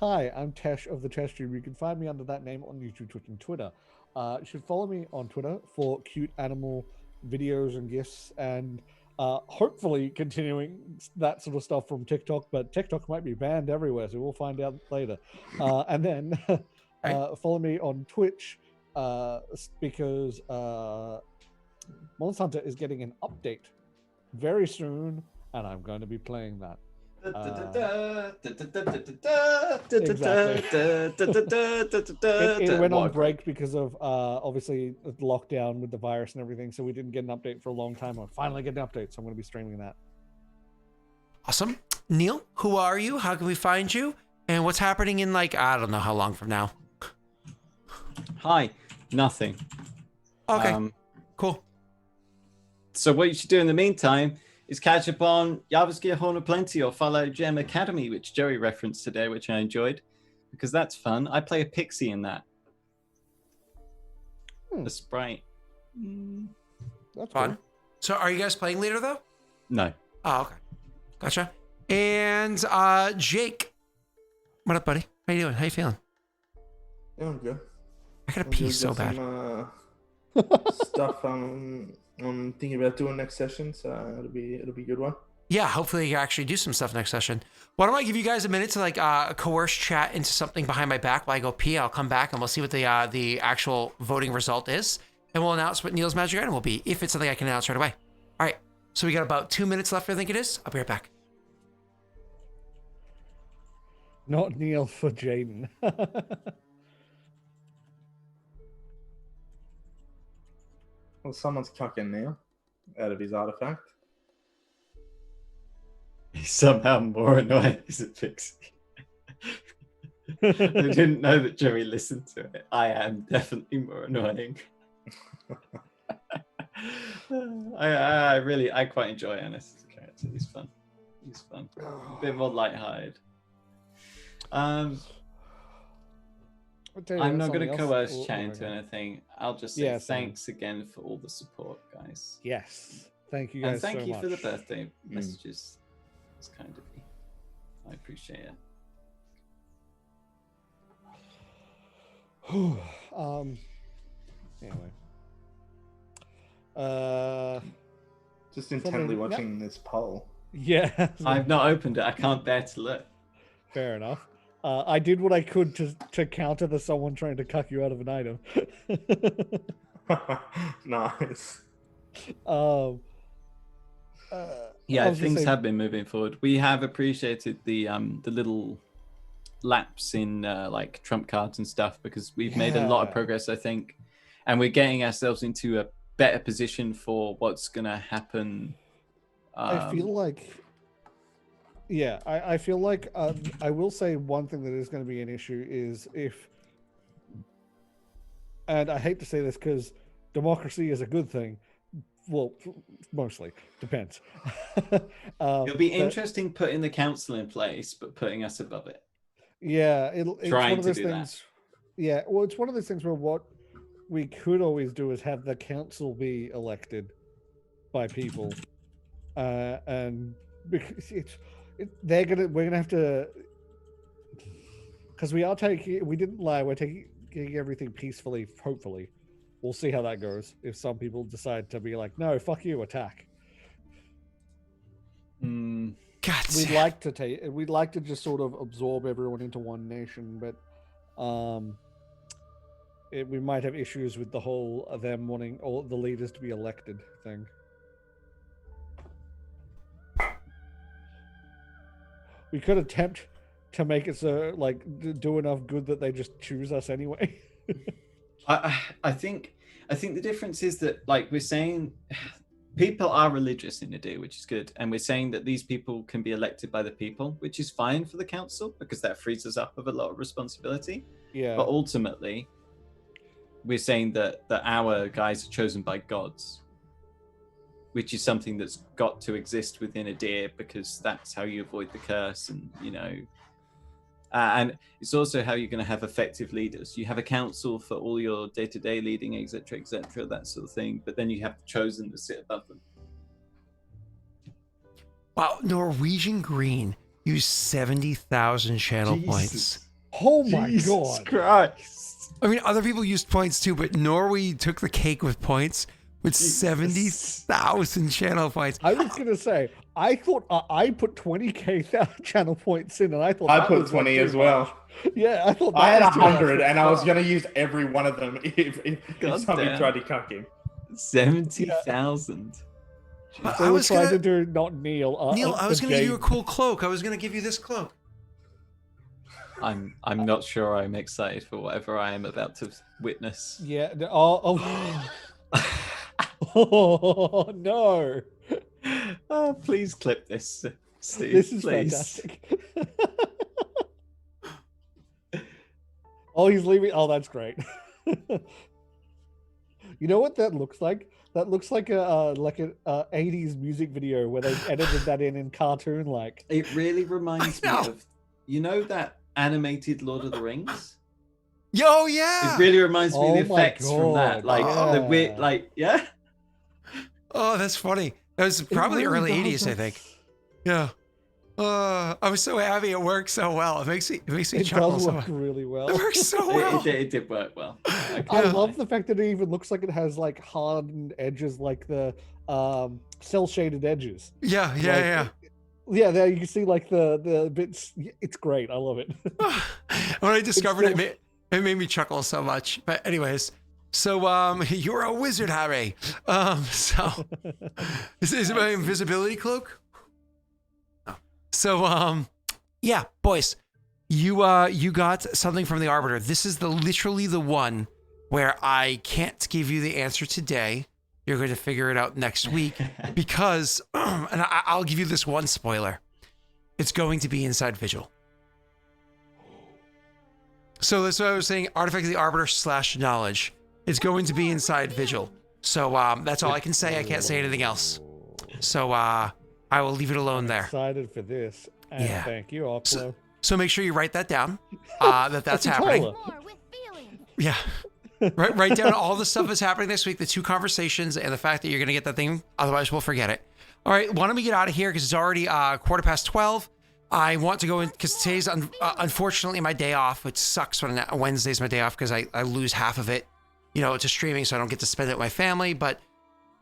Hi, I'm Tesh of the Tesh Tube. You can find me under that name on YouTube, Twitch, and Twitter. You should follow me on Twitter for cute animal videos and gifs, and hopefully continuing that sort of stuff from TikTok, but TikTok might be banned everywhere, so we'll find out later. And then follow me on Twitch because Monster Hunter is getting an update very soon, and I'm going to be playing that. It went on break because of obviously the lockdown with the virus and everything, so we didn't get an update for a long time. I finally get an update, so I'm going to be streaming that. Awesome. Neil, who are you? How can we find you? And what's happening in, like, I don't know how long from now. Hi. Nothing. Okay, cool. So what you should do in the meantime is catch up on Yavaskia Horn of Plenty or follow Gem Academy, which Joey referenced today, which I enjoyed, because that's fun. I play a pixie in that. A sprite. That's Fun. cool. So are you guys playing later, though? No. Oh, okay. Gotcha. And Jake. What up, buddy? How you doing? How you feeling? Yeah, I'm good. I gotta We'll pee get so bad. some, stuff I'm thinking about doing next session, so it'll be a good one. Yeah, hopefully you actually do some stuff next session. Why don't I give you guys a minute to like coerce chat into something behind my back while I go pee? I'll come back and we'll see what the actual voting result is, and we'll announce what Neil's magic item will be if it's something I can announce right away. All right, so we got about 2 minutes left. I think it is. I'll be right back. Not Neil for Jaden. Well, someone's cucking now out of his artifact. He's somehow more annoying as a pixie. I didn't know that Joey listened to it. I am definitely more annoying. I quite enjoy Ennis as a character. He's fun. A bit more lighthearted. I'm not going to coerce chat into anything. I'll just say thanks again for all the support, guys. Yes. Thank you guys and thank so you much. for the birthday messages. It's kind of you. I appreciate it. Anyway. Just intently watching this poll. Yeah. I've not opened it. I can't bear to look. Fair enough. I did what I could to counter the someone trying to cuck you out of an item. Nice. Yeah, things have been moving forward. We have appreciated the little laps in like trump cards and stuff, because we've made a lot of progress, I think, and we're getting ourselves into a better position for what's gonna happen. I feel like, I feel like I will say one thing that is going to be an issue is if, and I hate to say this because democracy is a good thing. Well, mostly depends. It'll be interesting putting the council in place, but putting us above it. Yeah, it's Trying one of those to do things. Yeah, well, it's one of those things where what we could always do is have the council be elected by people, and because we're gonna have to, because we didn't lie, we're taking everything peacefully. Hopefully, we'll see how that goes. If some people decide to be like, no, fuck you, attack. God, We'd like to just sort of absorb everyone into one nation, but we might have issues with the whole them wanting all the leaders to be elected thing. We could attempt to make it so, like, do enough good that they just choose us anyway. I think the difference is that, like, we're saying people are religious in Idir, which is good, and we're saying that these people can be elected by the people, which is fine for the council because that frees us up of a lot of responsibility. Yeah. But ultimately, we're saying that our guys are chosen by gods, which is something that's got to exist within Idir because that's how you avoid the curse, and and it's also how you're going to have effective leaders. You have a council for all your day-to-day leading, etc., that sort of thing, but then you have the chosen to sit above them. Wow, Norwegian Green used 70,000 channel points. Oh my Jesus god! Christ! I mean, other people used points too, but Norway took the cake with points with 70,000 channel points. I was gonna say, I thought I put 20k channel points in, and I thought I that put was 20 too as well. much. Yeah, I thought I had that was too much 100, for and I was fun. going to use every one of them if somebody damn. tried to cuck him. 70,000. But So I we're was trying gonna, to do not Neil. Neil, I was the gonna give you a Jade. cool cloak. I was gonna give you this cloak. I'm not sure I'm excited for whatever I am about to witness. Yeah. Oh no! Oh, please clip this, Steve. This is please. fantastic. Oh, he's leaving. Oh, that's great. You know what that looks like? That looks like a 80s music video where they edited that in cartoon like. It really reminds me know. of, that animated Lord of the Rings. Yo, yeah. It really reminds me Oh of the my effects from that, God, like the weird, yeah. Oh, that's funny. That was probably It really early does 80s, I look- think. Yeah. I'm so happy it works so well. It makes me It chuckle does so work much. really well. It works so well. It did work well. I Yeah. love the fact that it even looks like it has like hardened edges, like the cell shaded edges. Yeah, Like, yeah. Yeah, there you can see like the bits. It's great. I love it. When I discovered still- it made me chuckle so much. But anyways, so you're a wizard, Harry. So is it my invisibility cloak? No. So yeah, boys, you got something from the Arbiter. This is literally the one where I can't give you the answer today. You're going to figure it out next week because, and I'll give you this one spoiler. It's going to be inside Vigil. So that's what I was saying. Artifact of the Arbiter / knowledge. It's going to be inside Vigil. So that's all I can say. I can't say anything else. So I will leave it alone there. Excited for this. And Yeah. thank you, Oplo. So make sure you write that down. That's happening. Tyler. More with feeling. Yeah. Write down all the stuff that's happening this week, the 2 conversations, and the fact that you're going to get that thing. Otherwise, we'll forget it. All right. Why don't we get out of here because it's already 12:15. I want to go in because today's unfortunately my day off, which sucks when Wednesday's my day off because I lose half of it, to streaming, so I don't get to spend it with my family. But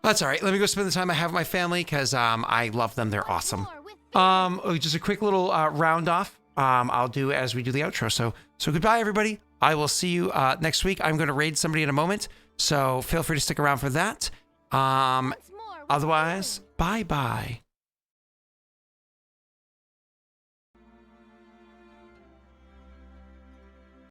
that's all right. Let me go spend the time I have with my family because I love them. They're awesome. More with Just a quick little round off. I'll do as we do the outro. So goodbye, everybody. I will see you next week. I'm going to raid somebody in a moment, so feel free to stick around for that. once more with Otherwise, bye-bye.